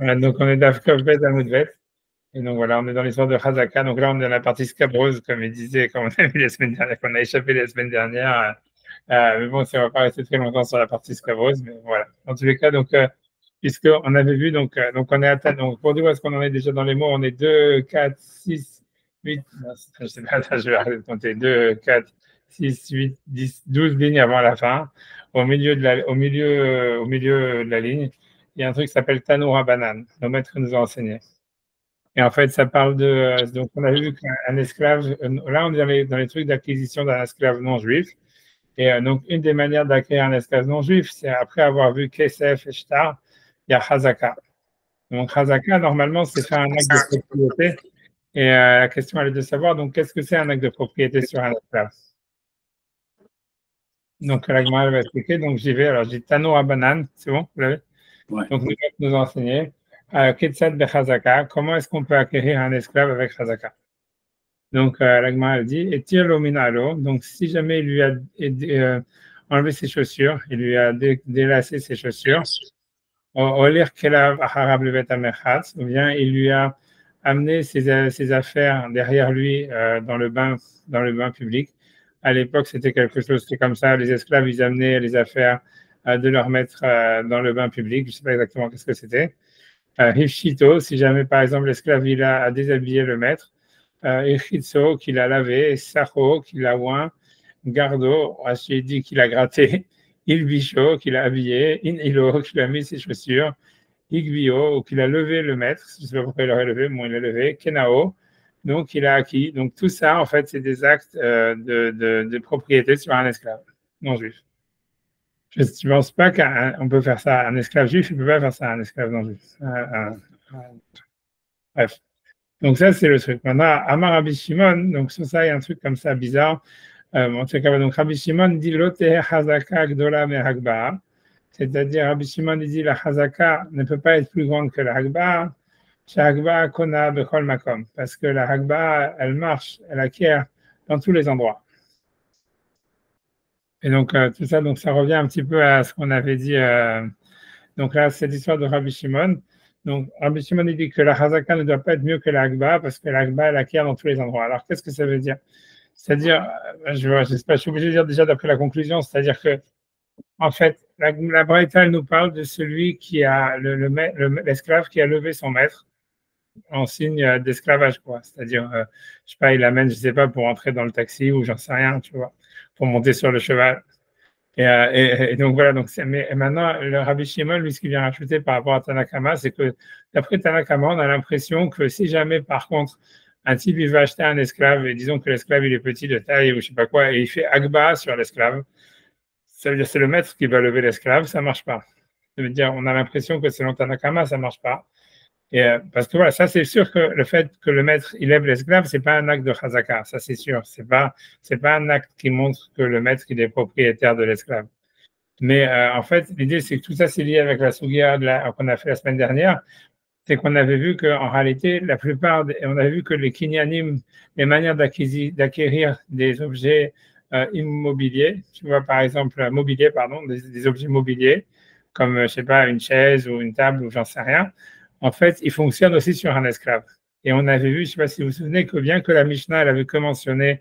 Donc, on est d'Avkov Bet à Moudvet. Et donc, voilà, on est dans l'histoire de Chazaka. Donc là, on est dans la partie scabrose, comme il disait, comme on a vu les semaines dernières, qu'on a échappé les semaines dernières. Mais bon, ça ne va pas rester très longtemps sur la partie scabrose. Mais voilà. En tous les cas, donc, puisqu'on avait vu, donc on est atteint. Donc, pour dire où est-ce qu'on en est déjà dans les mots, on est 2, 4, 6, 8. Non, je sais pas, attends, je vais arrêter de compter. 2, 4, 6, 8, 10, 12 lignes avant la fin. Au milieu de la ligne, il y a un truc qui s'appelle Tanoura Banane. Nos maîtres nous ont enseigné. Et en fait, ça parle de. Donc, on a vu qu'un esclave. Là, on est dans les trucs d'acquisition d'un esclave non juif. Et donc, une des manières d'acquérir un esclave non juif, c'est après avoir vu Kesef et Shtar, il y a Chazaka. Donc, Chazaka, normalement, c'est faire un acte de propriété. Et la question, elle est de savoir, donc, qu'est-ce que c'est un acte de propriété sur un esclave? Donc, la Gemara va expliquer. Donc, j'y vais. Alors, j'ai Tano à banane. C'est bon? Vous l'avez? Ouais. Donc, nous allons nous enseigner. Ketsad de Chazaka. Comment est-ce qu'on peut acquérir un esclave avec Chazaka? Donc, la Gemara dit, et tire l'ominalo. Donc, si jamais il lui a enlevé ses chaussures, il lui a délacé ses chaussures, ou bien il lui a amené ses affaires derrière lui dans le bain public. À l'époque, c'était quelque chose, c'était comme ça. Les esclaves, ils amenaient les affaires de leur maître dans le bain public. Je ne sais pas exactement qu'est-ce que c'était. Hifshito, si jamais, par exemple, l'esclave, il a déshabillé le maître. Echitso, qu'il a lavé. Sacho, qu'il a oint. Gardo, Rachid dit qu'il a gratté. Ilbicho, qu'il a habillé. Inilo, qu'il a mis ses chaussures. Igbio, qu'il a levé le maître. Je ne sais pas pourquoi il l'aurait levé, mais il l'a levé. Kenao, donc il a acquis. Donc tout ça, en fait, c'est des actes de propriété sur un esclave non juif. Je ne pense pas qu'on peut faire ça à un esclave juif, il ne peut pas faire ça à un esclave non juif. Bref. Donc ça, c'est le truc. Maintenant, Amar Rabbi Shimon, donc sur ça, il y a un truc comme ça bizarre. En tout cas, donc Rabbi Shimon dit Lote Hazaka Gdola Mehagba. C'est-à-dire, Rabbi Shimon dit la Hazaka ne peut pas être plus grande que la Hagba. Hagba Kona Bechol Makom. Parce que la Hagba, elle marche, elle acquiert dans tous les endroits. Et donc, tout ça, donc ça revient un petit peu à ce qu'on avait dit. Donc là, c'est l'histoire de Rabbi Shimon. Donc, Rabbi Shimon dit que la Hazaka ne doit pas être mieux que la Hagba parce que la Hagba, elle acquiert dans tous les endroits. Alors, qu'est-ce que ça veut dire? C'est-à-dire, je suis obligé de dire déjà d'après la conclusion, c'est-à-dire que, en fait, la Braïta, elle nous parle de celui qui a l'esclave qui a levé son maître en signe d'esclavage, quoi. C'est-à-dire, je sais pas, il l'amène, je sais pas, pour entrer dans le taxi ou j'en sais rien, tu vois, pour monter sur le cheval. Et donc voilà, donc mais maintenant, le Rabbi Shimon, lui, ce qu'il vient rajouter par rapport à Tanakama, c'est que d'après Tanakama, on a l'impression que si jamais, par contre, un type, il va acheter un esclave, et disons que l'esclave, il est petit de taille ou je sais pas quoi, et il fait Agba sur l'esclave, ça veut dire que c'est le maître qui va lever l'esclave, ça marche pas. Ça veut dire, on a l'impression que selon Tanakama, ça marche pas. Et parce que voilà, ça c'est sûr que le fait que le maître il lève l'esclave, c'est pas un acte de chazaka, ça c'est sûr. C'est pas un acte qui montre que le maître il est propriétaire de l'esclave. Mais en fait, l'idée c'est que tout ça c'est lié avec la sougia qu'on a fait la semaine dernière, c'est qu'on avait vu qu'en réalité, on avait vu que les kinyanim, les manières d'acquérir des objets immobiliers, tu vois par exemple mobilier, pardon, des objets mobiliers comme je sais pas une chaise ou une table ou j'en sais rien. En fait, il fonctionne aussi sur un esclave. Et on avait vu, je ne sais pas si vous vous souvenez, que bien que la Mishnah elle avait mentionné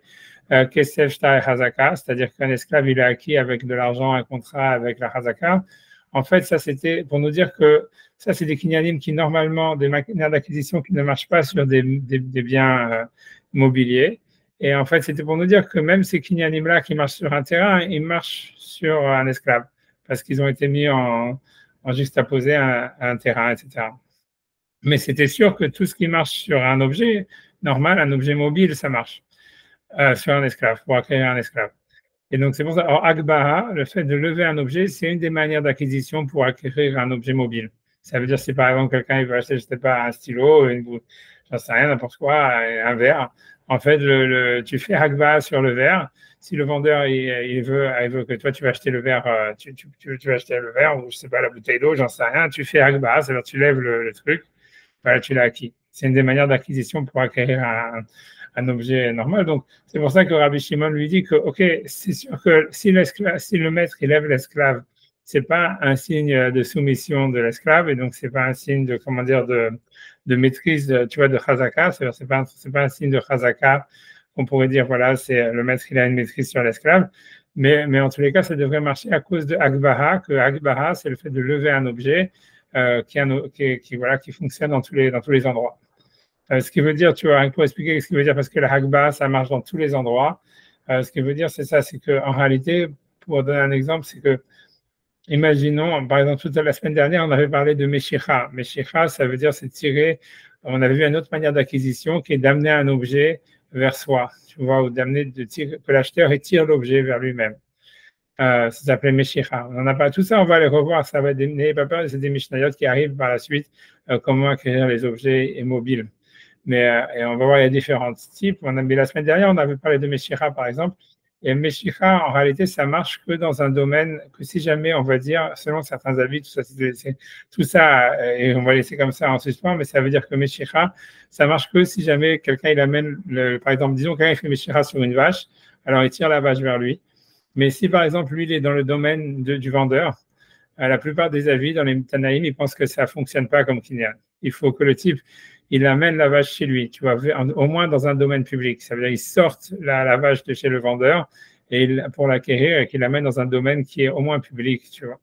Kesef Shtar et Hazaka, c'est-à-dire qu'un esclave il a acquis avec de l'argent un contrat avec la Hazaka, en fait, ça c'était pour nous dire que ça c'est des kinyanim qui normalement, des manières d'acquisition qui ne marchent pas sur des biens mobiliers. Et en fait, c'était pour nous dire que même ces kinyanim-là qui marchent sur un terrain, ils marchent sur un esclave parce qu'ils ont été mis en juxtaposé à un terrain, etc. Mais c'était sûr que tout ce qui marche sur un objet normal, un objet mobile, ça marche sur un esclave, pour acquérir un esclave. Et donc, c'est pour ça. Alors, Agbaha, le fait de lever un objet, c'est une des manières d'acquisition pour acquérir un objet mobile. Ça veut dire si par exemple quelqu'un il veut acheter, je sais pas, un stylo, j'en sais rien, n'importe quoi, un verre. En fait, tu fais Agbaha sur le verre. Si le vendeur il veut que toi tu vas acheter le verre, tu vas acheter le verre ou je sais pas la bouteille d'eau, j'en sais rien. Tu fais Agbaha, c'est-à-dire tu lèves le truc. Voilà, tu l'as acquis. C'est une des manières d'acquisition pour acquérir un objet normal. Donc, c'est pour ça que Rabbi Shimon lui dit que, OK, c'est sûr que si le maître il lève l'esclave, c'est pas un signe de soumission de l'esclave et donc c'est pas un signe de, comment dire, de maîtrise, tu vois, de chazaka. C'est pas un signe de chazaka qu'on pourrait dire, voilà, c'est le maître, il a une maîtrise sur l'esclave. Mais en tous les cas, ça devrait marcher à cause de Agbaha, que Agbaha, c'est le fait de lever un objet voilà, qui fonctionne dans tous les endroits. Ce qui veut dire, tu vois, pour expliquer ce qui veut dire, parce que la Agbaha, ça marche dans tous les endroits. Ce qui veut dire, c'est ça, c'est qu'en réalité, pour donner un exemple, c'est que, imaginons, par exemple, toute la semaine dernière, on avait parlé de Meshicha. Meshicha, ça veut dire, c'est tirer. On avait vu une autre manière d'acquisition qui est d'amener un objet vers soi, tu vois, ou d'amener, que l'acheteur tire l'objet vers lui-même. Ça s'appelait Meshicha. On n'en a pas tout ça, on va les revoir. Ça va n'ayez pas peur, c'est des Mishnayot qui arrivent par la suite, comment acquérir les objets mobiles. Mais et on va voir les différents types. Mais la semaine dernière, on avait parlé de Meshicha, par exemple. Et Meshicha, en réalité, ça marche que dans un domaine que si jamais, on va dire, selon certains avis, tout ça, et on va laisser comme ça en suspens, mais ça veut dire que Meshicha, ça marche que si jamais quelqu'un, il amène, par exemple, disons quelqu'un fait Meshicha sur une vache, alors il tire la vache vers lui. Mais si, par exemple, lui, il est dans le domaine du vendeur, la plupart des avis dans les Tanaïm, ils pensent que ça ne fonctionne pas comme Kinyan. Il faut que le type, il amène la vache chez lui, tu vois, au moins dans un domaine public. Ça veut dire qu'il sorte la vache de chez le vendeur et pour l'acquérir et qu'il l'amène dans un domaine qui est au moins public, tu vois.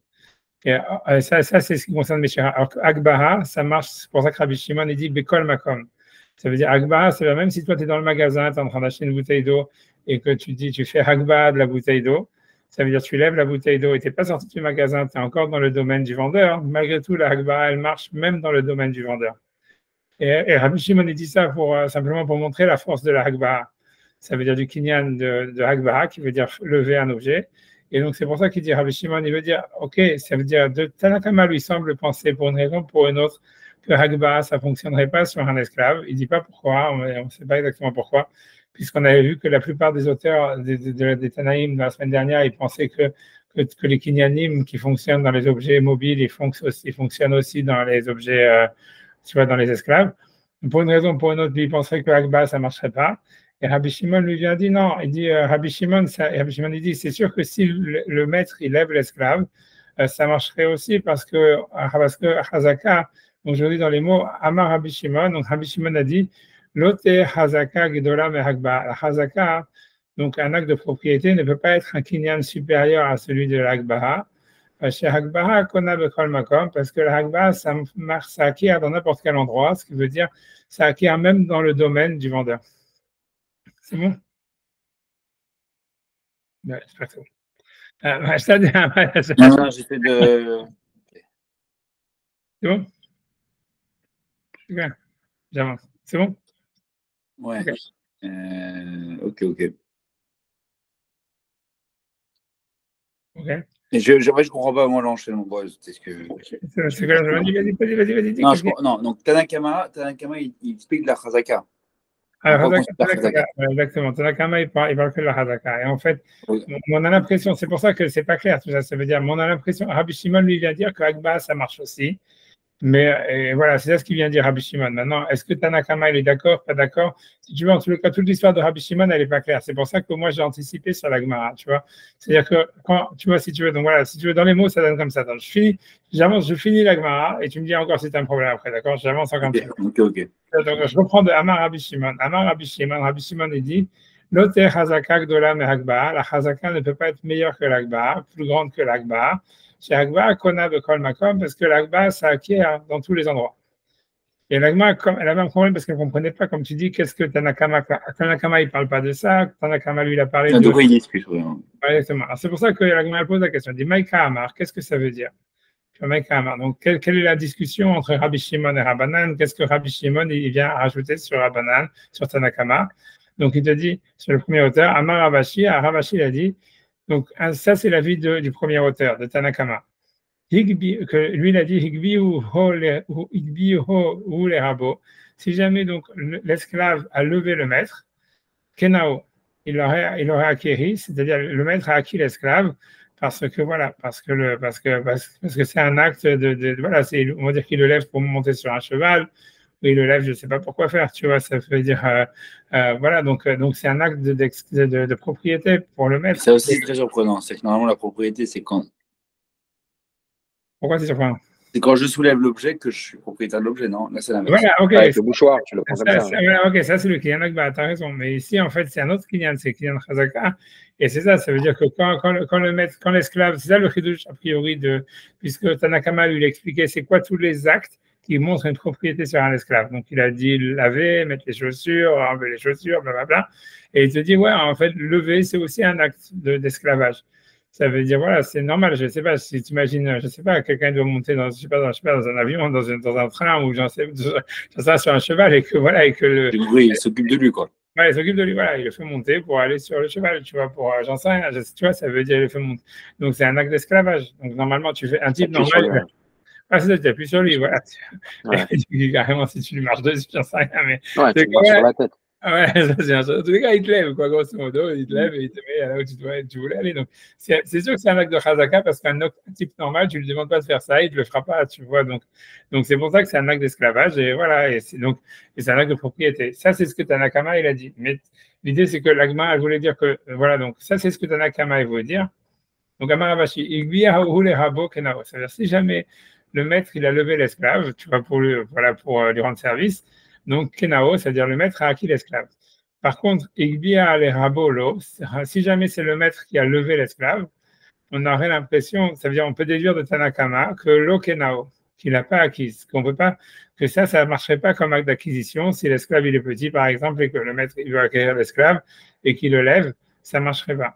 Et ça c'est ce qui concerne Meshicha. Alors Agbaha, ça marche, c'est pour ça que Rabbi Shimon, il dit Bekol Makom. Ça veut dire Agbaha, c'est même si toi, tu es dans le magasin, tu es en train d'acheter une bouteille d'eau et que tu fais Agbaha de la bouteille d'eau, ça veut dire tu lèves la bouteille d'eau et tu n'es pas sorti du magasin, tu es encore dans le domaine du vendeur. Malgré tout, la Agbaha, elle marche même dans le domaine du vendeur. Et Rabbi Shimon, il dit ça simplement pour montrer la force de la Agbaha. Ça veut dire du kinyan de Agbaha, qui veut dire lever un objet. Et donc, c'est pour ça qu'il dit, Rabbi Shimon, il veut dire, OK, ça veut dire, de Tanakama lui semble penser pour une raison ou pour une autre que Agbaha, ça ne fonctionnerait pas sur un esclave. Il ne dit pas pourquoi, on ne sait pas exactement pourquoi, puisqu'on avait vu que la plupart des auteurs des Tanaïm de la semaine dernière, ils pensaient que les kinyanim qui fonctionnent dans les objets mobiles, ils fonctionnent aussi dans les objets, tu vois, dans les esclaves. Pour une raison ou pour une autre, il penserait que Agbaha, ça ne marcherait pas. Et Rabbi Shimon lui vient dire non, il dit Rabbi Shimon, il dit c'est sûr que si le maître il lève l'esclave, ça marcherait aussi parce que Hazaka, aujourd'hui dans les mots Amar Rabbi Shimon, donc Rabbi Shimon a dit Lote Hazaka Gedola Mehagba. La Hazaka, donc un acte de propriété, ne peut pas être un kinyan supérieur à celui de l'Agbaha. Chez Hagbaha, Kona Bekol Makom, parce que la Hagbaha, ça acquiert dans n'importe quel endroit, ce qui veut dire ça acquiert même dans le domaine du vendeur. C'est bon? Ouais, j'espère que c'est bon. Non, j'essaie de. C'est bon? Super. J'avance. C'est bon? Ouais. Ok. Ok. Ok. Et je comprends pas moi l'enchaînement. C'est que. C'est quoi? Vas-y. Non, donc Tanakama, il explique de la Chazaka. Alors, exactement. Tanakama, il parle que de la Hazaka. Et en fait, on a l'impression, c'est pour ça que c'est pas clair tout ça. Ça veut dire, on a l'impression, Rabbi Shimon lui vient dire que Agba, ça marche aussi. Mais voilà, c'est ça ce qu'il vient dire Rabbi Shimon. Maintenant, est-ce que Tanakama, il est d'accord, pas d'accord? Si tu veux, en tout cas, toute l'histoire de Rabbi Shimon, elle n'est pas claire. C'est pour ça que moi, j'ai anticipé sur la Gemara, tu vois. C'est-à-dire que, tu vois, si tu veux, donc voilà, si tu veux, dans les mots, ça donne comme ça. Donc, je finis la Gemara et tu me dis encore si tu as un problème après, d'accord? J'avance encore un petit peu. Ok. Donc, je reprends de Amar Rabbi Shimon. Rabbi Shimon, il dit, Lote Hazaka Gdola Mehagba. La Hazaka ne peut pas être meilleure que l'Agba, plus grande que l'Agba. Chez Agba, Kona Bekol Makom, parce que l'Agba, ça acquiert dans tous les endroits. Et l'Agma, elle avait un problème parce qu'elle ne comprenait pas, comme tu dis, qu'est-ce que Tanakama. Tanakama, il ne parle pas de ça. Tanakama, lui, il a parlé de. De quoi il discute, Exactement. C'est pour ça que l'Agma pose la question. Il dit Maïka Amar, qu'est-ce que ça veut dire? Maïka Amar. Donc, quelle est la discussion entre Rabbi Shimon et Rabbanan? Qu'est-ce que Rabbi Shimon il vient rajouter sur Rabbanan, sur Tanakama? Donc, il te dit, sur le premier auteur, Amar Ravashi, Ravashi, il a dit, donc, ça, c'est l'avis du premier auteur, de Tanakama. Que lui, il a dit Higbi ou les rabots. Si jamais donc l'esclave a levé le maître, Kenao, il aurait acquéri, c'est-à-dire le maître a acquis l'esclave parce que voilà, parce que c'est un acte voilà, on va dire qu'il le lève pour monter sur un cheval, ou il le lève, je ne sais pas pourquoi faire, tu vois, ça veut dire voilà, donc c'est un acte de propriété pour le maître. C'est aussi très surprenant, c'est que normalement la propriété c'est quand Pourquoi c'est surprenant? C'est quand je soulève l'objet que je suis propriétaire de l'objet, non? Là, c'est l'inverse. Voilà, ok. Avec le mouchoir, tu le prends comme ça. Voilà, ok, ça c'est le Kinyan Agba, tu as raison. Mais ici, en fait, c'est un autre Kinyan, c'est Kinyan Chazaka. Et c'est ça veut dire que quand le maître, quand l'esclave, c'est ça le Chidush a priori puisque Tanakama lui expliqué c'est quoi tous les actes qui montrent une propriété sur un esclave. Donc il a dit laver, mettre les chaussures, enlever les chaussures, blablabla. Et il te dit, ouais, en fait, lever, c'est aussi un acte d'esclavage. Ça veut dire, voilà, c'est normal. Je ne sais pas si tu imagines, je ne sais pas, quelqu'un doit monter dans, je sais pas, dans un avion, dans un train ou j'en sais, sur un cheval et que voilà, et que Oui, il s'occupe de lui, quoi. Ouais, il s'occupe de lui, voilà, il le fait monter pour aller sur le cheval, tu vois, j'en sais rien, tu vois, ça veut dire il le fait monter. Donc c'est un acte d'esclavage. Donc normalement, tu fais un type normal. Ah, c'est ça, tu appuies sur lui, voilà. Ouais. Carrément, si tu lui marches dessus, j'en sais rien, mais. Ouais, tu marches sur la tête. Ouais, ça c'est un chose. En tous les cas, il te lève, quoi, grosso modo, il te lève et il te met là où tu voulais aller. Donc, c'est sûr que c'est un acte de chazaka parce qu'un type normal, tu lui demandes pas de faire ça, il te le fera pas, tu vois. Donc c'est pour ça que c'est un acte d'esclavage et voilà, et c'est un acte de propriété. Ça, c'est ce que Tanakama, il a dit. Mais l'idée, c'est que l'agma, elle voulait dire que, voilà, donc ça, c'est ce que Tanakama, il voulait dire. Donc, Amarabashi, c'est-à-dire, si jamais le maître, il a levé l'esclave, tu vois, pour lui rendre service, donc, Kenao, c'est-à-dire le maître a acquis l'esclave. Par contre, Igbia le Rabolo, si jamais c'est le maître qui a levé l'esclave, on aurait l'impression, ça veut dire, on peut déduire de Tanakama que lo Kenao, qu'il n'a pas acquise, qu'on peut pas, que ça ne marcherait pas comme acte d'acquisition si l'esclave il est petit, par exemple, et que le maître il veut acquérir l'esclave et qu'il le lève, ça ne marcherait pas.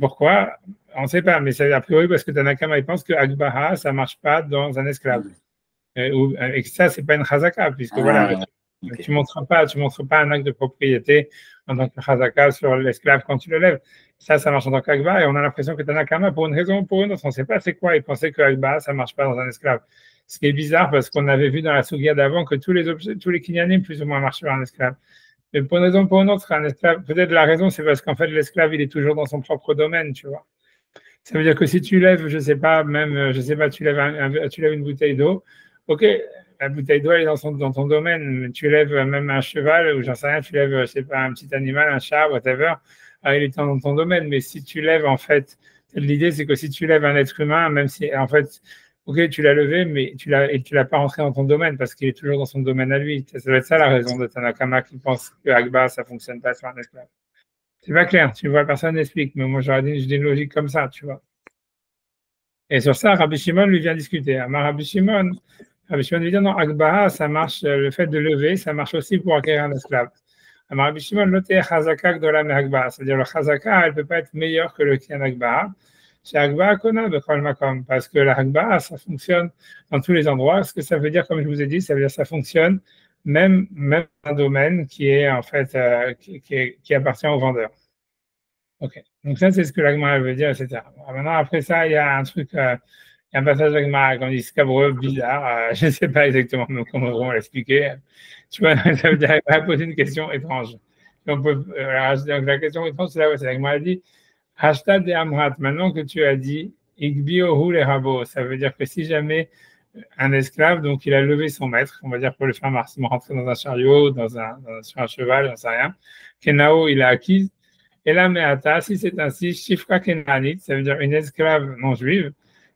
Pourquoi? On ne sait pas, mais c'est a priori parce que Tanakama il pense que Agbaha, ça ne marche pas dans un esclave. Et que ça, ce n'est pas une chazaka, puisque voilà. Okay. Tu ne montres pas un acte de propriété en tant que chazaka sur l'esclave quand tu le lèves. Ça marche en tant qu'agba et on a l'impression que Tanakama, pour une raison ou pour une autre, on ne sait pas c'est quoi. Il pensait que agba, ça ne marche pas dans un esclave. Ce qui est bizarre parce qu'on avait vu dans la Sugia d'avant que tous les kinyanim plus ou moins marchent sur un esclave. Mais pour une raison ou pour une autre, un esclave, peut-être la raison, c'est parce qu'en fait, l'esclave, il est toujours dans son propre domaine, tu vois. Ça veut dire que si tu lèves, je ne sais pas, tu lèves une bouteille d'eau, ok, la bouteille d'eau elle est dans ton domaine, tu lèves même un cheval ou j'en sais rien, tu lèves, je sais pas, un petit animal, un chat, whatever, il est dans ton domaine. Mais si tu lèves, en fait, l'idée c'est que si tu lèves un être humain, même si, en fait, ok, tu l'as levé, mais tu l'as pas rentré dans ton domaine parce qu'il est toujours dans son domaine à lui. Ça doit être ça la raison de Tanakama qui pense que Agba, ça fonctionne pas sur un esclave. C'est pas clair, tu vois, personne n'explique, mais moi j'aurais dit une logique comme ça, tu vois. Et sur ça, Rabbi Shimon lui vient discuter. Rabbi Shimon lui dit non, Agbaha, ça marche, le fait de lever, ça marche aussi pour acquérir un esclave. Rabbi Shimon, l'oté chazaka gdola me Agbaha, c'est-à-dire le chazaka, elle ne peut pas être meilleure que le kian Agbaha. Chez Agbaha, kona bechol makom, parce que la Agbaha, ça fonctionne dans tous les endroits. Ce que ça veut dire, comme je vous ai dit, ça veut dire que ça fonctionne même dans un domaine qui est en fait qui appartient au vendeur. Ok, donc ça c'est ce que l'agma veut dire, etc. Maintenant après ça il y a un truc, il y a un passage d'agma qu'on dit scabreux, bizarre, je ne sais pas exactement comment on va l'expliquer. Tu vois, ça veut dire qu'il va poser une question étrange. Donc la question étrange c'est là où l'agma a dit hashtag de amrat. Maintenant que tu as dit igbiohu le rabo, ça veut dire que si jamais un esclave, donc il a levé son maître, on va dire pour le faire rentrer dans un chariot, sur un cheval, j'en sais rien, Kenao il a acquis. Et là, meata, si c'est ainsi, shifra kenanit, ça veut dire une esclave non juive,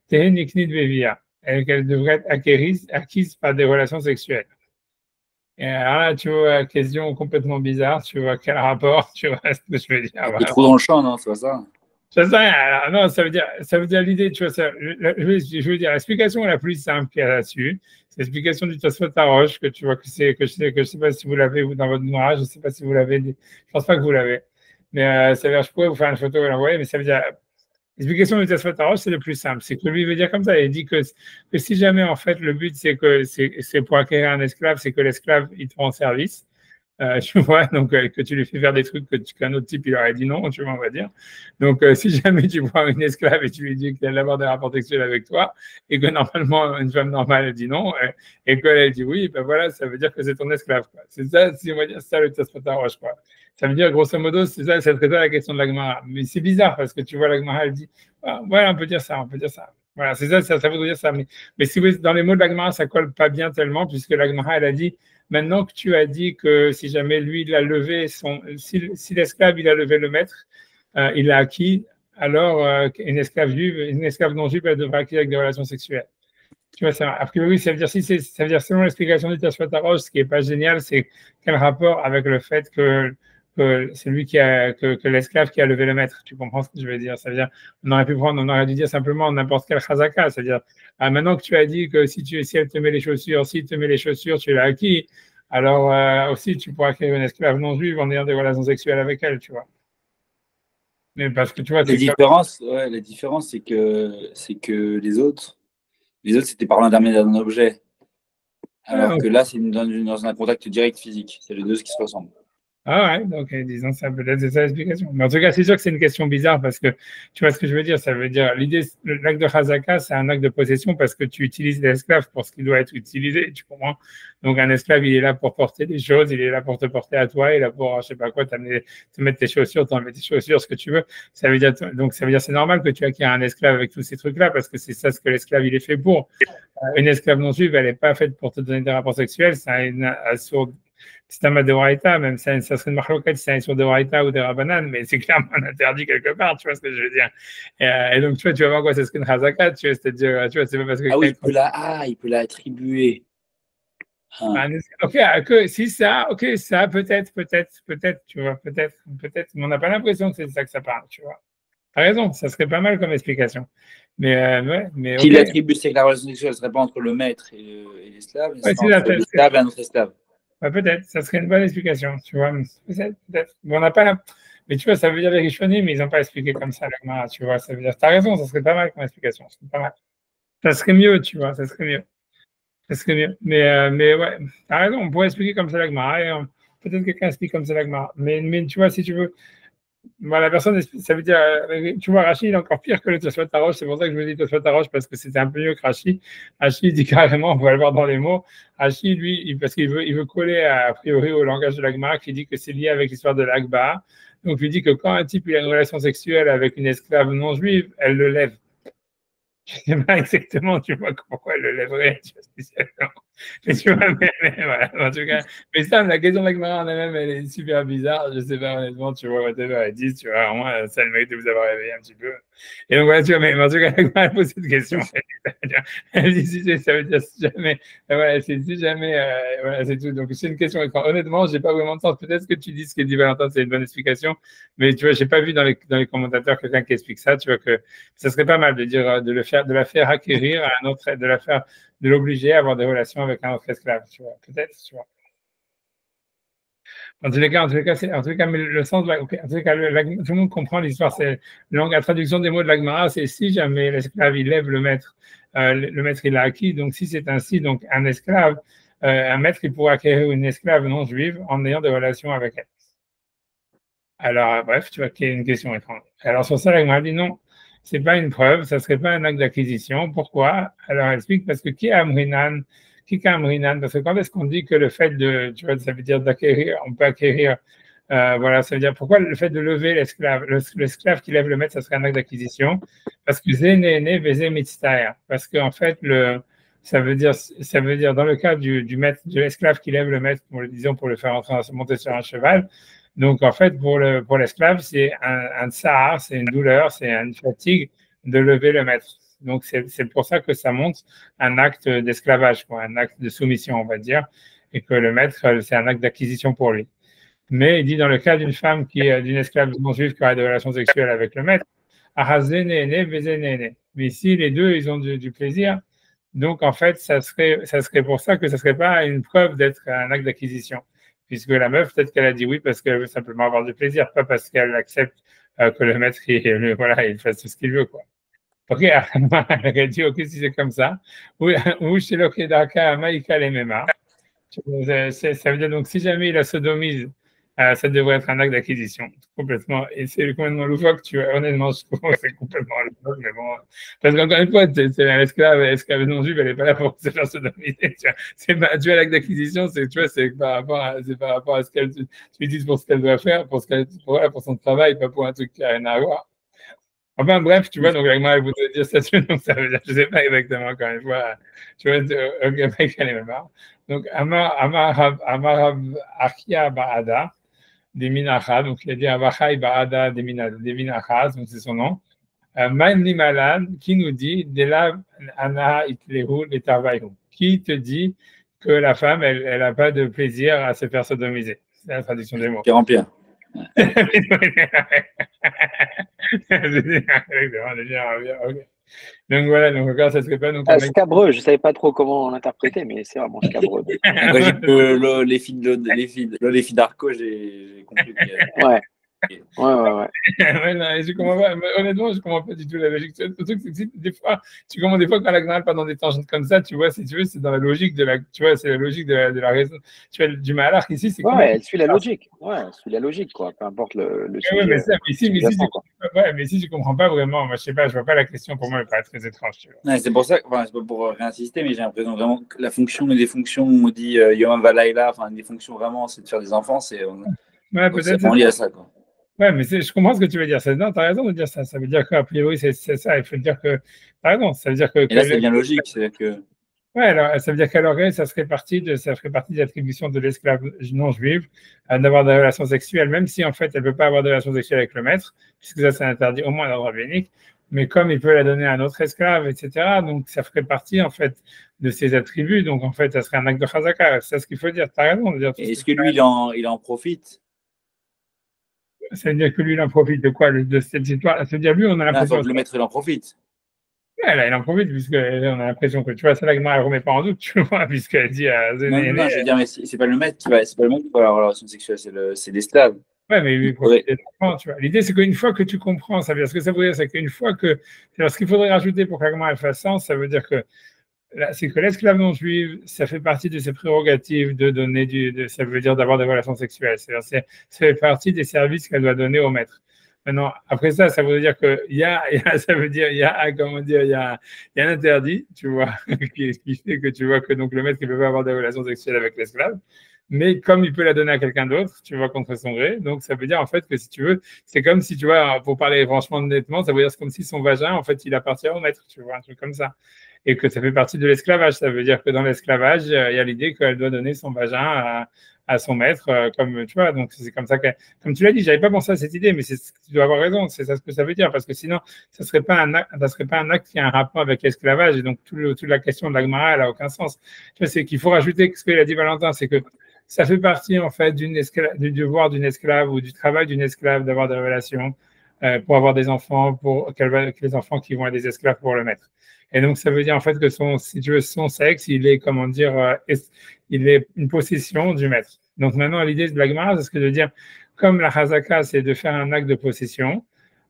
teheniknit bevia, et qu'elle devrait être acquise par des relations sexuelles. Et alors là, tu vois, question complètement bizarre, tu vois, quel rapport, tu vois ce que je veux dire. Un peu trop dans le champ, non, c'est pas ça? Ça sert rien. Non, ça veut dire l'idée, tu vois, je veux dire, l'explication la plus simple qu'il y a là-dessus, c'est l'explication du Tosfot Harosh, que tu vois, que je sais pas si vous l'avez dans votre ouvrage, je sais pas si vous l'avez, je pense pas que vous l'avez. Mais ça veut dire, je pourrais vous faire une photo et l'envoyer, mais ça veut dire, l'explication du Tosfot Harosh, c'est le plus simple. C'est que lui veut dire comme ça. Il dit que si jamais, en fait, le but, c'est pour acquérir un esclave, c'est que l'esclave, il te rend service. Tu vois, donc que tu lui fais faire des trucs qu'un autre type il aurait dit non, tu vois, on va dire. Donc si jamais tu prends une esclave et tu lui dis qu'elle a d'abord des rapports sexuels avec toi et que normalement une femme normale elle dit non et qu'elle dit oui, ben voilà, ça veut dire que c'est ton esclave. C'est ça, si on va dire ça le Tosfot Harosh, quoi. Ça veut dire grosso modo, c'est ça, c'est la question de la Gemara. Mais c'est bizarre parce que tu vois la Gemara elle dit voilà, on peut dire ça, on peut dire ça. Voilà, c'est ça voudrait dire ça. Mais si vous, dans les mots de la Gemara, ça colle pas bien tellement puisque la Gemara elle a dit maintenant que tu as dit que si jamais lui, il a levé si l'esclave, il a levé le maître, il l'a acquis, alors une esclave non juive, elle devrait acquérir avec des relations sexuelles. Tu vois, a priori, ça veut dire, ça veut dire selon l'explication du Tosfot Harosh, ce qui n'est pas génial, c'est quel rapport avec le fait que c'est lui que l'esclave qui a levé le maître. Tu comprends ce que je veux dire? Ça veut dire, on aurait dû dire simplement n'importe quel chazaka. C'est-à-dire, maintenant que tu as dit que si elle te met les chaussures, s'il te met les chaussures, tu l'as acquis, alors aussi tu pourras créer une esclave non juive en ayant des relations sexuelles avec elle, tu vois. Mais parce que tu vois, la différence, c'est que les autres, c'était par l'intermédiaire d'un objet. Alors que là, c'est dans un contact direct physique. C'est les deux qui se ressemblent. Ah ouais, donc disons ça peut-être c'est ça l'explication. Mais en tout cas, c'est sûr que c'est une question bizarre parce que tu vois ce que je veux dire. Ça veut dire l'acte de Chazaka, c'est un acte de possession parce que tu utilises l'esclave pour ce qui doit être utilisé. Tu comprends? Donc un esclave, il est là pour porter des choses, il est là pour te porter à toi, il est là pour je sais pas quoi, te mettre tes chaussures, t'enlever tes chaussures, ce que tu veux. Ça veut dire c'est normal que tu acquiers un esclave avec tous ces trucs-là parce que c'est ça ce que l'esclave il est fait pour. Une esclave non juive, elle n'est pas faite pour te donner des rapports sexuels. C'est un Madoraïta, même ça serait une marloquette, c'est un sur Doraïta ou des Rabanan, mais c'est clairement un interdit quelque part, tu vois ce que je veux dire. Et donc, tu vas voir quoi, c'est ce qu'une Chazaka, tu vois, c'est-à-dire, tu vois, c'est pas parce que. Ah oui, il peut la attribuer. Ok, si ça, ok, ça, peut-être, tu vois, peut-être, mais on n'a pas l'impression que c'est de ça que ça parle, tu vois. T'as raison, ça serait pas mal comme explication. Mais, ouais, mais. Si l'attribut, c'est que la relation sexuelle ne serait pas entre le maître et l'esclave, mais entre l'esclave et un autre esclave. Ouais, peut-être, ça serait une bonne explication, tu vois. Peut-être. Bon, on n'a pas mais tu vois, ça veut dire les Rishonim, mais ils n'ont pas expliqué comme ça, l'Agmara, tu vois. Ça veut dire, t'as raison, ça serait pas mal comme explication. Pas mal. Ça serait mieux, tu vois, ça serait mieux. Ça serait mieux. Mais ouais, t'as raison, on pourrait expliquer comme ça l'Agmara, et peut-être quelqu'un explique comme ça l'Agmara. Mais tu vois, si tu veux, la personne, ça veut dire, tu vois, Rachid il est encore pire que le Tosfot Harosh, c'est pour ça que je me dis Tosfot Harosh, parce que c'était un peu mieux que Rachid. Rachid dit carrément, on va le voir dans les mots, Rachid, lui, parce qu'il veut coller a priori au langage de l'Agmara, qui dit que c'est lié avec l'histoire de l'Agba. Donc, il dit que quand un type il a une relation sexuelle avec une esclave non juive, elle le lève. Je ne sais pas exactement, tu vois, pourquoi elle le lèverait, tu vois, spécialement. Mais tu vois, voilà, en tout cas. Mais ça, la question de l'Agmara en elle-même, elle est super bizarre. Je ne sais pas, honnêtement, tu vois, whatever elle dit, tu vois, au moins, ça a le mérite de vous avoir réveillé un petit peu. Et donc, voilà, tu vois, mais en tout cas, l'Agmara pose cette question. Elle dit, ça veut dire si jamais, voilà, c'est si jamais, voilà, c'est tout. Donc, c'est une question. Honnêtement, je n'ai pas vraiment de sens. Peut-être que tu dis ce que dit Valentin, c'est une bonne explication. Mais tu vois, je n'ai pas vu dans les commentateurs quelqu'un qui explique ça. Tu vois, que ça serait pas mal de dire, de la faire acquérir à un autre, de l'obliger à avoir des relations avec un autre esclave, tu vois, peut-être, tu vois. En tous les cas, mais le sens de en tous les cas, tout le monde comprend l'histoire. C'est la traduction des mots de l'Agmara, c'est si jamais l'esclave il lève le maître il l'a acquis. Donc si c'est ainsi, donc un esclave, un maître il pourra acquérir une esclave non juive en ayant des relations avec elle. Alors bref, tu vois qu'il y a une question étrange. Alors sur ça, l'Agmara dit non. C'est pas une preuve, ça serait pas un acte d'acquisition. Pourquoi? Alors elle explique parce que qui amrinan, parce que quand est-ce qu'on dit que le fait de, tu vois, ça veut dire d'acquérir, on peut acquérir, voilà, ça veut dire pourquoi le fait de lever l'esclave, l'esclave qui lève le maître, ça serait un acte d'acquisition? Parce que zénéné vezé mitztaer, parce qu'en fait ça veut dire dans le cas du maître, de l'esclave qui lève le maître, disons pour le faire monter sur un cheval. Donc, en fait, pour l'esclave, c'est un tsar, c'est une douleur, c'est une fatigue de lever le maître. Donc, c'est pour ça que ça montre un acte d'esclavage, quoi, un acte de soumission, on va dire, et que le maître, c'est un acte d'acquisition pour lui. Mais il dit dans le cas d'une femme d'une esclave non juive qui aurait des relations sexuelles avec le maître, mais ici, les deux, ils ont du plaisir. Donc, en fait, ça serait pour ça que ça serait pas une preuve d'être un acte d'acquisition. Puisque la meuf, peut-être qu'elle a dit oui parce qu'elle veut simplement avoir du plaisir, pas parce qu'elle accepte que le maître, il fasse tout ce qu'il veut, quoi. Ok, elle a dit ok, si c'est comme ça. Ou chez l'Okedaka, Maïka les Mema. Ça veut dire donc si jamais il la sodomise, ça devrait être un acte d'acquisition, complètement. Et c'est complètement loufoque, tu vois. Honnêtement, je trouve que c'est complètement loufoque, mais bon. Parce qu'encore une fois, c'est l'esclave non juive, elle n'est pas là pour se faire sodomiser, tu vois. C'est pas, tu vois, l'acte d'acquisition, c'est, tu vois, c'est par rapport à ce qu'elle, tu lui dis pour ce qu'elle doit faire, pour son travail, pas pour un truc qui n'a rien à voir. Enfin bref, tu vois, donc avec moi, elle voudrait dire ça, donc ça veut dire, je ne sais pas exactement, encore une fois, tu vois, ok, mec, elle est même marre. Donc, Amar Achia Ba'ada, des Minacha, donc il a dit Avachai Ba'ada des Minachas, donc c'est son nom. Manli Malan, qui nous dit, de là, Anna Itlehu, les Tarvaïhu. Qui te dit que la femme, elle n'a pas de plaisir à se faire sodomiser? C'est la traduction des mots. Pierre en pierre. Donc voilà, donc encore, ça serait pas. Donc, scabreux, je ne savais pas trop comment l'interpréter, mais c'est vraiment scabreux. Quand j'ai vu les filles d'Arco, j'ai compris. Ouais. Non, je comprends pas, honnêtement, je comprends pas du tout la logique. Le truc, c'est que des fois, quand la Gemara part dans des tangentes comme ça, tu vois, si tu veux, c'est dans la logique de la, tu vois, c'est la logique de la raison. Tu vois, du malach ici, c'est elle suit la logique. Ouais, elle suit la logique, quoi. Peu importe le sujet. Ouais, mais si tu comprends pas vraiment, moi, je sais pas, je vois pas la question, pour moi, elle paraît très étrange, tu vois. Ouais, c'est pour ça, enfin, c'est pas pour réinsister, mais j'ai l'impression vraiment que la fonction et des fonctions, on dit Yom Valaïla, enfin, des fonctions vraiment, c'est de faire des enfants, c'est vraiment lié à ça, quoi. Ouais, mais je comprends ce que tu veux dire. Non, tu as raison de dire ça. Ça veut dire qu'a priori, c'est ça. Il faut dire que. T'as raison. Ça veut dire que. Et là, c'est bien logique. C'est-à-dire que. Ouais, alors, ça veut dire qu'à l'oreille, ça ferait partie de l'attribution de l'esclave non juive d'avoir des relations sexuelles, même si en fait, elle ne peut pas avoir de relations sexuelles avec le maître, puisque ça, c'est interdit au moins dans le droit rabbinique. Mais comme il peut la donner à un autre esclave, etc., donc ça ferait partie en fait de ses attributs. Donc en fait, ça serait un acte de chazaka. C'est ce qu'il faut dire. Tu as raison de dire. Est-ce que lui, il en profite? Ça veut dire que lui, il en profite de quoi? De cette histoire? Ça veut dire lui, on a l'impression que le maître, il en profite. Ouais, là, il en profite, puisqu'on a l'impression que, tu vois, c'est là que elle ne remet pas en doute, tu vois, puisqu'elle dit à Zéné. Non, je veux dire, mais c'est pas le maître qui va avoir la relation sexuelle, c'est l'esclave. Ouais, mais lui, profite des enfants, tu vois. L'idée, c'est qu'une fois que tu comprends, ça veut dire ce que ça veut dire, c'est qu'une fois que. Alors, ce qu'il faudrait rajouter pour qu'Agma elle fasse sens, ça veut dire que c'est que l'esclave non juive, ça fait partie de ses prérogatives de donner ça veut dire d'avoir des relations sexuelles. C'est-à-dire, ça fait partie des services qu'elle doit donner au maître. Maintenant, après ça, ça veut dire ça veut dire, comment dire, il y a un interdit, tu vois, qui fait que tu vois que donc le maître ne peut pas avoir des relations sexuelles avec l'esclave. Mais comme il peut la donner à quelqu'un d'autre, tu vois, contre son gré, donc ça veut dire en fait que si tu veux, c'est comme si, tu vois, pour parler franchement honnêtement, ça veut dire c'est comme si son vagin, en fait, il appartient au maître, tu vois, un truc comme ça. Et que ça fait partie de l'esclavage. Ça veut dire que dans l'esclavage, il y a l'idée qu'elle doit donner son vagin à son maître, comme tu vois. Donc c'est comme ça que, comme tu l'as dit, j'avais pas pensé à cette idée, mais tu dois avoir raison. C'est ça ce que ça veut dire, parce que sinon, ça serait pas un acte qui a un rapport avec l'esclavage. Et donc toute la question de la Gemara, elle a aucun sens. Tu vois, c'est qu'il faut rajouter ce qu'il a dit Valentin, c'est que ça fait partie en fait du devoir d'une esclave ou du travail d'une esclave d'avoir des relations pour avoir des enfants, que les enfants qui vont être des esclaves pour le maître. Et donc, ça veut dire en fait que si tu veux, son sexe, il est, comment dire, il est une possession du maître. Donc maintenant, l'idée de la Gemara, c'est de dire, comme la Hazaka, c'est de faire un acte de possession,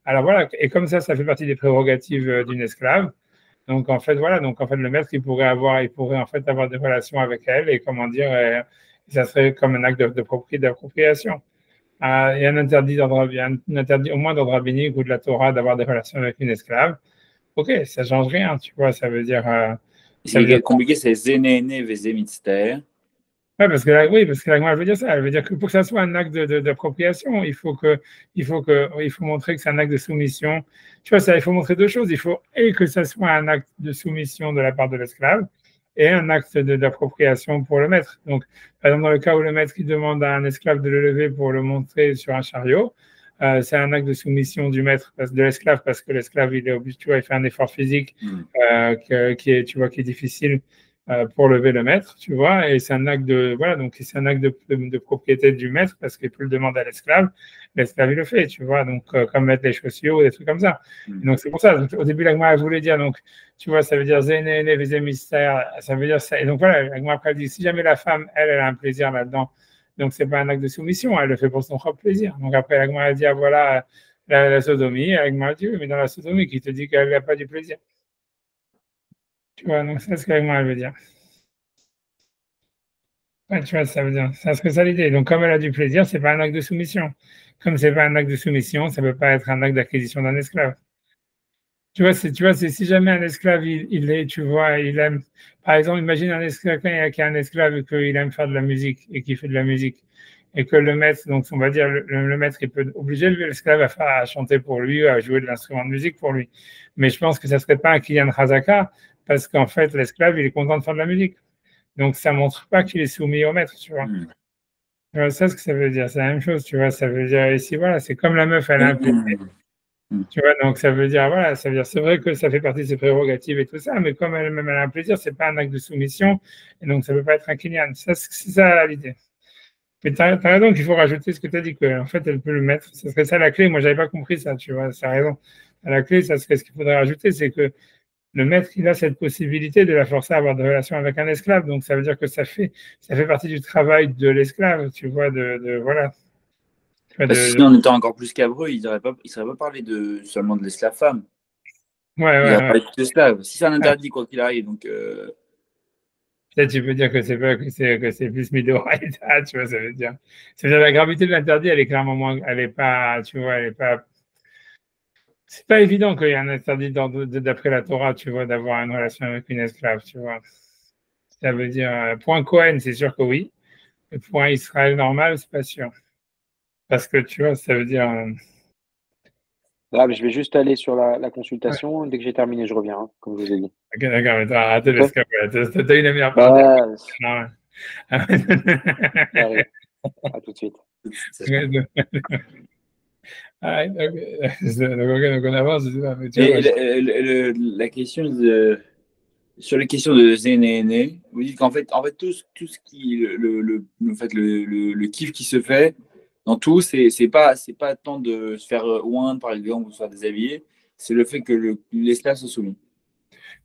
alors voilà, et comme ça fait partie des prérogatives d'une esclave. Donc en fait, voilà, donc en fait, le maître, il pourrait en fait avoir des relations avec elle, et comment dire, ça serait comme un acte d'appropriation. Il y a un interdit, au moins d'ordre rabbinique ou de la Torah d'avoir des relations avec une esclave. Ok, ça change rien, tu vois, ça veut dire. Ce qui est compliqué, c'est Zénéné Vézé Mitzter. Ouais, parce que la Gemara, elle veut dire ça. Elle veut dire que pour que ça soit un acte d'appropriation, il faut montrer que c'est un acte de soumission. Tu vois, ça, il faut montrer deux choses. Il faut que ça soit un acte de soumission de la part de l'esclave et un acte d'appropriation pour le maître. Donc, par exemple, dans le cas où le maître qui demande à un esclave de le lever pour le montrer sur un chariot, c'est un acte de soumission du maître, de l'esclave, parce que l'esclave, il est obligé, tu vois, il fait un effort physique qui est difficile pour lever le maître, tu vois, et c'est un acte c'est un acte de propriété du maître parce qu'il peut le demander à l'esclave il le fait, tu vois, donc comme mettre les chaussures ou des trucs comme ça. Donc c'est pour ça, donc, au début, l'Agma voulait dire, donc, tu vois, ça veut dire Zénéné, Vézé Mystère, ça veut dire ça, et donc voilà, l'Agma après dit, si jamais la femme, elle a un plaisir là-dedans, donc c'est pas un acte de soumission, elle le fait pour son propre plaisir. Donc après, l'Agma a dit, voilà, la sodomie, l'Agma a dit, oui, mais dans la sodomie, qui te dit qu'elle n'a pas du plaisir. Tu vois, donc c'est ce que l'Agma veut dire. Ouais, tu vois, ça veut dire, c'est ce que ça l'idée. Donc, comme elle a du plaisir, c'est pas un acte de soumission. Comme c'est pas un acte de soumission, ça peut pas être un acte d'acquisition d'un esclave. Tu vois, c'est si jamais un esclave, tu vois, il aime, par exemple, imagine un esclave, qui a un esclave et qu'il aime faire de la musique et qu'il fait de la musique et que le maître, donc on va dire, le maître, il peut obliger l'esclave à chanter pour lui, à jouer de l'instrument de musique pour lui. Mais je pense que ça serait pas un Kylian Hazaka parce qu'en fait, l'esclave, il est content de faire de la musique. Donc, ça montre pas qu'il est soumis au maître, tu vois. Tu vois, ça, ce que ça veut dire, c'est la même chose, tu vois. Ça veut dire ici, voilà, c'est comme la meuf, elle a un plaisir. Tu vois, donc ça veut dire, voilà, ça veut dire, c'est vrai que ça fait partie de ses prérogatives et tout ça, mais comme elle-même elle a un plaisir, c'est pas un acte de soumission, et donc ça peut pas être un kinyan. Ça, c'est ça l'idée. Mais tu as raison qu'il faut rajouter ce que tu as dit, qu'en fait, elle peut le mettre. Ce serait ça la clé. Moi, j'avais pas compris ça, tu vois, ça a raison. La clé, ça serait ce qu'il faudrait rajouter, c'est que le maître, il a cette possibilité de la forcer à avoir des relations avec un esclave. Donc, ça veut dire que ça fait partie du travail de l'esclave, tu vois, voilà. Parce que sinon, en étant encore plus qu'abreu, il ne serait pas parlé seulement de l'esclave femme. Ouais, Il ouais, aurait ouais. parlé de tout esclave. Si c'est un Ouais. interdit, quoi qu'il arrive, donc. Peut-être tu peux dire que c'est pas que c'est plus midoraïta, tu vois, ça veut dire la gravité de l'interdit, elle est clairement moins, elle est pas, tu vois, elle est pas. C'est pas évident qu'il y ait un interdit d'après la Torah, tu vois, d'avoir une relation avec une esclave, tu vois. Ça veut dire point Cohen, c'est sûr que oui. Le point Israël normal, c'est pas sûr. Parce que tu vois, ça veut dire. Là, je vais juste aller sur la Ouais. consultation. Dès que j'ai terminé, je reviens, hein, comme je vous ai dit. Ok, d'accord, mais t'as raté Ok? l'esclave. T'as une meilleure partie. Bah, Non, j'arrive. À tout de suite. ouais. Ah, donc on avance, mais tu vois, Et la question sur les questions de ZNN, vous dites qu'en fait tout ce qui en fait, le kiff qui se fait dans tout, c'est pas tant de se faire oindre par exemple ou se faire déshabiller, c'est le fait que l'esclave se soumet.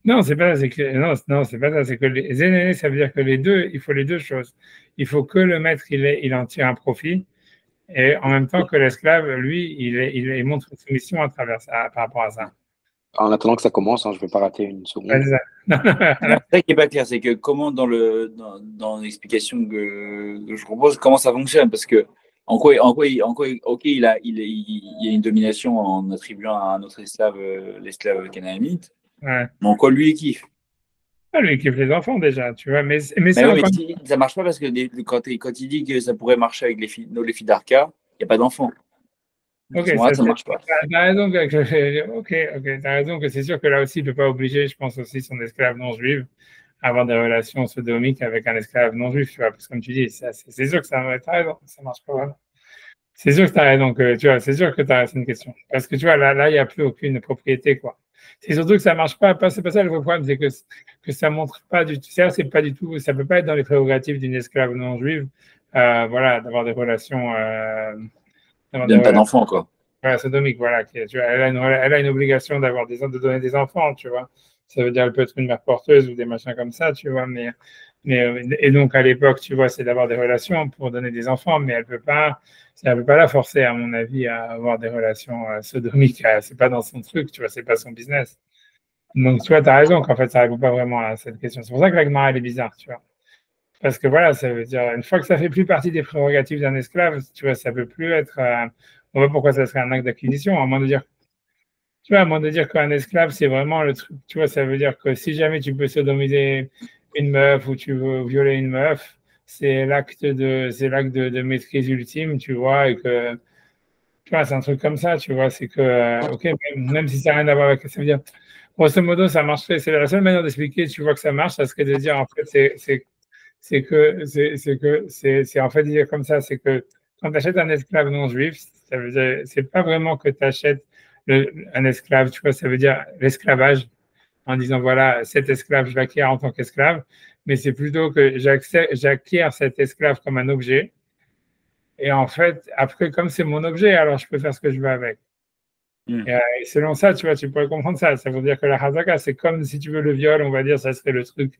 non, c'est pas ça, c'est que, non, c'est pas ça, c'est que les zénénés, ça veut dire que il faut les deux choses. Il faut que le maître, il en tire un profit, et en même temps que l'esclave, lui, il montre une soumission à travers ça, par rapport à ça. En attendant que ça commence, hein, je ne vais pas rater une Ouais, seconde. c'est ça. Non, c'est ça qui n'est pas clair, c'est que comment dans l'explication que je propose, comment ça fonctionne, parce que ok, il y a une domination en attribuant à un autre esclave l'esclave canaanite, Ouais. mais en quoi lui il kiffe? Ah, lui, il kiffe les enfants déjà, tu vois, mais Mais ça oui, mais encore. si, ça marche pas parce que quand il dit que ça pourrait marcher avec les filles d'Arca, il n'y a pas d'enfant. À Ok, ce moment-là, ça ne marche pas. t'as raison ok, t'as raison que c'est sûr que là aussi, il ne peut pas obliger, je pense aussi, son esclave non juif à avoir des relations sodomiques avec un esclave non juif, tu vois, parce que comme tu dis, c'est sûr que t'as raison, ça marche pas vraiment. C'est sûr que tu as raison, tu vois, c'est sûr que c'est une question. Parce que tu vois, là, il n'y a plus aucune propriété, quoi. C'est surtout que ça marche pas, c'est pas ça le vrai problème, c'est que ça montre pas du tout, c'est pas du tout, ça peut pas être dans les prérogatives d'une esclave non juive, voilà, d'avoir des relations, Donne pas d'enfant, quoi. voilà, sodomiques, voilà, tu vois, elle a une obligation de donner des enfants, tu vois. Ça veut dire elle peut être une mère porteuse ou des machins comme ça, tu vois, et donc à l'époque, tu vois, c'est d'avoir des relations pour donner des enfants, mais elle peut pas la forcer, à mon avis, à avoir des relations sodomiques. C'est pas dans son truc, tu vois, c'est pas son business. Donc, tu vois, tu as raison qu'en fait, ça répond pas vraiment à cette question. C'est pour ça que la Gemara, elle est bizarre, tu vois. Parce que voilà, ça veut dire, une fois que ça fait plus partie des prérogatives d'un esclave, tu vois, ça peut plus être. On voit pourquoi ça serait un acte d'acquisition, à moins de dire, tu vois, à moins de dire qu'un esclave, c'est vraiment le truc. Tu vois, ça veut dire que si jamais tu peux sodomiser une meuf ou tu veux violer une meuf, c'est l'acte de maîtrise ultime, tu vois, et que, tu vois, c'est un truc comme ça, tu vois, c'est que, ok, même si ça n'a rien à voir avec, ça veut dire, grosso modo, ça marcherait, c'est la seule manière d'expliquer, tu vois, que ça marche, ça serait de dire, en fait, c'est en fait dire comme ça, c'est que quand tu achètes un esclave non juif, ça veut dire, c'est pas vraiment que tu achètes un esclave, tu vois, ça veut dire l'esclavage, en disant voilà, cet esclave, je l'acquiers en tant qu'esclave, mais c'est plutôt que j'acquiers cet esclave comme un objet, et en fait, après, comme c'est mon objet, alors je peux faire ce que je veux avec. Mm. Et selon ça, tu vois, tu pourrais comprendre ça. Ça veut dire que la hazaka, c'est comme si tu veux le viol, on va dire, ça serait le truc,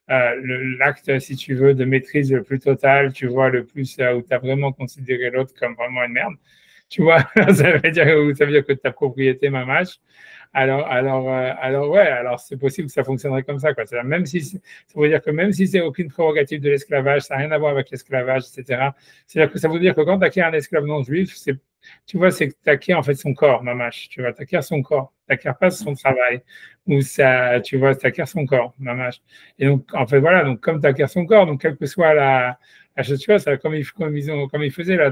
l'acte, si tu veux, de maîtrise le plus total, tu vois, le plus où tu as vraiment considéré l'autre comme vraiment une merde. Tu vois, ça veut dire que ta propriété mamache. Alors ouais, alors c'est possible que ça fonctionnerait comme ça, quoi. C'est-à-dire, ça veut dire que même si c'est aucune prérogative de l'esclavage, ça n'a rien à voir avec l'esclavage, etc. C'est-à-dire que ça veut dire que quand tu acquiers un esclave non juif, tu vois, c'est que tu acquiers en fait son corps, mamache. Tu vois, tu acquiers son corps, tu n'acquiers pas son travail. Ou ça, tu vois, tu acquiers son corps, mamache. Et donc, en fait, voilà, donc comme tu acquiers son corps, donc quelle que soit la chose, tu vois, ça, comme ils faisaient là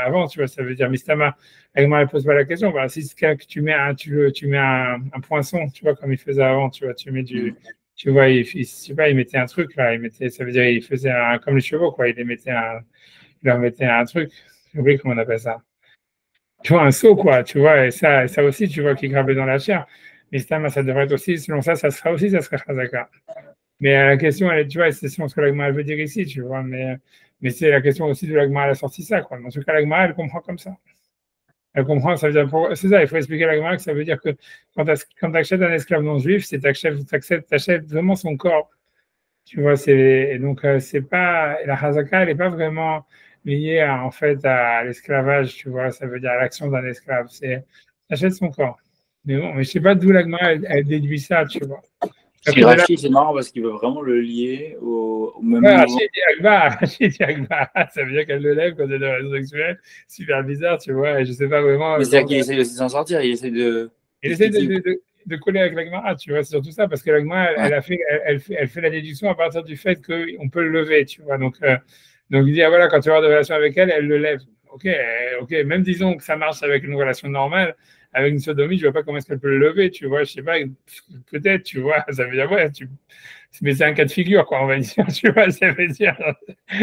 avant, tu vois, ça veut dire Mistama. Elle ne pose pas la question. Voilà, si tu mets tu mets un poinçon, tu vois, comme il faisait avant, tu vois, tu vois, je sais pas, il mettait un truc là, ça veut dire, il faisait comme les chevaux, quoi, il leur mettait un truc. J'ai oublié comment on appelle ça. tu vois, un seau, quoi, tu vois, et ça aussi, tu vois, qui est gravé dans la chair. Mais ça devrait être aussi, selon ça, ça serait Chazaka. Mais la question, elle est, tu vois, c'est selon ce que l'Agma veut dire ici, tu vois, mais c'est la question aussi de l'Agma, elle a sorti ça, quoi. En tout cas, l'Agma, elle comprend comme ça. Elle comprend, ça veut dire, c'est ça, il faut expliquer à l'Agma que ça veut dire que quand tu achètes un esclave non juif, c'est t'achètes vraiment son corps. Tu vois, donc c'est pas la Hazaka, elle n'est pas vraiment liée en fait à l'esclavage, tu vois, ça veut dire à l'action d'un esclave, c'est t'achètes son corps. Mais bon, mais je sais pas d'où l'Agma elle déduit ça, tu vois. Chez Rachi, c'est marrant parce qu'il veut vraiment le lier au même Ouais, moment. Rachid dit Agba, ça veut dire qu'elle le lève quand elle est dans la raison sexuelle, super bizarre, tu vois, et je sais pas vraiment. Mais c'est-à-dire qu'il essaie aussi de s'en sortir, il essaie de. Il essaie de coller avec l'Agma, tu vois, c'est surtout ça, parce que l'Agma, elle fait la déduction à partir du fait qu'on peut le lever, tu vois. Donc il dit, ah, voilà, quand tu vas avoir des relations avec elle, elle le lève. Ok, ok, même disons que ça marche avec une relation normale, avec une sodomie, je vois pas comment est-ce qu'elle peut le lever, tu vois, je sais pas, peut-être, tu vois, ça veut dire, ouais, mais c'est un cas de figure, quoi, on va dire, tu vois, ça veut dire,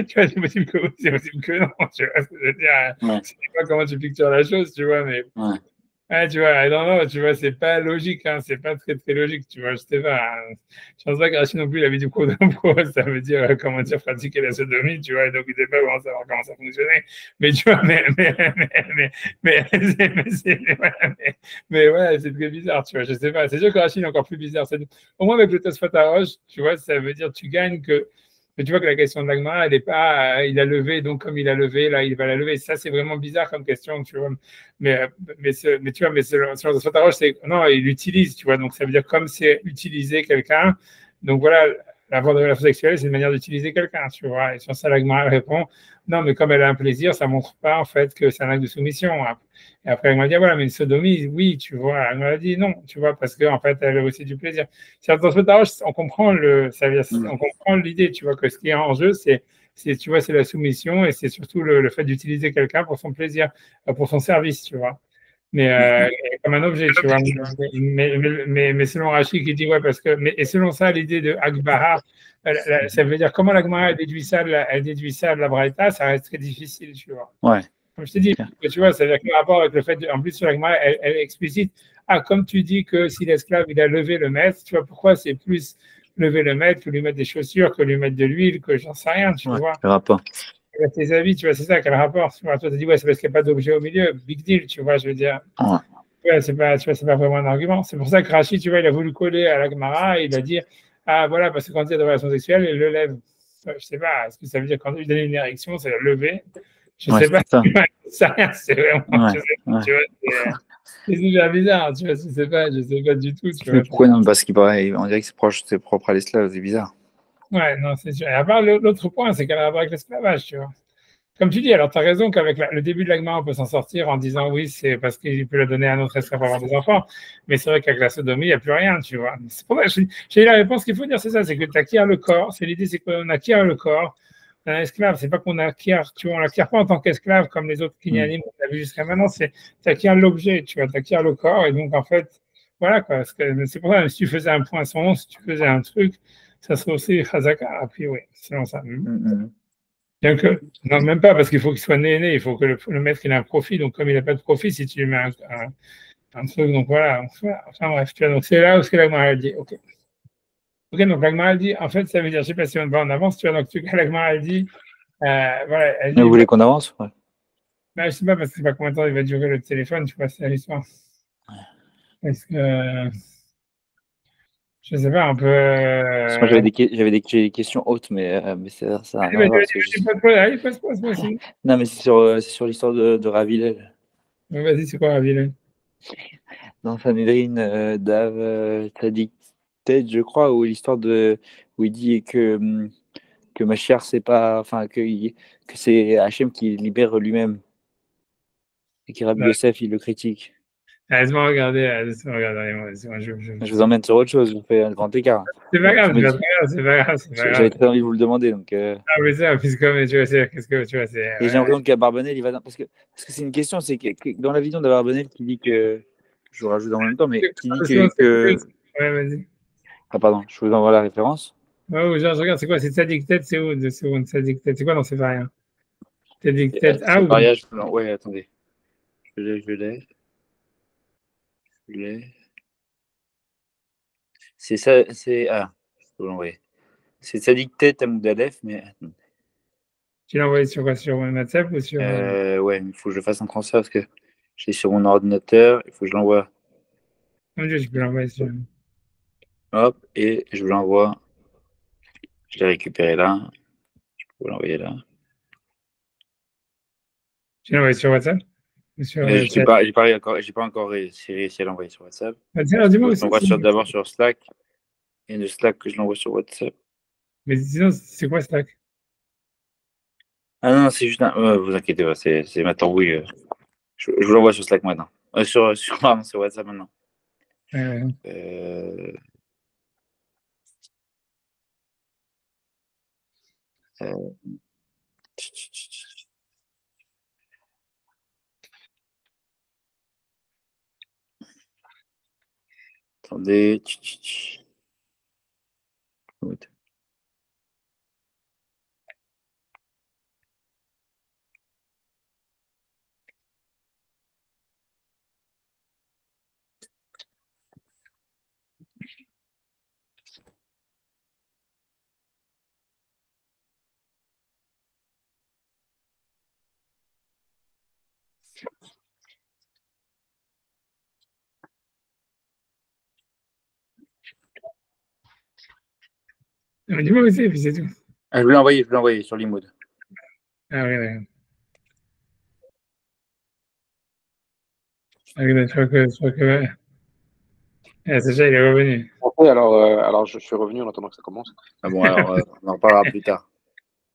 tu vois, c'est possible que oui, c'est possible que non, tu vois, ça veut dire, je sais pas comment tu pictures la chose, tu vois, mais. Ouais, tu vois, non, tu vois, c'est pas logique, hein, c'est pas très, très logique, tu vois, je sais pas. Je pense pas que Rachid non plus, il avait du cours d'impro, ça veut dire, comment dire, pratiquer la sodomie, tu vois, et donc il sait pas savoir comment ça fonctionnait. Mais tu vois, mais ouais, c'est très bizarre, tu vois, je sais pas. C'est sûr que Rachid est encore plus bizarre. Au moins, avec le Tosfot Harosh, tu vois, ça veut dire, tu gagnes que. Mais tu vois que la question de l'Agma, elle n'est pas, il a levé, donc comme il a levé, là, il va la lever. Ça, c'est vraiment bizarre comme question, tu vois. Mais tu vois, mais sur le Sotaroche, c'est non, il l'utilise, tu vois. Donc ça veut dire comme c'est utiliser quelqu'un. Donc voilà, la relation sexuelle, c'est une manière d'utiliser quelqu'un, tu vois. Et sur ça, l'Agma répond non, mais comme elle a un plaisir, ça montre pas en fait que c'est un acte de soumission. Et après, elle m'a dit voilà, mais une sodomie, oui, tu vois. Elle m'a dit non, tu vois, parce qu'en fait, elle a aussi du plaisir. Dans ce Sotaroche, on comprend on comprend l'idée, tu vois, que ce qui est en jeu, tu vois, c'est la soumission et c'est surtout le fait d'utiliser quelqu'un pour son plaisir, pour son service, tu vois. Mais comme un objet, tu vois. Mais selon Rachid qui dit, ouais, parce que, et selon ça, l'idée de Akbara, ça veut dire comment l'Agmara déduit ça de la Braïta, ça reste très difficile, tu vois. Ouais. Comme je te dis, tu vois, c'est-à-dire que rapport avec le fait, en plus, sur l'Agmara, elle explicite, comme tu dis que si l'esclave, il a levé le maître, tu vois, pourquoi c'est plus lever le maître que lui mettre des chaussures, que lui mettre de l'huile, que j'en sais rien, tu vois. Le rapport. Tes avis, tu vois, c'est ça, quel rapport, tu vois. Toi, tu as dit, ouais, c'est parce qu'il n'y a pas d'objet au milieu, big deal, tu vois, je veux dire. Ouais, c'est pas, tu vois, c'est pas vraiment un argument. C'est pour ça que Rachid, tu vois, il a voulu coller à la Gemara, il a dit, ah, voilà, parce que quand il y a des relations sexuelles, il le lève. Je sais pas, est-ce que ça veut dire quand il donne une érection, c'est le lever? Je sais pas. Ça, c'est vraiment, tu vois, c'est super bizarre, tu vois, je sais pas du tout, tu vois. Pourquoi non? Parce qu'il paraît, on dirait que c'est propre à l'esclave, c'est bizarre. Ouais, non, c'est sûr. Et à part l'autre point, c'est qu'elle a rapport avec l'esclavage, tu vois. Comme tu dis, alors tu as raison qu'avec le début de l'agma, on peut s'en sortir en disant oui, c'est parce qu'il peut le donner à un autre esclave pour avoir des enfants. Mais c'est vrai qu'avec la sodomie, il n'y a plus rien, tu vois. C'est pour ça que j'ai la réponse qu'il faut dire, c'est ça, c'est que tu acquiers le corps. C'est l'idée, c'est qu'on acquiert le corps d'un esclave. C'est pas qu'on acquiert, tu vois, on l'acquiert pas en tant qu'esclave comme les autres kinyanim qu'on a vu jusqu'à maintenant. C'est tu acquiers l'objet, tu vois, tu acquiers le corps. Et donc, en fait, voilà quoi. C'est pour ça, même si tu faisais un poinçon, si tu faisais un truc, ça serait aussi chazaka, a priori, selon ça. Bien que, non, même pas, parce qu'il faut qu'il soit né, il faut que le maître il ait un profit. Donc, comme il n'a pas de profit, si tu lui mets un truc, donc voilà. Enfin bref, tu vois, donc c'est là où ce que l'Agmara dit. Ok, donc l'Agmara dit, en fait, ça veut dire, je ne sais pas si on va en avance, tu vois, donc l'Agmara dit, voilà, elle dit. Vous voulez qu'on avance? Ouais. Je ne sais pas, parce que je sais pas combien de temps il va durer le téléphone, tu vois, c'est l'histoire. Est-ce que. Je ne sais pas, un peu. Moi, j'avais des questions hautes, mais ça n'a rien à voir. Non, mais c'est sur l'histoire de Ravilel. Vas-y, c'est quoi Ravilel? Dans Sanhedrin d'Av Tzadik Tet, je crois, où il dit que Mashiach, c'est pas, enfin, que c'est Hachem qui libère lui-même et que Rabbi Yosef, il le critique. Laisse-moi regarder, Je vous emmène sur autre chose, je vous fais un grand écart. C'est pas grave, c'est pas grave. J'avais très envie de vous le demander. Donc, Ah, mais ça, puisque, tu vois, qu'est-ce que tu vois, c'est. Et j'ai l'impression qu'à Barbanel, il va. Parce que c'est une question, c'est que dans la vision de Barbanel qui dit que. Je vous rajoute en même temps, mais qui dit que. Ouais, vas-y. Ah, pardon, je vous envoie la référence. Ouais, je regarde, c'est quoi? C'est Tzadik Tet, c'est où? C'est quoi? Non, c'est pas rien. Tzadik Tet. Ah, oui. Mariage, ouais, attendez. Je l'ai. C'est ça, c'est. Ah, je peux l'envoyer. C'est Sadik Tet Hamoud Aleph, mais. Tu l'as envoyé sur quoi? Sur WhatsApp ou sur. Ouais, il faut que je fasse un transfert parce que je l'ai sur mon ordinateur. Il faut que je l'envoie. Mon Dieu, je peux l'envoyer sur. Hop, et je vous l'envoie. Je l'ai récupéré là. Je peux l'envoyer là. Tu l'as envoyé sur WhatsApp? Ou sur J'ai pas encore réussi à l'envoyer sur WhatsApp. Tiens, dis-moi Je l'envoie d'abord sur Slack. Et de Slack que je l'envoie sur WhatsApp. Mais sinon, c'est quoi Slack? Ah non, c'est juste un. Vous inquiétez pas, c'est ma tambouille. Je vous l'envoie sur Slack maintenant. Pardon, sur WhatsApp maintenant. Attendez. Dis-moi où c'est tout. Ah, je vais l'envoyer sur l'imood. Ah oui, d'accord. Ah oui, je crois que ouais. Ah, Sacha, il est revenu. Alors, je suis revenu en attendant que ça commence. Ah bon, alors on en reparlera plus tard.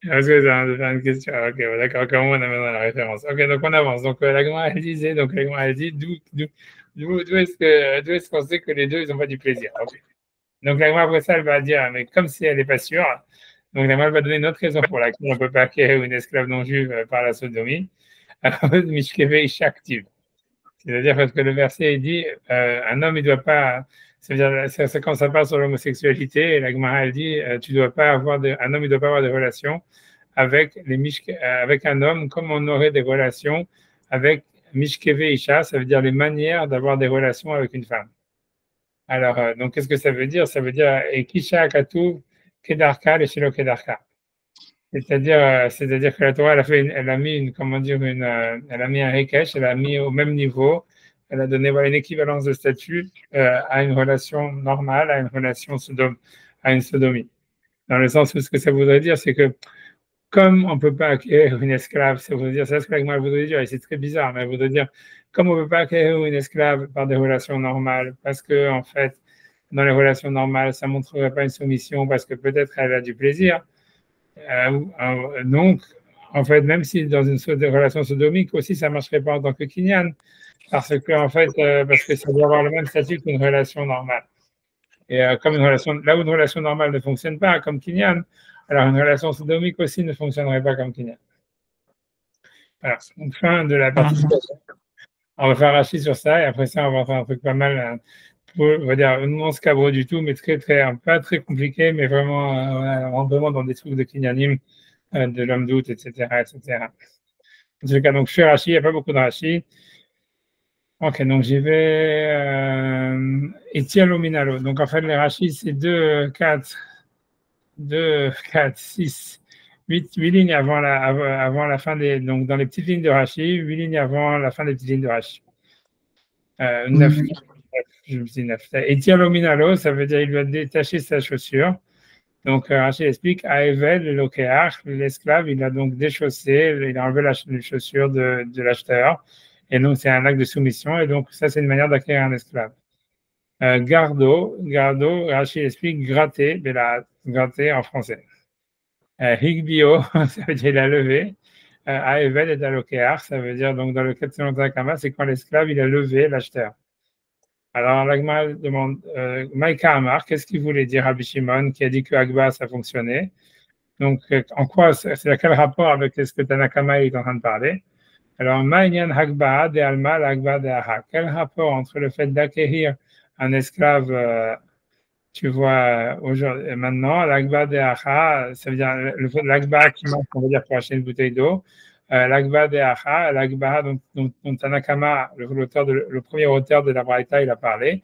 Est-ce que ça va faire une question? Ok, bon, d'accord, comment on amène la référence? Ok, donc on avance. Donc la Gemara, elle disait, elle dit d'où est-ce qu'on sait que les deux, ils n'ont pas du plaisir? Okay. Donc la Gemara, après ça, elle va dire, mais comme si elle n'est pas sûre, donc la Gemara va donner une autre raison pour laquelle on ne peut pas acquérir une esclave non juive par la sodomie. Alors, Mishkeve Isha active. C'est-à-dire parce que le verset dit un homme il doit pas, c'est-à-dire c'est quand ça parle sur l'homosexualité, et la Gemara elle dit tu dois pas avoir un homme il doit pas avoir de relations avec avec un homme comme on aurait des relations avec Mishkeve Isha, ça veut dire les manières d'avoir des relations avec une femme. Alors donc qu'est-ce que ça veut dire? Ça veut dire Ekisha Katuv Kedarka les Shelo Kedarka. C'est-à-dire que la Torah, elle a mis comment dire, elle a mis un rekesh, elle a mis au même niveau, elle a donné une équivalence de statut à une relation normale, à une relation à une sodomie. Dans le sens où ce que ça voudrait dire, c'est que comme on ne peut pas acquérir une esclave, ça voudrait dire, c'est ce que la Gemara voudrait dire, et c'est très bizarre, mais elle voudrait dire, comme on ne peut pas acquérir une esclave par des relations normales, parce que en fait, dans les relations normales, ça ne montrerait pas une soumission, parce que peut-être elle a du plaisir. Donc, en fait, même si dans une relation sodomique aussi, ça ne marcherait pas en tant que kinyan, parce que, en fait, parce que ça doit avoir le même statut qu'une relation normale. Et comme là où une relation normale ne fonctionne pas comme kinyan, alors une relation sodomique aussi ne fonctionnerait pas comme kinyan. Alors, fin de la participation. On va faire Rachid sur ça, et après ça, on va faire un truc pas mal, on va dire, non scabreux du tout, mais pas très compliqué, mais vraiment, on rentre vraiment dans des trucs de kinyanim, de l'homme doute, etc., etc. En tout cas, donc, je fais Rachid, il n'y a pas beaucoup de Rachid. Ok, donc j'y vais. Etialo Minalo. Donc, en fait, les Rachid, c'est 2, 4, 6, 8 lignes avant la fin des. Donc, dans les petites lignes de Rachid, 8 lignes avant la fin des petites lignes de Rachid. 9, je me dis 9. Etialo Minalo, ça veut dire il doit détacher sa chaussure. Donc, Rachid explique, Aevel, le lokéach, l'esclave, il a donc déchaussé, il a enlevé les chaussures de l'acheteur. Et donc, c'est un acte de soumission. Et donc, ça, c'est une manière d'acquérir un esclave. Gardo, Rachid explique, gratter, gratter en français. Higbio, ça veut dire il a levé. Aevel est à lokéach, ça veut dire, donc, dans le cas de Selon c'est quand l'esclave, il a levé l'acheteur. Alors, l'Agma demande, Maïka Amar, qu'est-ce qu'il voulait dire Rabbi Shimon qui a dit que Agba, ça fonctionnait? Donc, en quoi, c'est à quel rapport avec ce que Tanakama est en train de parler? Alors, Maïnian Hagba de Alma, l'Agba de Aha. Quel rapport entre le fait d'acquérir un esclave, tu vois, aujourd'hui, maintenant, l'Agba de Aha, ça veut dire l'Agba qui manque, on va dire, pour acheter une bouteille d'eau, l'Agba de Acha, l'Agba dont Tanakama, le premier auteur de la Braïta, il a parlé.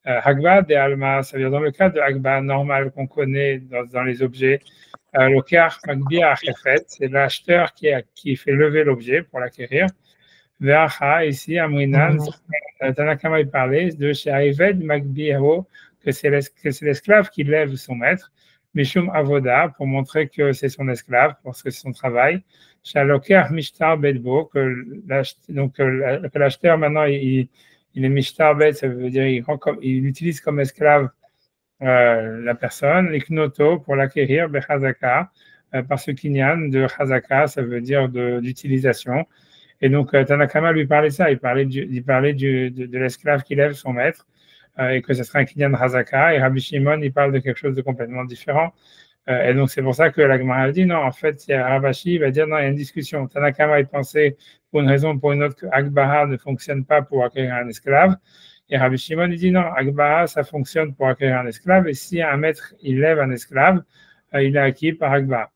Agba de Alma, ça veut dire dans le cas de Agba normal qu'on connaît dans les objets, l'Okar Magbia Achefet, c'est l'acheteur qui fait lever l'objet pour l'acquérir. Ve'acha, ici, Amrinan, Tanakama il parlait de chez Ayved Magbiaho, que c'est l'esclave qui lève son maître. Mishum Avoda, pour montrer que c'est son esclave, parce que c'est son travail. Shaloker Mishtar Bedbo, que l'acheteur maintenant il est Mishtar Bed, ça veut dire il utilise comme esclave la personne. L'Iknoto, pour l'acquérir, Bechazaka, par ce kinyan de Chazaka, ça veut dire d'utilisation. Et donc Tanakama lui parlait ça, il parlait de l'esclave qui lève son maître. Et que ce serait un kinyan Hazaka, et Rabbi Shimon, il parle de quelque chose de complètement différent. Et donc, c'est pour ça que la Gemara dit non, en fait, Ravashi va dire non, il y a une discussion. Tanakama, il pensait, pour une raison ou pour une autre, que Agbaha ne fonctionne pas pour acquérir un esclave. Et Rabbi Shimon, il dit non, Agbaha, ça fonctionne pour acquérir un esclave. Et si un maître, il lève un esclave, il est acquis par Agbaha.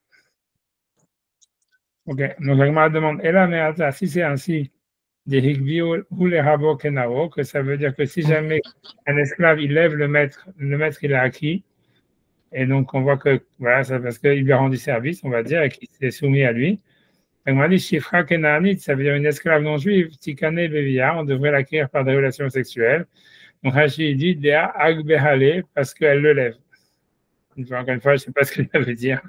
Ok, donc la Gemara demande, et là, mais si c'est ainsi, que ça veut dire que si jamais un esclave il lève le maître il est acquis, et donc on voit que voilà, c'est parce qu'il lui a rendu service, on va dire, et qu'il s'est soumis à lui. On m'a dit Shifra Kenaanit, ça veut dire une esclave non juive, Tikane Bevia, on devrait l'acquérir par des relations sexuelles. Donc Rashi dit Dea Agbehale, parce qu'elle le lève. Encore une fois, je ne sais pas ce que ça veut dire.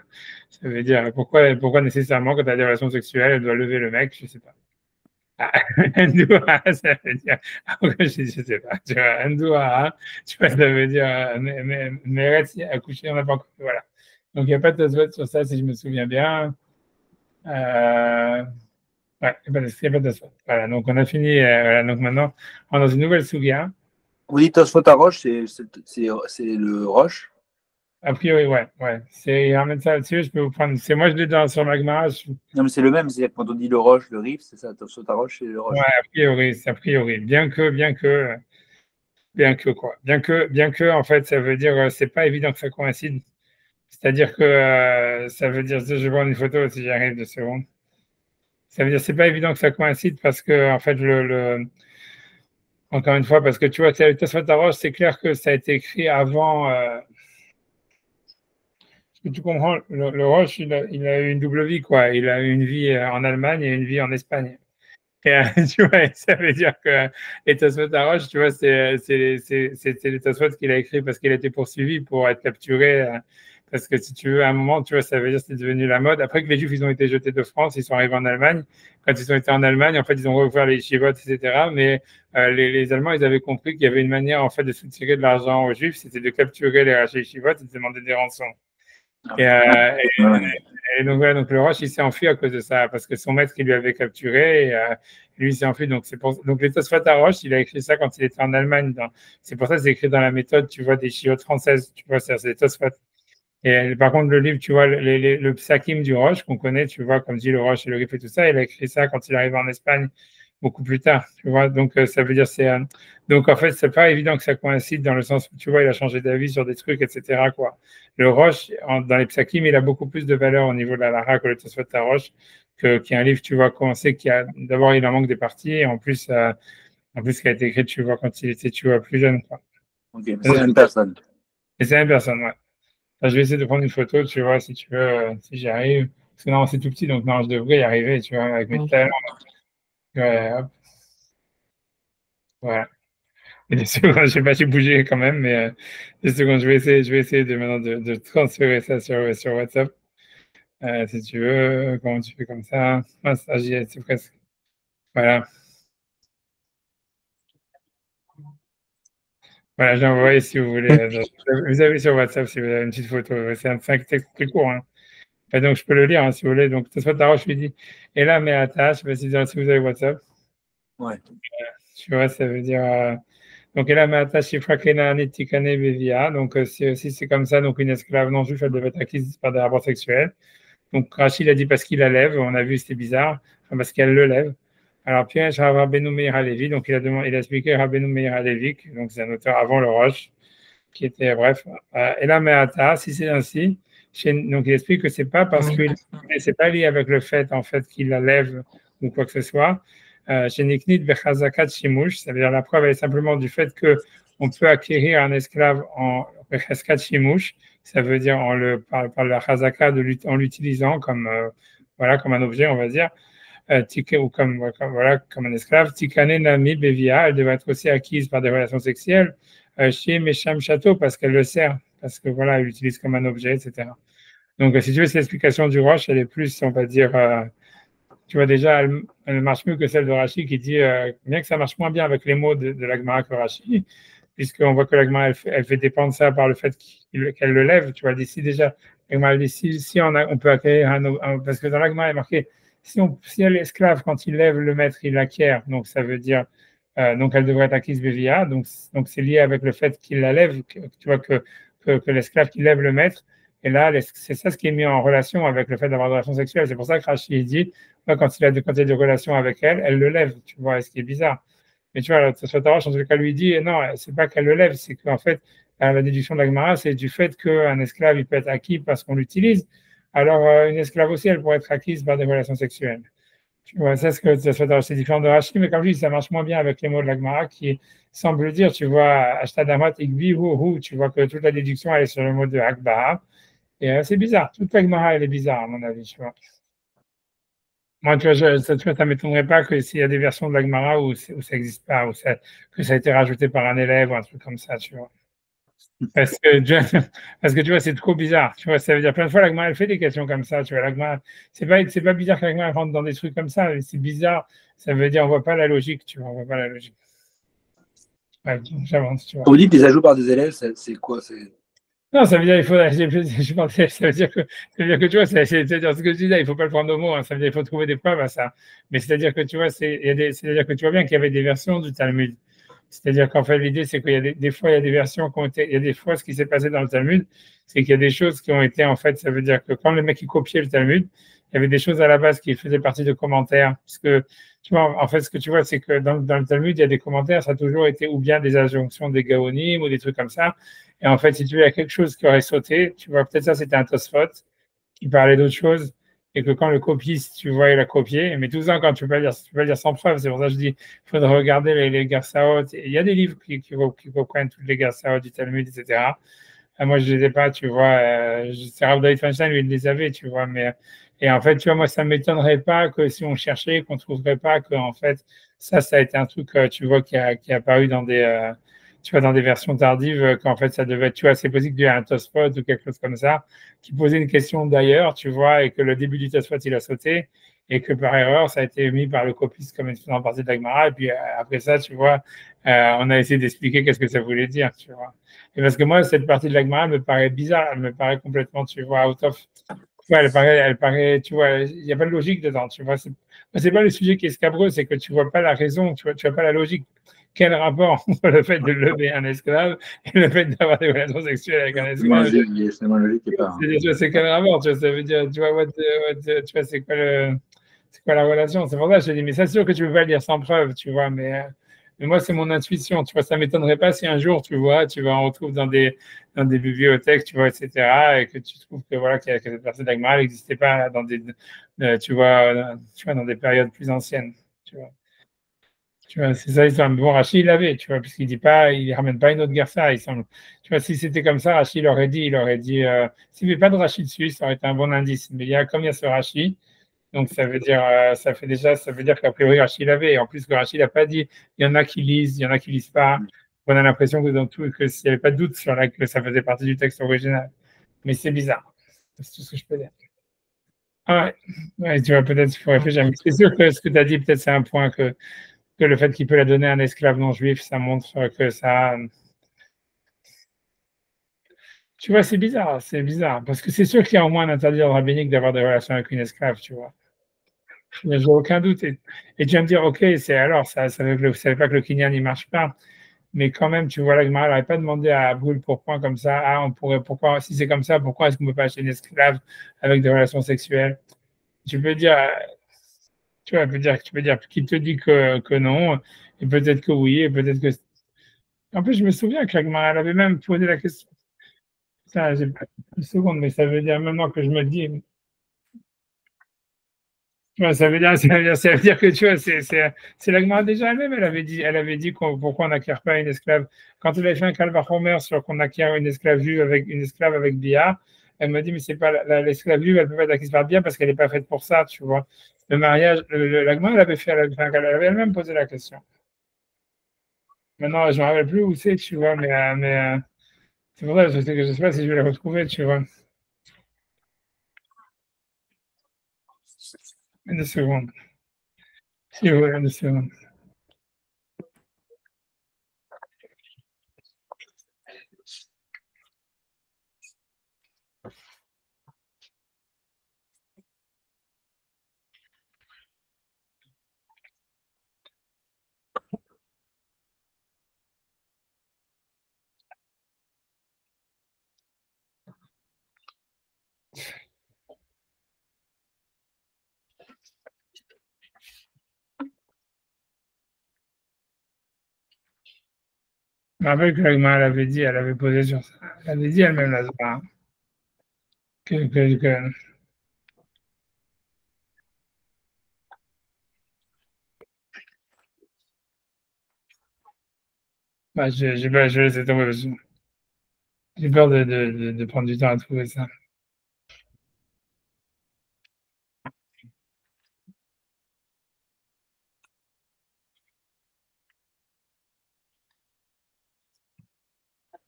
Ça veut dire pourquoi nécessairement quand tu as des relations sexuelles, elle doit lever le mec, je ne sais pas. Ndouha, ça veut dire, je ne sais pas, tu vois, Ndouha, tu vois, ça veut dire, mais accoucher, on n'a pas encore, voilà. Donc, il n'y a pas de Tosfot sur ça, si je me souviens bien. Ouais, il n'y a pas de Tosfot. Voilà, donc on a fini, voilà, donc maintenant, on est dans une nouvelle Sugia. Vous dites Tosfot à Roche, c'est le Roche? A priori, ouais. Il ramène ça là-dessus, je peux vous prendre, c'est moi, je l'ai sur Magma. Non, mais c'est le même, c'est-à-dire quand on dit le Roche, le Rif, c'est ça, Tosfot à Roche, c'est le Roche. Ouais, a priori. Bien que, en fait, ça veut dire, c'est pas évident que ça coïncide. C'est-à-dire que ça veut dire, je vais voir une photo si j'arrive 2 secondes. Ça veut dire, c'est pas évident que ça coïncide parce que, en fait, encore une fois, parce que tu vois, le Tosfot Roche, c'est clair que ça a été écrit avant. Que tu comprends, le Roche, il a eu une double vie, quoi. Il a eu une vie en Allemagne et une vie en Espagne. Et tu vois, ça veut dire que les Tosfot Roche, tu vois, c'était les Tosfot qu'il a écrit parce qu'il a été poursuivi pour être capturé. Parce que si tu veux, à un moment, tu vois, ça veut dire que c'est devenu la mode. Après que les Juifs, ils ont été jetés de France, ils sont arrivés en Allemagne. Quand ils ont été en Allemagne, en fait, ils ont rouvert les yeshivot, etc. Mais les Allemands, ils avaient compris qu'il y avait une manière, en fait, de soutirer de l'argent aux Juifs, c'était de capturer les rachis yeshivot et de demander des rançons. Et donc, voilà, donc le Roche, il s'est enfui à cause de ça, parce que son maître, il lui avait capturé, et lui, il s'est enfui. Donc, donc les Tosfot à Roche, il a écrit ça quand il était en Allemagne. C'est pour ça que c'est écrit dans la méthode, tu vois, des chiottes françaises, tu vois, c'est des Tosfot. Et par contre, le livre, tu vois, le Psakim du Roche, qu'on connaît, tu vois, comme dit le Roche et le Rif et tout ça, il a écrit ça quand il arrive en Espagne, beaucoup plus tard, tu vois. Donc, ça veut dire, donc, en fait, c'est pas évident que ça coïncide dans le sens où, tu vois, il a changé d'avis sur des trucs, etc., quoi. Le Roche, dans les Psakim, il a beaucoup plus de valeur au niveau de la Lara que le Tosfot à Roche, qui est un livre, tu vois, qu'on sait d'abord, il en manque des parties, et en plus, qui a été écrit, tu vois, quand il était, tu vois, plus jeune, quoi. Ok, mais c'est une personne. Et c'est une personne, ouais. Là, je vais essayer de prendre une photo, tu vois, si tu veux, si j'y arrive. Parce que non, c'est tout petit, donc non, je devrais y arriver, tu vois, avec mes talents. Ouais, hop. Voilà. Et des secondes, je ne sais pas si bouger quand même, mais des secondes, je vais essayer maintenant de transférer ça sur WhatsApp. Si tu veux, comment tu fais comme ça? Ah, ça, c'est presque. Voilà. Voilà, j'ai envoyé si vous voulez. Vous avez sur WhatsApp si vous avez une petite photo. C'est un texte très court, hein. Et donc, je peux le lire, hein, si vous voulez. Donc, Tosfot Harosh, je lui dis, et là, mais attache, je ne sais pas si vous avez WhatsApp. Ouais. Tu vois, ça veut dire. Donc, et là, mais attache, Shifra Kenaanit Tikane Bevia. Donc, si c'est comme ça, donc une esclave non juive, elle devait être acquise par des rapports sexuels. Donc, Rachid a dit parce qu'il la lève. On a vu, c'était bizarre. Enfin, parce qu'elle le lève. Alors, puis, Rabbeinu Meir Halevi. Donc, il a expliqué Rabbeinu Meir Halevi. Donc, c'est un auteur avant le Roche, qui était, bref. Et là, mais attache, si c'est ainsi. Donc, il explique que c'est pas parce que c'est pas lié avec le fait, en fait, qu'il la lève ou quoi que ce soit. Chez Niknit Bechazakat Shimush, ça veut dire la preuve est simplement du fait que on peut acquérir un esclave en Bechazkat Shimush, ça veut dire par la Chazaka en l'utilisant comme, voilà, comme un objet, on va dire. Ou comme un esclave, Tikane Nami Bevia, elle devrait être aussi acquise par des relations sexuelles chez Mesham Château parce qu'elle le sert, parce que voilà, elle l'utilise comme un objet, etc. Donc, si tu veux, cette explication du Roche, elle est plus, on va dire, tu vois, déjà, elle marche mieux que celle de Rashi qui dit, bien que ça marche moins bien avec les mots de la Gemara que Rashi, puisqu'on voit que la Gemara, elle fait dépendre ça par le fait qu'elle le lève, tu vois, d'ici déjà, la Gemara dit, si on peut acquérir parce que dans la Gemara, il est marqué, si elle est esclave, quand il lève le maître, il l'acquiert, donc ça veut dire, donc elle devrait être acquise Bevia, donc c'est lié avec le fait qu'il la lève, tu vois, que l'esclave qui lève le maître, et là, c'est ça ce qui est mis en relation avec le fait d'avoir des relations sexuelles. C'est pour ça que Rachid dit, quand il y a des relations avec elle, elle le lève, tu vois, ce qui est bizarre. Mais tu vois, en tout cas, lui dit, non, c'est pas qu'elle le lève, c'est qu'en fait, la déduction de la Gemara, c'est du fait qu'un esclave, il peut être acquis parce qu'on l'utilise. Alors, une esclave aussi, elle pourrait être acquise par des relations sexuelles. Tu vois, c'est différent de Rachid, mais comme je dis, ça marche moins bien avec les mots de la Gemara qui semble dire, tu vois, Ashtadamat Igbi, tu vois que toute la déduction, elle est sur le mot de Akbar. Et c'est bizarre. Toute la Gemara, elle est bizarre, à mon avis, tu vois. Moi, tu vois, ça m'étonnerait pas que s'il y a des versions de la Gemara où ça n'existe pas, que ça a été rajouté par un élève ou un truc comme ça, tu vois. Parce que tu vois, c'est trop bizarre. Tu vois, ça veut dire plein de fois, la Gemara, elle fait des questions comme ça, tu vois. La Gemara, c'est pas bizarre que la Gemara rentre dans des trucs comme ça, mais c'est bizarre. Ça veut dire, on voit pas la logique, tu vois, on voit pas la logique. Ouais, j'avance, tu vois. On vous dit que les ajouts par des élèves, c'est quoi? Non, ça veut dire ça veut dire que tu vois, c'est-à-dire ce que je disais, il faut pas le prendre au mot, hein, ça veut dire qu'il faut trouver des preuves à ça. Mais c'est-à-dire que tu vois, c'est-à-dire que tu vois bien qu'il y avait des versions du Talmud. C'est-à-dire qu'en fait, l'idée, c'est qu'il y a des fois, il y a des versions qui ont été, il y a des fois, ce qui s'est passé dans le Talmud, c'est qu'il y a des choses qui ont été, en fait, ça veut dire que quand le mec, il copiait le Talmud, il y avait des choses à la base qui faisaient partie de commentaires. Parce que, tu vois, en fait, ce que tu vois, c'est que dans le Talmud, il y a des commentaires, ça a toujours été ou bien des injonctions des gaonim ou des trucs comme ça. Et en fait, si tu veux, il y a quelque chose qui aurait sauté, tu vois, peut-être ça, c'était un Tosfot qui parlait d'autre chose, et que quand le copiste, tu vois, il a copié, mais tout ça, quand tu peux pas lire sans preuve, c'est pour ça que je dis, il faudrait regarder les Gersaot. Il y a des livres qui comprennent toutes les Gersaot du Talmud, etc. Moi, je ne les ai pas, tu vois, c'est Rav David Feinstein, lui, il les avait, tu vois, mais, et en fait, tu vois, moi, ça ne m'étonnerait pas que si on cherchait, qu'on ne trouverait pas que, en fait, ça a été un truc, tu vois, qui a apparu dans tu vois, dans des versions tardives, qu'en fait, ça devait être, tu vois, c'est possible qu'il y ait un Tosfot ou quelque chose comme ça, qui posait une question d'ailleurs, tu vois, et que le début du Tosfot, il a sauté, et que par erreur, ça a été mis par le copiste comme faisant partie de la Gemara, et puis après ça, tu vois, on a essayé d'expliquer qu'est-ce que ça voulait dire, tu vois. Et parce que moi, cette partie de la Gemara, elle me paraît bizarre, elle me paraît complètement, tu vois, out of. Tu vois, elle paraît, tu vois, il n'y a pas de logique dedans, tu vois. C'est pas le sujet qui est scabreux, c'est que tu vois pas la raison, tu vois pas la logique. Quel rapport entre le fait de lever un esclave et le fait d'avoir des relations sexuelles avec un esclave? C'est moins logique et pas. C'est quel rapport, tu vois, ça veut dire, tu vois, tu vois, c'est quoi la relation? C'est pour ça que je te dis, mais c'est sûr que tu peux pas le dire sans preuve, tu vois, mais moi, c'est mon intuition, tu vois, ça m'étonnerait pas si un jour, tu vois, tu vas en retrouver dans des bibliothèques, tu vois, etc., et que tu trouves que, voilà, que cette personne d'Agmara n'existait pas dans tu vois, dans des périodes plus anciennes, tu vois. Tu vois, c'est ça l'histoire. Mais bon, Rachid, il l'avait, tu vois, puisqu'il dit pas, il ramène pas une autre guerre ça, il semble. Tu vois, si c'était comme ça, Rachid il aurait dit, s'il n'y avait pas de Rachid dessus, ça aurait été un bon indice. Mais comme il y a ce Rachid, donc ça veut dire, ça veut dire qu'a priori Rachid l'avait. Et en plus, que Rachid n'a pas dit, il y en a qui lisent, il y en a qui lisent pas. On a l'impression que dans tout, que s'il n'y avait pas de doute sur que ça faisait partie du texte original. Mais c'est bizarre. C'est tout ce que je peux dire. Ah ouais, tu vois, peut-être qu'il faut réfléchir. Mais c'est sûr que ce que tu as dit, peut-être c'est un point que le fait qu'il peut la donner à un esclave non juif, ça montre que ça. Tu vois, c'est bizarre, parce que c'est sûr qu'il y a au moins un interdit rabbinique d'avoir des relations avec une esclave, tu vois. J'ai aucun doute. Et tu vas me dire, ok, c'est alors, ça veut pas que le kinyan ne marche pas, mais quand même, tu vois, la Gemara n'aurait pas demandé à Brûle pourquoi comme ça, pourquoi, si c'est comme ça, pourquoi est-ce qu'on ne peut pas acheter une esclave avec des relations sexuelles? Tu peux dire, tu peux dire qu'il te dit que non, et peut-être que oui, et peut-être que. En plus, je me souviens que la Gemara, elle avait même posé la question. Ça, j'ai pas une seconde, mais ça veut dire maintenant que je me dis. Ouais, ça veut dire que tu vois, c'est la Gemara déjà elle-même, elle avait dit pourquoi on n'acquiert pas une esclave. Quand elle avait fait un calvachomer sur qu'on acquiert une esclave juive avec une esclave avec Bia, elle m'a dit, mais c'est pas l'esclave juive, elle peut pas être acquise par Bia parce qu'elle n'est pas faite pour ça, tu vois. Le mariage, la Gemara, elle avait elle-même posé la question. Maintenant, je ne me rappelle plus où c'est, tu vois, mais c'est pour ça que je sais pas si je vais la retrouver, tu vois. Une seconde. Si, ouais, une seconde. Je me rappelle que la Gemara, elle avait posé sur ça. Elle avait dit elle-même, la Gemara, que bah, je vais laisser tomber parce que j'ai peur de prendre du temps à trouver ça.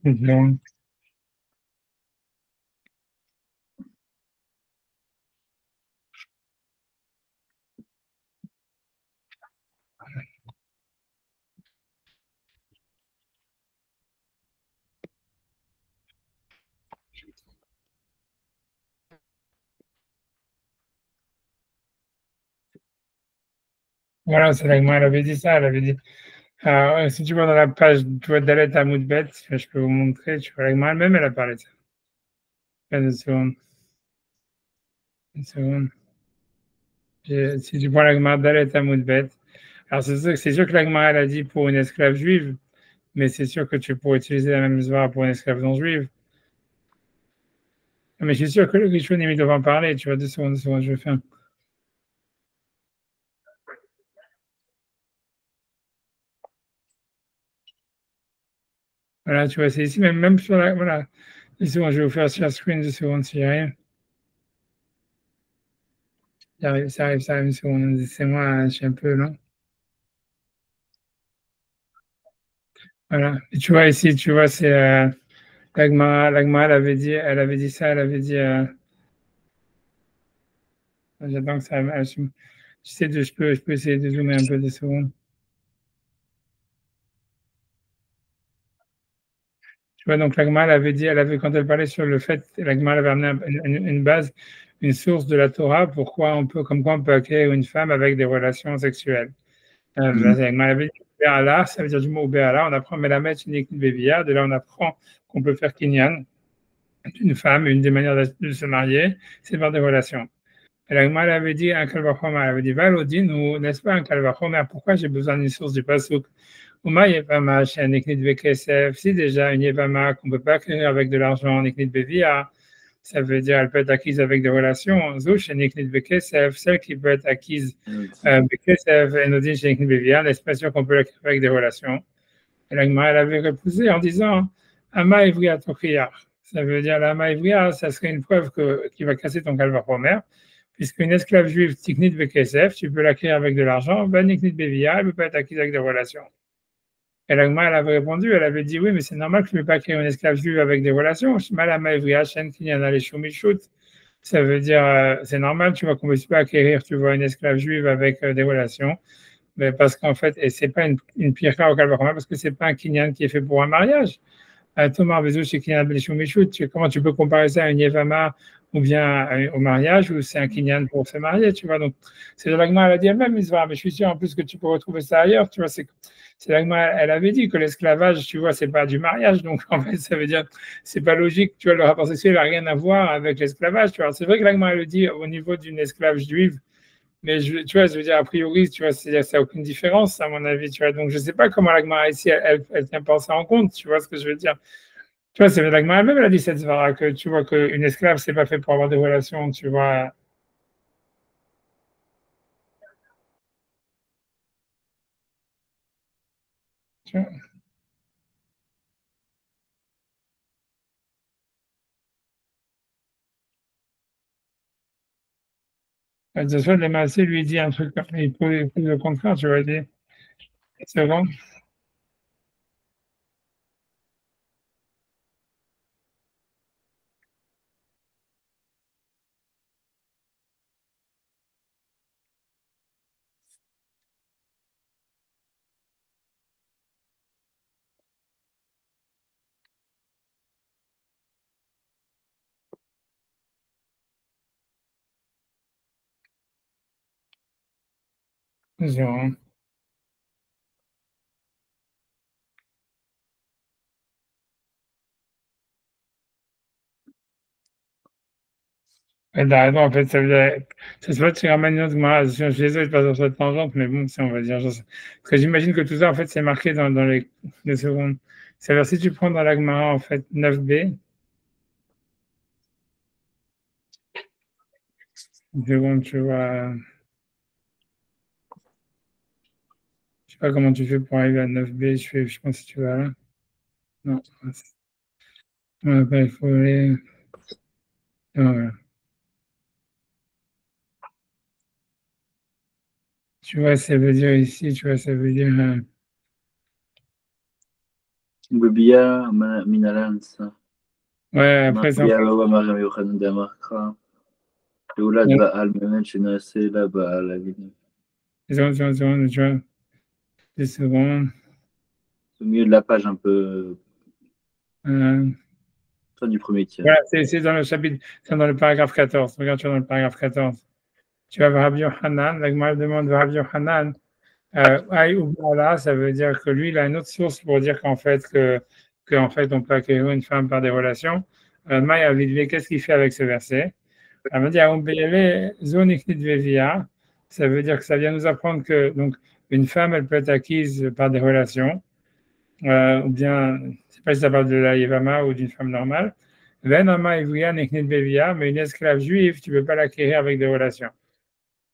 Donc, voilà, c'est la Gemara, elle avait dit ça, elle avait dit. Ouais, si tu vois dans la page, tu vois Dalet Amoudbet, je peux vous montrer, tu vois, la Gemara elle-même, elle a parlé de ça. Une seconde, une seconde. Si tu prends la Gemara Dalet Amoudbet, alors c'est sûr que la Gemara, elle a dit pour une esclave juive, mais c'est sûr que tu pourrais utiliser la même Zvara pour une esclave non juive. Mais je suis sûr que le Rishonim, ils doivent en parler, tu vois, 2 secondes, je vais faire. Voilà, tu vois, c'est ici, même sur la. Voilà. 2 secondes, je vais vous faire sur screen, 2 secondes, s'il arrive. Ça arrive, 1 seconde. C'est moi, je suis un peu lent. Voilà. Et tu vois, ici, tu vois, c'est l'Agma, elle avait dit ça, elle avait dit. J'attends que ça. Je peux essayer de zoomer un peu 2 secondes. Tu vois, donc l'Agma, quand elle parlait sur le fait, l'Agma avait amené une base, une source de la Torah, comme quoi on peut acquérir une femme avec des relations sexuelles. L'Agma avait dit Béala, ça veut dire du mot Béala, on apprend Melamed, Bevia, de là on apprend qu'on peut faire Kinyan d'une femme, une des manières de se marier, c'est par des relations. Et l'Agma avait dit un Kalvachomer, elle avait dit Valodin, ou n'est-ce pas un Kalvachomer, pourquoi j'ai besoin d'une source du Pasuk? Uma Yevama, chez un Niknit Bekesef, si déjà une Yevama qu'on ne peut pas acquérir avec de l'argent, Niknit Bevia, ça veut dire elle peut être acquise avec des relations. Zou chez Niknit Bekesef, celle qui peut être acquise Bekesef, et Nodin chez Niknit Bevia, l'expression qu'on peut l'acquérir avec des relations. Et l'Agma, elle avait repoussé en disant Ama Ivria Tokriyar. Ça veut dire la Ama Ivria, ça serait une preuve qui va casser ton calvaire, puisqu'une esclave juive, Tiknit Bekesef, tu peux l'acquérir avec de l'argent, ben Niknit Bevia, elle ne peut pas être acquise avec des relations. Et l'Agma, elle avait répondu, elle avait dit oui, mais c'est normal que je ne peux pas créer une esclave juive avec des relations. Ça veut dire, c'est normal, tu vois, qu'on ne puisse pas acquérir, tu vois, une esclave juive avec des relations. Mais parce qu'en fait, et c'est pas une pire cas au Calvaire, parce que c'est pas un kinyan qui est fait pour un mariage. Thomas Bezou, chez Kinyan Belishou comment tu peux comparer ça à une Yevama ou bien au mariage où c'est un kinyan pour se marier, tu vois. Donc, c'est l'Agma, elle a dit elle-même, mais je suis sûr en plus que tu peux retrouver ça ailleurs, tu vois. C'est l'Agma, elle avait dit que l'esclavage, tu vois, c'est pas du mariage. Donc, en fait, ça veut dire, c'est pas logique, tu vois, le rapport sexuel n'a rien à voir avec l'esclavage, tu vois. C'est vrai que l'Agma, elle le dit au niveau d'une esclave juive, mais tu vois, je veux dire, a priori, tu vois, ça n'a aucune différence, à mon avis, tu vois. Donc, je ne sais pas comment la Gemara ici, elle tient pas ça en compte, tu vois ce que je veux dire. Tu vois, c'est la Gemara elle-même, elle a dit cette svara, que tu vois qu'une esclave, c'est pas fait pour avoir des relations, tu vois. Tu vois. De soit le Massé lui dit un truc, il pose le contraire, tu vois, il dit, c'est bon. C'est bon. Et t'as raison, en fait, ça veut dire, ça se voit que tu ramènes une autre Gemara. Je suis désolé de passer sur cette tangente, mais bon, si on va dire, parce que j'imagine que tout ça, en fait, c'est marqué dans les 2 secondes. Ça veut dire, si tu prends dans la Gemara, en fait, 9b, une seconde, tu vois, je sais pas comment tu fais pour arriver à 9b, je pense que tu vas là. Non, il faut aller, non, voilà. Tu vois, ça veut dire ici, tu vois, ça veut dire, Bebia, Minalansa. ouais, après, c'est Maria, Baba, Maria, Yochanan, Damarkra. Eulad, Baal, Memen, Shenase, La, Baal, Avinu. secondes, tu vois, 2 secondes. Au milieu de la page, un peu. Euh, Fin du premier tiers. voilà, c'est dans le chapitre, c'est dans le paragraphe 14. Regarde, tu vois, dans le paragraphe 14. Tu as Rabbi Yochanan, la Gemara demande de Rabbi Yochanan, Aïe ou Bala, ça veut dire que lui, il a une autre source pour dire qu'en fait, on peut acquérir une femme par des relations. Maï Avidve, qu'est-ce qu'il fait avec ce verset? Elle va dire, ça veut dire que ça vient nous apprendre que donc une femme, elle peut être acquise par des relations, ou bien, je ne sais pas si ça parle de la Yevama ou d'une femme normale. Venama Ivriya Neknit Bevia, mais une esclave juive, tu ne peux pas l'acquérir avec des relations.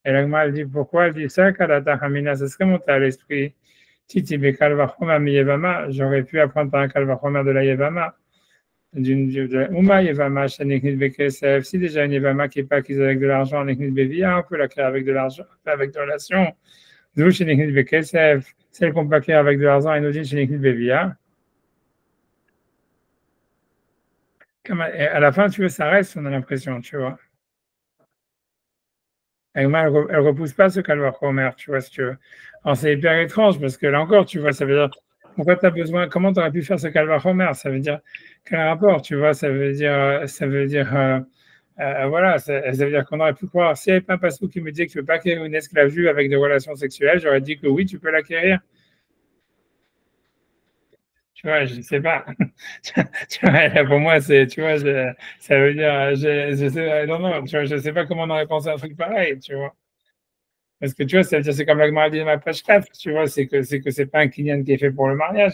Et l'Agma, elle dit pourquoi? Elle dit ça, Kalata Hamina, ça serait monté à l'esprit. Titi Bekalvachoma mi Yevama, j'aurais pu apprendre par un Kalvachoma de la Yevama. Uma Yevama, Neknit Bekesef, si déjà une Yevama qui n'est pas acquise avec de l'argent, Neknit Bevia, on peut l'acquérir avec de l'argent, avec des relations. Nous, chez Neknit Bekesef, celle qu'on peut acquérir avec de l'argent, et nous dit chez Neknit Bevia. À la fin, tu veux, ça reste, on a l'impression, tu vois. Elle ne repousse pas ce qu'elle va promettre, tu vois, si tu veux. Alors, c'est hyper étrange parce que là encore, tu vois, ça veut dire pourquoi tu as besoin, comment tu aurais pu faire ce qu'elle va promettre? Ça veut dire quel rapport, tu vois, voilà, ça veut dire qu'on aurait pu croire, s'il n'y avait pas un passage qui me disait que tu ne peux pas acquérir une esclave juive avec des relations sexuelles, j'aurais dit que oui, tu peux l'acquérir. Tu vois, je ne sais pas. Tu vois, pour moi, c'est, tu vois, ça veut dire, je sais, non, non, tu vois, je ne sais pas comment on aurait pensé à un truc pareil, tu vois. Parce que tu vois, ça veut dire, c'est comme la Gemara dit dans ma page 4, tu vois, c'est pas un kinyan qui est fait pour le mariage.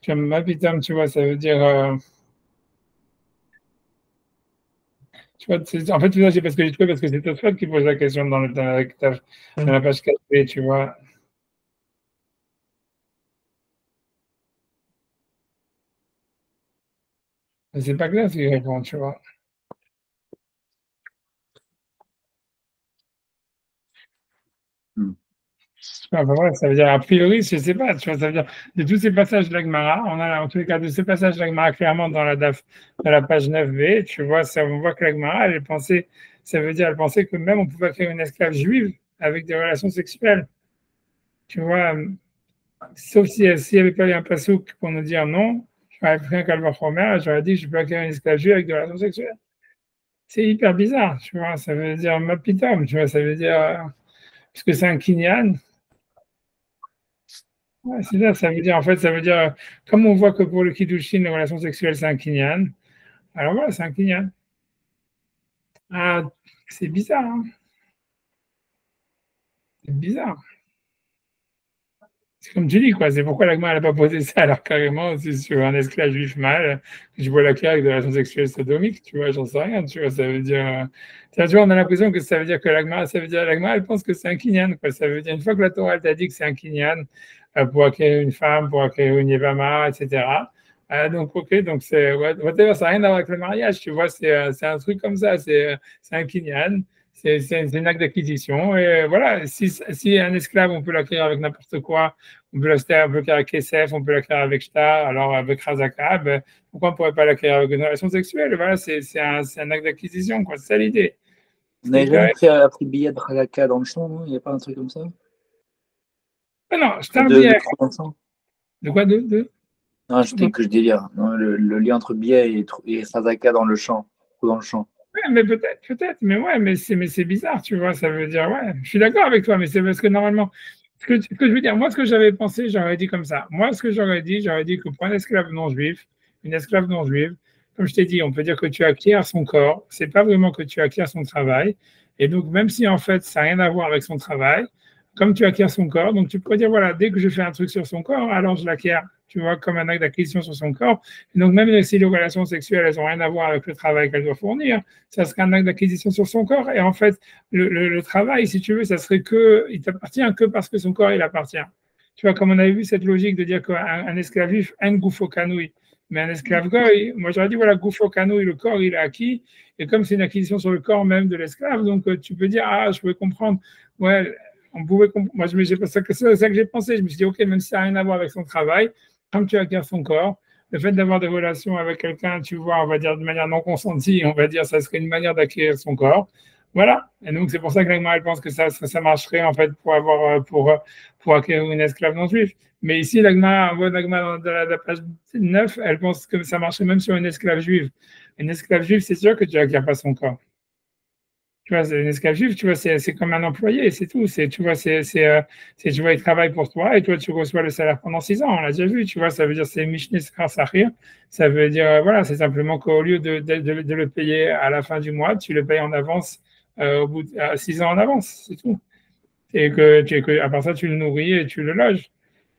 Tu vois, ma pitam, tu vois, ça veut dire, tu vois, en fait, tu vois, c'est parce que j'ai trouvé, parce que c'est toi qui pose la question dans la page 4b, tu vois. Mais c'est pas clair ce qu'il répond, tu vois. Enfin, voilà, ça veut dire, a priori, je sais pas, tu vois, ça veut dire, de tous ces passages de la Gemara, on a, en tous les cas, de ces passages de la Gemara, clairement, dans dans la page 9b, tu vois, ça, on voit que la Gemara, elle pensait, ça veut dire, elle pensait que même on pouvait créer une esclave juive avec des relations sexuelles, tu vois, sauf s'il y avait pas eu un passouk pour nous dire non, j'aurais pris un calvaire romain, j'aurais dit que je peux acquérir une esclave juive avec des relations sexuelles. C'est hyper bizarre, tu vois, ça veut dire ma pitam, tu vois, ça veut dire, parce que c'est un kinyan. Ouais, c'est ça, ça veut dire, en fait, ça veut dire, comme on voit que pour le Kiddushin, les relations sexuelles, c'est un kinyan, alors voilà, c'est un kinyan. Ah, c'est bizarre, hein, c'est bizarre. C'est comme tu dis, quoi. C'est pourquoi l'Agma n'a pas posé ça, alors carrément, c'est sur un esclave juif mâle, je vois la avec de relations sexuelles sodomiques, tu vois, j'en sais rien, tu vois, ça veut dire. Tu vois, on a l'impression que ça veut dire que l'Agma, ça veut dire l'Agma, elle pense que c'est un kinyan, quoi. Ça veut dire, une fois que la Torah, elle t'a dit que c'est un kinyan, pour acquérir une femme, pour acquérir une yevama, etc. Donc, ok, donc c'est, whatever, ça n'a rien à voir avec le mariage, tu vois, c'est un truc comme ça, c'est un kinyan. C'est un acte d'acquisition. Et voilà, si un esclave, on peut l'acquérir avec n'importe quoi, on peut l'acquérir avec Kesef, on peut l'acquérir avec Shtar, alors avec Razaka, ben, pourquoi on ne pourrait pas l'acquérir avec une relation sexuelle? Voilà, c'est un acte d'acquisition, quoi. C'est ça l'idée. Vous n'avez jamais appris billet de Halakha dans le champ, non? Il n'y a pas un truc comme ça? Ah non, Shtar De billet. trou dans le champ? De quoi Non, je dis que je délire. Non, le lien entre billet et Halakha dans le champ, ou dans le champ. Ouais, mais peut-être, mais ouais, mais c'est bizarre, tu vois, ça veut dire, ouais, je suis d'accord avec toi, mais c'est parce que normalement, ce que je veux dire, moi, ce que j'avais pensé, j'aurais dit comme ça. Moi, ce que j'aurais dit que pour un esclave non juif, une esclave non juive, comme je t'ai dit, on peut dire que tu acquiers son corps, c'est pas vraiment que tu acquiers son travail, et donc, même si en fait, ça n'a rien à voir avec son travail, comme tu acquiers son corps, donc tu peux dire, voilà, dès que je fais un truc sur son corps, alors je l'acquiers, tu vois, comme un acte d'acquisition sur son corps. Et donc, même si les relations sexuelles, elles n'ont rien à voir avec le travail qu'elle doit fournir, ça serait un acte d'acquisition sur son corps. Et en fait, le travail, si tu veux, ça serait il t'appartient que parce que son corps, il appartient. Tu vois, comme on avait vu cette logique de dire qu'un esclave juif a un gouffre canouille, mais un esclave goy, moi j'aurais dit, voilà, gouffre canouille, le corps, il est acquis. Et comme c'est une acquisition sur le corps même de l'esclave, donc tu peux dire, ah, je pouvais comprendre, ouais, on pouvait comprendre. Moi, c'est ça que j'ai pensé. Je me suis dit, ok, même si ça n'a rien à voir avec son travail, comme tu acquiers son corps, le fait d'avoir des relations avec quelqu'un, tu vois, on va dire de manière non consentie, on va dire, ça serait une manière d'acquérir son corps. Voilà. Et donc, c'est pour ça que l'Agma, elle pense que ça marcherait, en fait, pour acquérir une esclave non juive. Mais ici, l'Agma, on voit l'Agma dans la page 9, elle pense que ça marcherait même sur une esclave juive. Une esclave juive, c'est sûr que tu n'acquiers pas son corps. Tu vois, c'est un esclave juif, tu vois, c'est comme un employé, c'est tout. Tu vois, tu vois, il travaille pour toi et toi, tu reçois le salaire pendant 6 ans. On l'a déjà vu, tu vois, ça veut dire c'est Mishneh Sechar Sachir. Ça veut dire, voilà, c'est simplement qu'au lieu de le payer à la fin du mois, tu le payes en avance, au bout de 6 ans en avance, c'est tout. Et à part ça, tu le nourris et tu le loges.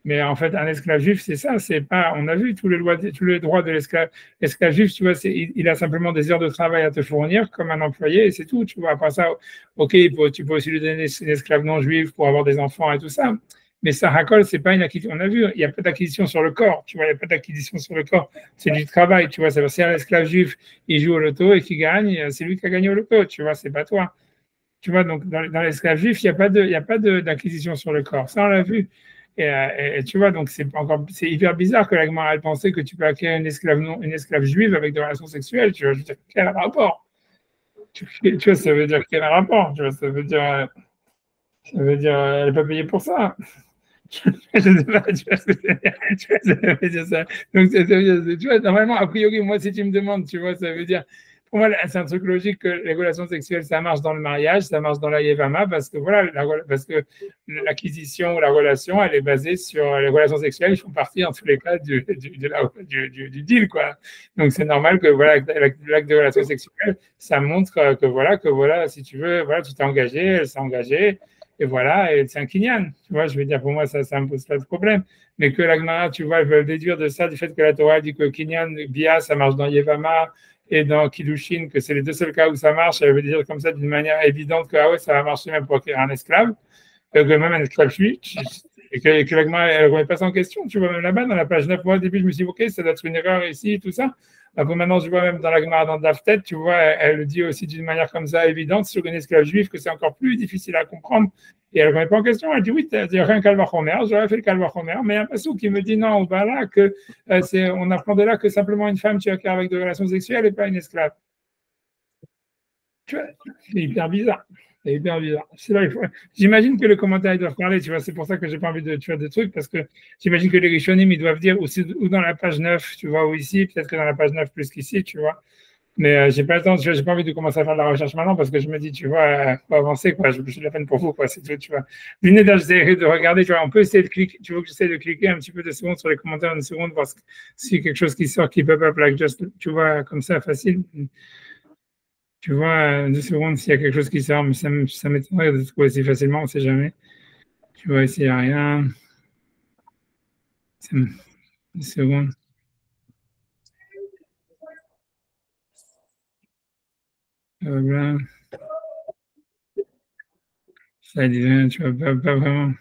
Mais en fait, un esclave juif, c'est ça. C'est pas. On a vu tous les droits de l'esclave. L'esclave juif, tu vois, il a simplement des heures de travail à te fournir comme un employé et c'est tout. Tu vois. Après ça, ok, tu peux aussi lui donner une esclave non juive pour avoir des enfants et tout ça. Mais ça, Hakol, c'est pas une acquisition. On a vu, il n'y a pas d'acquisition sur le corps. Tu vois, il n'y a pas d'acquisition sur le corps. C'est du travail. Tu vois, ça veut dire si un esclave juif, il joue au loto et qu'il gagne, c'est lui qui a gagné au loto. Tu vois, c'est pas toi. Tu vois, donc dans l'esclave juif, il n'y a pas d'acquisition sur le corps. Ça, on l'a vu. Et tu vois, donc c'est hyper bizarre que l'Agmara ait pensé que tu peux acquérir une esclave juive avec des relations sexuelles. Tu vois, je veux dire, quel rapport? Tu vois, ça veut dire quel rapport? Tu vois, ça veut dire elle n'est pas payée pour ça. Je ne sais pas, tu vois ce que ça veut dire ça. Donc, tu vois, normalement, a priori, moi, si tu me demandes, tu vois, ça veut dire, pour moi, c'est un truc logique que les relations sexuelles, ça marche dans le mariage, ça marche dans la Yevama, parce que voilà, parce que l'acquisition ou la relation, elle est basée sur les relations sexuelles, ils font partie, en tous les cas, du deal, quoi. Donc, c'est normal que, voilà, l'acte de relation sexuelle, ça montre que voilà, si tu veux, voilà, tu t'es engagé, elle s'est engagée, et voilà, et c'est un kinyan. Tu vois, je veux dire, pour moi, ça ne me pose pas de problème. Mais que l'Agmara, tu vois, ils veulent déduire de ça, du fait que la Torah dit que kinyan, bia, ça marche dans Yevama et dans Kiddushin, que c'est les deux seuls cas où ça marche, elle veut dire comme ça d'une manière évidente que ah ouais, ça va marcher même pour un esclave, que même un esclave juif, et que l'Agmara, elle ne remet pas ça en question. Tu vois, même là-bas, dans la page 9, moi, au début, je me suis dit, ok, ça doit être une erreur ici, tout ça. Après, maintenant, je vois même dans l'Agmara, dans Daftet, tu vois, elle le dit aussi d'une manière comme ça évidente sur une esclave juive que c'est encore plus difficile à comprendre. Et elle ne remet pas en question. Elle dit oui, il n'y a rien Kalvachomer, j'aurais fait le Kalvachomer, mais il y a un passou qui me dit non, bah là, on apprend de là que simplement une femme tu acquiers avec des relations sexuelles et pas une esclave. Tu vois, c'est hyper bizarre. C'est hyper bizarre. J'imagine que le commentaire ils doivent parler, tu vois, c'est pour ça que j'ai pas envie de tuer de trucs, parce que j'imagine que les Rishonim, ils doivent dire aussi, ou dans la page 9, tu vois, ou ici, peut-être que dans la page 9 plus qu'ici, tu vois. Mais j'ai pas le temps, tu vois, j'ai pas envie de commencer à faire de la recherche maintenant parce que je me dis, tu vois, faut avancer, quoi. Je suis de la peine pour vous, quoi. C'est tout, tu vois. L'une d'elles, j'essaierai de regarder, tu vois, on peut essayer de cliquer, tu vois, que j'essaie de cliquer un petit peu de secondes sur les commentaires, une seconde, voir s'il y a quelque chose qui sort, qui pop up, like just, tu vois, comme ça, facile. Tu vois, 2 secondes s'il y a quelque chose qui sort, mais ça m'étonnerait de trouver si facilement, on sait jamais. Tu vois, ici, il n'y a rien. Une seconde. Voilà. Ça dit rien, tu vois, pas vraiment.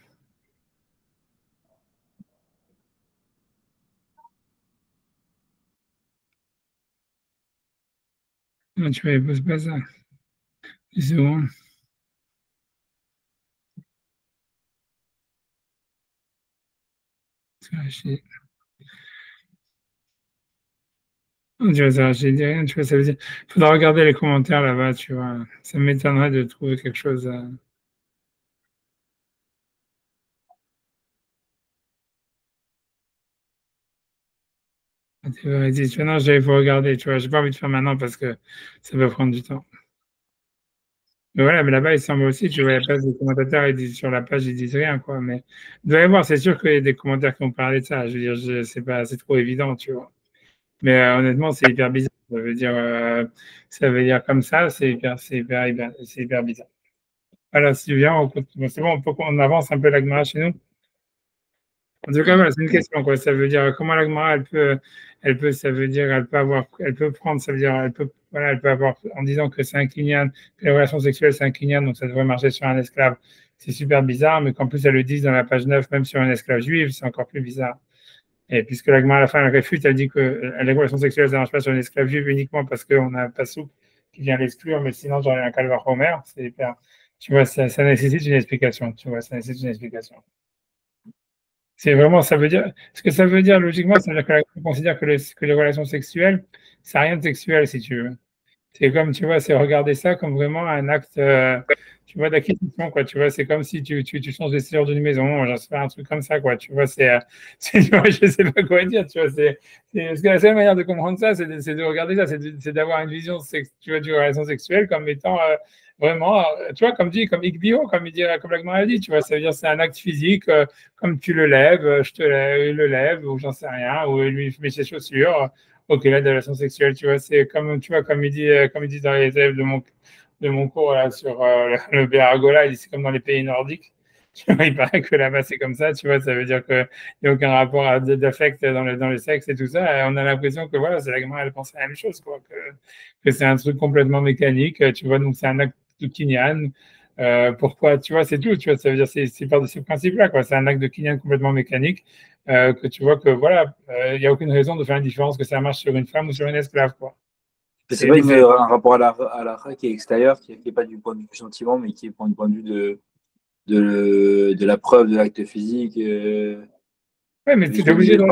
Non, tu vois, il pose pas ça. Une seconde. Tu vois, ça, j'ai dit rien, tu vois, ça veut dire, faudra regarder les commentaires là-bas, tu vois. Ça m'étonnerait de trouver quelque chose. Tu vois, il dit, tu vois, non, j'allais faut regarder, tu vois, j'ai pas envie de faire maintenant parce que ça peut prendre du temps. Mais voilà, mais là-bas, il semble aussi, tu vois, la place des commentateurs, ils disent sur la page, ils disent rien, quoi. Mais il doit y avoir, c'est sûr qu'il y a des commentaires qui ont parlé de ça. Je veux dire, c'est pas, c'est trop évident, tu vois. Mais honnêtement, c'est hyper bizarre. Ça veut dire comme ça, c'est hyper bizarre. Voilà, si tu viens, c'est bon, on avance un peu la Gemara chez nous. En tout cas, voilà, c'est une question, quoi. Ça veut dire comment la Gemara, ça veut dire, elle peut prendre, ça veut dire, voilà, elle peut avoir, en disant que c'est un kinyan, que les relations sexuelles, c'est un kinyan, donc ça devrait marcher sur un esclave. C'est super bizarre, mais qu'en plus, elle le dise dans la page 9, même sur un esclave juif, c'est encore plus bizarre. Et puisque la Gemara, à la fin, elle réfute, elle dit que les relations sexuelles, ça ne marche pas sur un esclave juif uniquement parce qu'on a un passouk qui vient l'exclure, mais sinon, j'aurais un calvaire Homer, c'est hyper, tu vois, ça nécessite une explication, tu vois, ça nécessite une explication. C'est vraiment, ça veut dire, ce que ça veut dire logiquement, ça veut dire que on considère que les relations sexuelles, c'est rien de sexuel, si tu veux. C'est comme, tu vois, c'est regarder ça comme vraiment un acte, tu vois, d'acquisition, quoi. Tu vois, c'est comme si tu changes les serrures d'une maison, j'en sais pas, un truc comme ça, quoi. Tu vois, tu vois, je sais pas quoi dire, tu vois, parce que la seule manière de comprendre ça, c'est de regarder ça, c'est d'avoir une vision, tu vois, du relation sexuelle comme étant vraiment, tu vois, comme Igbio, comme il dirait, comme l'Agmara a dit, tu vois, ça veut dire c'est un acte physique, comme tu le lèves, il le lève, ou j'en sais rien, ou il lui met ses chaussures. Ok, là, de la relation sexuelle, tu vois, c'est comme, tu vois, comme il dit dans les élèves de mon cours là, sur le Béargola, il dit c'est comme dans les pays nordiques. Tu vois, il paraît que là-bas, c'est comme ça, tu vois, ça veut dire qu'il n'y a aucun rapport d'affect dans le sexe et tout ça. Et on a l'impression que voilà, c'est la gamin, elle pense à la même chose, quoi, que c'est un truc complètement mécanique, tu vois, donc c'est un acte de kinyan. Pourquoi, tu vois, c'est tout, tu vois, ça veut dire, c'est par de ces principes-là, quoi, c'est un acte de kinyan complètement mécanique que tu vois que voilà, il n'y a aucune raison de faire une différence que ça marche sur une femme ou sur une esclave, quoi. C'est pas un rapport à la qui est extérieur, qui n'est pas du point de vue du sentiment, mais qui est du point de vue de la preuve de l'acte physique. Oui, mais tu es obligé de.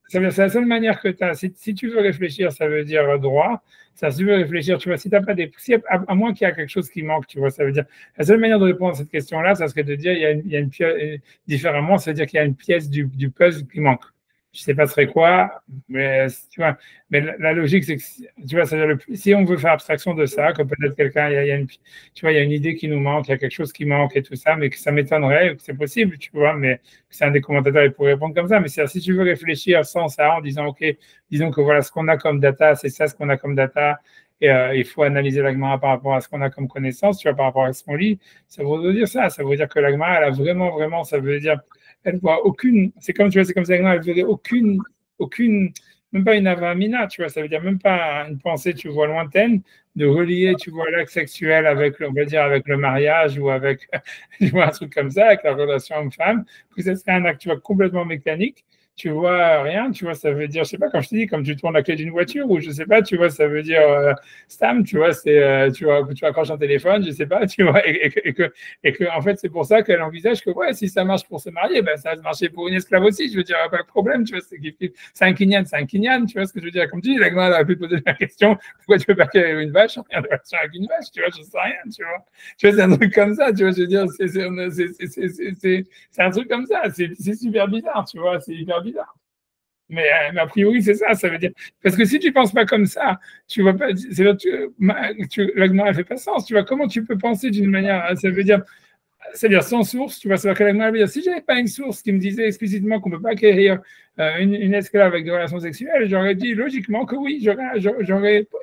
C'est la seule manière que tu as. Si tu veux réfléchir, ça veut dire droit. Ça, si tu veux réfléchir, tu vois, si t'as pas des. Si, à moins qu'il y a quelque chose qui manque, tu vois, ça veut dire. La seule manière de répondre à cette question-là, ça serait de dire il y a une pièce. Différemment, ça veut dire qu'il y a une pièce du puzzle qui manque. Je sais pas ce serait quoi, mais tu vois, mais la logique, c'est que tu vois, si on veut faire abstraction de ça, que peut-être quelqu'un, il y a une, tu vois, il y a une idée qui nous manque, il y a quelque chose qui manque et tout ça, mais que ça m'étonnerait, que c'est possible, tu vois, mais c'est un des commentateurs, il pourrait répondre comme ça. Mais si tu veux réfléchir sans ça, en disant, OK, disons que voilà, ce qu'on a comme data, c'est ça ce qu'on a comme data, et il faut analyser l'agma par rapport à ce qu'on a comme connaissance, tu vois, par rapport à ce qu'on lit, ça veut dire ça. Ça veut dire que l'agma, elle a vraiment, ça veut dire, elle voit aucune, c'est comme, tu vois, c'est comme ça, elle veut aucune, même pas une avamina, tu vois, ça veut dire même pas une pensée, tu vois, lointaine, de relier, tu vois, l'acte sexuel avec, on va dire, avec le mariage ou avec, tu vois, un truc comme ça, avec la relation homme-femme, que ce serait un acte, tu vois, complètement mécanique. Tu vois rien, tu vois, ça veut dire, je sais pas, comme je te dis, comme tu tournes la clé d'une voiture, ou je sais pas, tu vois, ça veut dire Stam, tu vois, c'est, tu accroches un téléphone, je sais pas, tu vois, et que en fait, c'est pour ça qu'elle envisage que, ouais, si ça marche pour se marier, ben, ça va marcher pour une esclave aussi, je veux dire, pas de problème, tu vois, c'est un kinyan, tu vois ce que je veux dire, comme tu dis, la Gemara a pu te poser la question, pourquoi tu peux pas acquérir une vache, rien de relation avec une vache, tu vois, je sais rien, tu vois, c'est un truc comme ça, tu vois, je veux dire, c'est un truc comme ça, c'est super bizarre, tu vois, c'est hyper bizarre. Mais a priori, c'est ça, ça veut dire. Parce que si tu ne penses pas comme ça, tu vois pas, c'est là, l'agma, elle fait pas sens. Tu vois, comment tu peux penser d'une manière, ça veut dire, C'est-à-dire sans source, tu vois, ça va que la dire, si j'avais pas une source qui me disait explicitement qu'on ne peut pas acquérir une esclave avec des relations sexuelles, j'aurais dit logiquement que oui,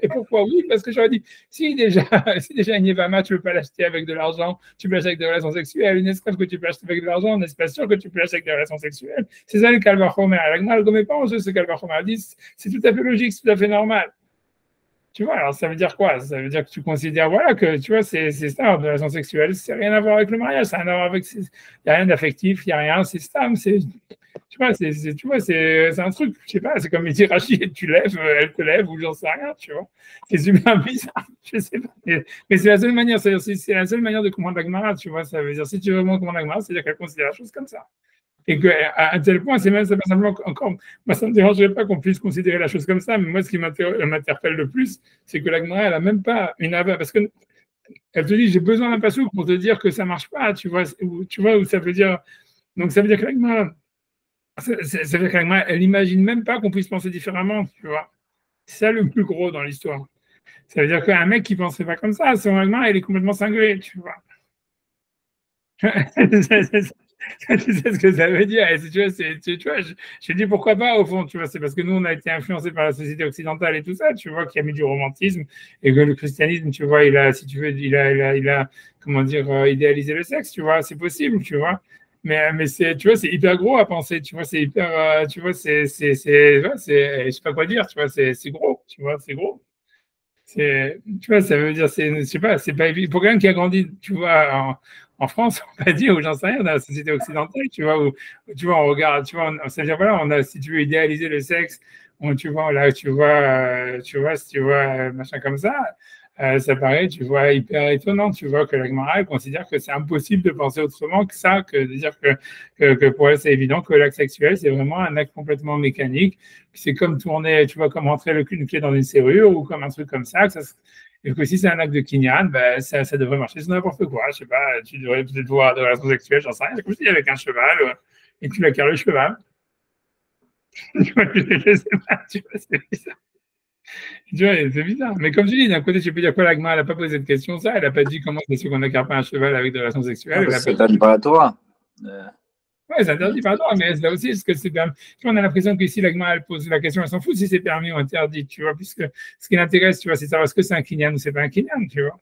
et pourquoi oui? Parce que j'aurais dit, si déjà, si déjà une Yevama, tu ne peux pas l'acheter avec de l'argent, tu peux l'acheter avec des relations sexuelles, une esclave que tu peux acheter avec de l'argent, on n'est pas sûr que tu peux l'acheter avec des relations sexuelles. C'est ça le Kalvachomer. La Gemara ne remet pas en jeu ce Kalvachomer. Elle dit, c'est tout à fait logique, c'est tout à fait normal. Tu vois, alors ça veut dire quoi? Ça veut dire que tu considères, voilà, que tu vois, c'est ça, de relation sexuelle, c'est rien à voir avec le mariage, ça n'a rien à voir avec. Il n'y a rien d'affectif, il n'y a rien, c'est stable, tu vois, c'est un truc, je sais pas, c'est comme il dit Rachid, tu lèves, elle te lève, ou j'en sais rien, tu vois. C'est super bizarre, je sais pas. Mais c'est la seule manière, c'est la seule manière de comprendre la Gemara, tu vois, ça veut dire, si tu veux vraiment comprendre la Gemara, c'est-à-dire qu'elle considère la chose comme ça. Et qu'à un tel point, c'est même simplement encore, moi, ça ne me dérangerait pas qu'on puisse considérer la chose comme ça, mais moi, ce qui m'interpelle le plus, c'est que la Gemara, elle n'a même pas une ava, parce que elle te dit, j'ai besoin d'un passouk pour te dire que ça ne marche pas, tu vois, où ça veut dire. Donc, ça veut dire que la Gemara, ça veut dire que la Gemara, elle n'imagine même pas qu'on puisse penser différemment, tu vois. C'est ça le plus gros dans l'histoire. Ça veut dire qu'un mec qui ne penserait pas comme ça, son Gemara, il est complètement cinglé, tu vois. Tu sais ce que ça veut dire. Et tu vois, je dis pourquoi pas au fond, tu vois, c'est parce que nous on a été influencés par la société occidentale et tout ça, tu vois, qui a mis du romantisme et que le christianisme, tu vois, il a, si tu veux, il a comment dire, idéalisé le sexe, tu vois, c'est possible, tu vois. Mais c'est, tu vois, c'est hyper gros à penser, tu vois, c'est hyper, tu vois, je sais pas quoi dire, tu vois, c'est gros, tu vois, c'est gros. Tu vois, ça veut dire, je sais pas, c'est pas évident. Pour quelqu'un qui a grandi, tu vois, en France, on va dire, ou j'en sais rien, dans la société occidentale, tu vois, où tu vois, on regarde, tu vois, ça veut dire, voilà, on a, si tu veux idéaliser le sexe, tu vois, là, si tu vois, machin comme ça paraît, tu vois, hyper étonnant, tu vois, que la Gemara considère que c'est impossible de penser autrement que ça, que de dire que pour elle, c'est évident que l'acte sexuel, c'est vraiment un acte complètement mécanique. C'est comme tourner, tu vois, comme rentrer une clé dans une serrure ou comme un truc comme ça. Et que si c'est un acte de kinyan, ben, ça devrait marcher sur n'importe quoi. Je sais pas, tu devrais peut-être voir des relations sexuelles, j'en sais rien. Comme je dis, avec un cheval, et tu la carres le cheval. Je sais pas, tu vois, c'est bizarre. Tu vois, c'est bizarre. Mais comme je dis, d'un côté, tu peux dire quoi, l'agma, elle n'a pas posé de question, ça. Elle n'a pas dit comment c'est sûr qu'on n'acquiert pas un cheval avec des relations sexuelles. C'est interdit par la Torah. Ouais, c'est interdit par la Torah, mais là aussi, est-ce que c'est permis? Tu vois, on a l'impression qu'ici, l'agma, elle pose la question, elle s'en fout si c'est permis ou interdit, tu vois, puisque ce qui l'intéresse, tu vois, c'est savoir est-ce que c'est un kinyan ou c'est pas un kinyan, tu vois.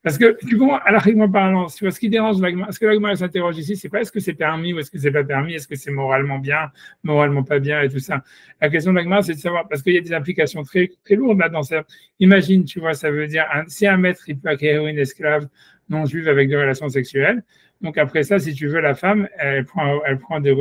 Parce que, tu comprends, à l'arrivement parlant, tu vois, ce qui dérange l'agma, ce que l'agma s'interroge ici, c'est pas est-ce que c'est permis ou est-ce que c'est pas permis, est-ce que c'est moralement bien, moralement pas bien et tout ça. La question de l'agma, c'est de savoir, parce qu'il y a des implications très, très lourdes là-dedans. Imagine, tu vois, ça veut dire, si un maître, il peut acquérir une esclave non juive avec des relations sexuelles, donc après ça, si tu veux, la femme,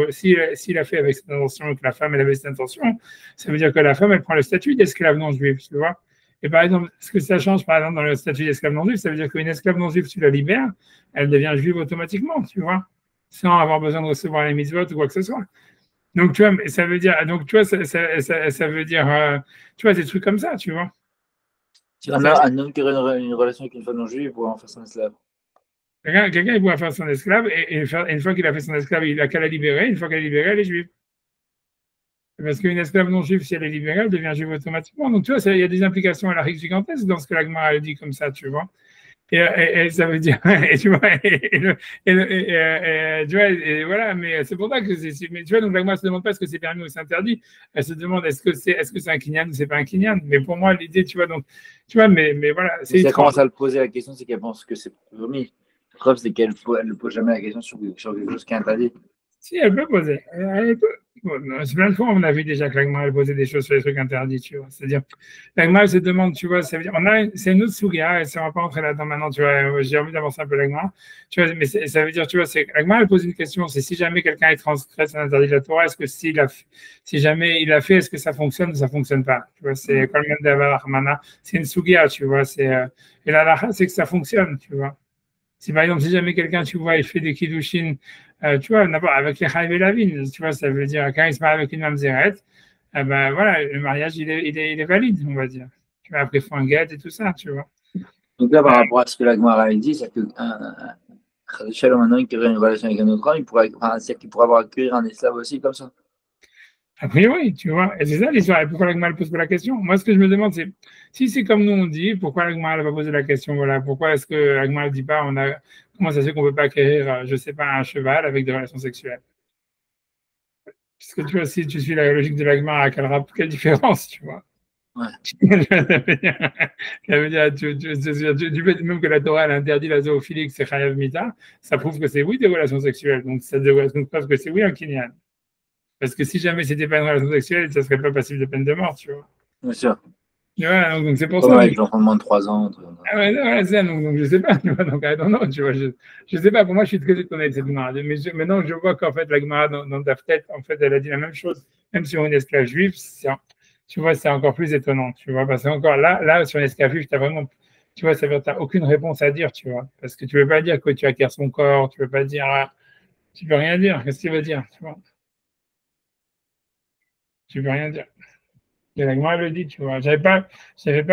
s'il a fait avec cette intention, que la femme, elle avait cette intention, ça veut dire que la femme, elle prend le statut d'esclave non juive, tu vois. Et par exemple, ce que ça change, par exemple, dans le statut d'esclave non juif, ça veut dire qu'une esclave non juive, tu la libères, elle devient juive automatiquement, tu vois, sans avoir besoin de recevoir les mitzvot ou quoi que ce soit. Donc, tu vois, ça veut dire, ça veut dire, tu vois, des trucs comme ça, tu vois. Un homme qui aurait une relation avec une femme non juive, il pourrait en faire son esclave. Quelqu'un, il pourrait faire son esclave, et une fois qu'il a fait son esclave, il n'a qu'à la libérer. Une fois qu'elle est libérée, elle est juive. Parce qu'une esclave non juive, si elle est libérée, elle devient juive automatiquement. Donc, tu vois, il y a des implications à la règle gigantesques dans ce que la Gemara dit comme ça, tu vois. Et ça veut dire, et tu vois, tu vois, et voilà, mais c'est pour ça que mais tu vois, donc la Gemara ne se demande pas est-ce que c'est permis ou c'est interdit. Elle se demande est-ce que c'est un kinyan ou c'est pas un kinyan. Mais pour moi, l'idée, tu vois, donc, tu vois, mais voilà. Si elle commence à le poser la question, c'est qu'elle pense que c'est permis. La preuve, c'est qu'elle ne pose jamais la question sur quelque chose qui est interdit. Si, elle peut poser. Elle peut. Bon, c'est plein de fois, on a vu déjà que l'agma, elle posait des choses sur les trucs interdits, tu vois. C'est-à-dire, l'agma, elle se demande, tu vois, ça veut dire, c'est une autre souga, et ça ne va pas entrer là-dedans maintenant, tu vois. J'ai envie d'avancer un peu l'agma. Tu vois, mais ça veut dire, tu vois, l'agma, elle pose une question, c'est si jamais quelqu'un est transgresse un interdit de la Torah, est-ce que si jamais il l'a fait, est-ce que ça fonctionne ou ça ne fonctionne pas? Tu vois, c'est comme le d'Avar c'est une souga, tu vois. Et la c'est que ça fonctionne, tu vois. Si par exemple, si jamais quelqu'un, tu vois, il fait des kiddushin, tu vois, avec les chaïv et la vine, tu vois, ça veut dire, quand il se marie avec une mamzeret, ben voilà, le mariage, il est valide, on va dire. Tu vois, après, il faut un guet et tout ça, tu vois. Donc là, par rapport à ce que la Gemara a dit, c'est qu'un Shalom, maintenant, qui aurait une relation avec un autre homme, c'est-à-dire qu'il pourrait avoir accueilli un esclave aussi, comme ça. A priori, tu vois. Et c'est ça l'histoire. Et pourquoi l'Agma ne pose pas la question? Moi, ce que je me demande, c'est si c'est comme nous on dit, pourquoi l'Agma n'a pas posé la question? Voilà. Pourquoi est-ce que l'Agma ne dit pas comment ça se fait qu'on ne peut pas acquérir, je ne sais pas, un cheval avec des relations sexuelles? Parce que tu vois, si tu suis la logique de l'Agma, quelle différence, tu vois? Ouais. Ça veut dire, du fait même que la Torah elle interdit la zoophilie, que c'est Chayav Mita, ça prouve que c'est oui des relations sexuelles. Donc ça prouve que c'est oui un kinyan. Parce que si jamais c'était pas une relation sexuelle, ça serait pas passible de peine de mort, tu vois. Bien sûr. Ouais, donc c'est pour Comme ça. avec l'enfant de moins de 3 ans. Ah ouais, non, ouais, ça, donc je sais pas, tu vois, donc I don't know, tu vois, je sais pas, pour moi je suis très étonné de cette Gemara, mais maintenant je vois qu'en fait la Gemara dans ta tête, en fait elle a dit la même chose, même sur une esclave juive, tu vois, c'est encore plus étonnant, tu vois, parce que encore là sur une esclave juive, t'as vraiment, tu vois, ça veut dire t'as aucune réponse à dire, tu vois, parce que tu veux pas dire que tu acquiers son corps, tu veux pas dire, tu peux rien dire, qu'est-ce que tu veux dire, tu vois, tu peux rien dire. Et l'Agmara le dit, tu vois. J'avais pas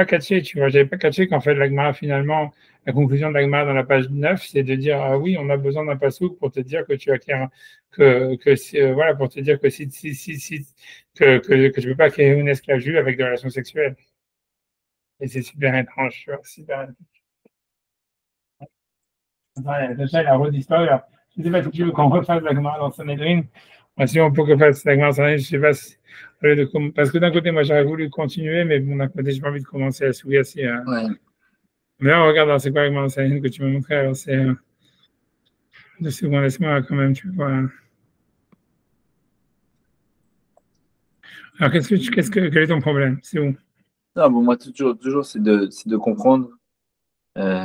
catché, tu vois. J'avais pas catché qu'en fait, l'Agmara, finalement, la conclusion de l'Agmara dans la page 9, c'est de dire, ah oui, on a besoin d'un passouk pour te dire que tu acquiers, voilà, pour te dire que que tu peux pas acquérir une esclave juive avec des relations sexuelles. Et c'est super étrange, tu vois, super étrange. Ouais, déjà, il a redisparu. Alors, je ne sais pas si tu veux qu'on refasse la Gemara dans Sanhedrin. Si on peut qu'on fasse la Gemara dans Sanhedrin, je ne sais pas si, parce que d'un côté, moi, j'aurais voulu continuer, mais bon, d'un côté, j'ai pas envie de commencer à souiller aussi. Ouais. Mais là, regarde, c'est quoi la Gemara dans Sanhedrin que tu m'as montré? Alors, c'est 2 secondes, laisse-moi quand même, tu vois. Alors, quel est ton problème? C'est où? Non, bon, moi, toujours c'est de comprendre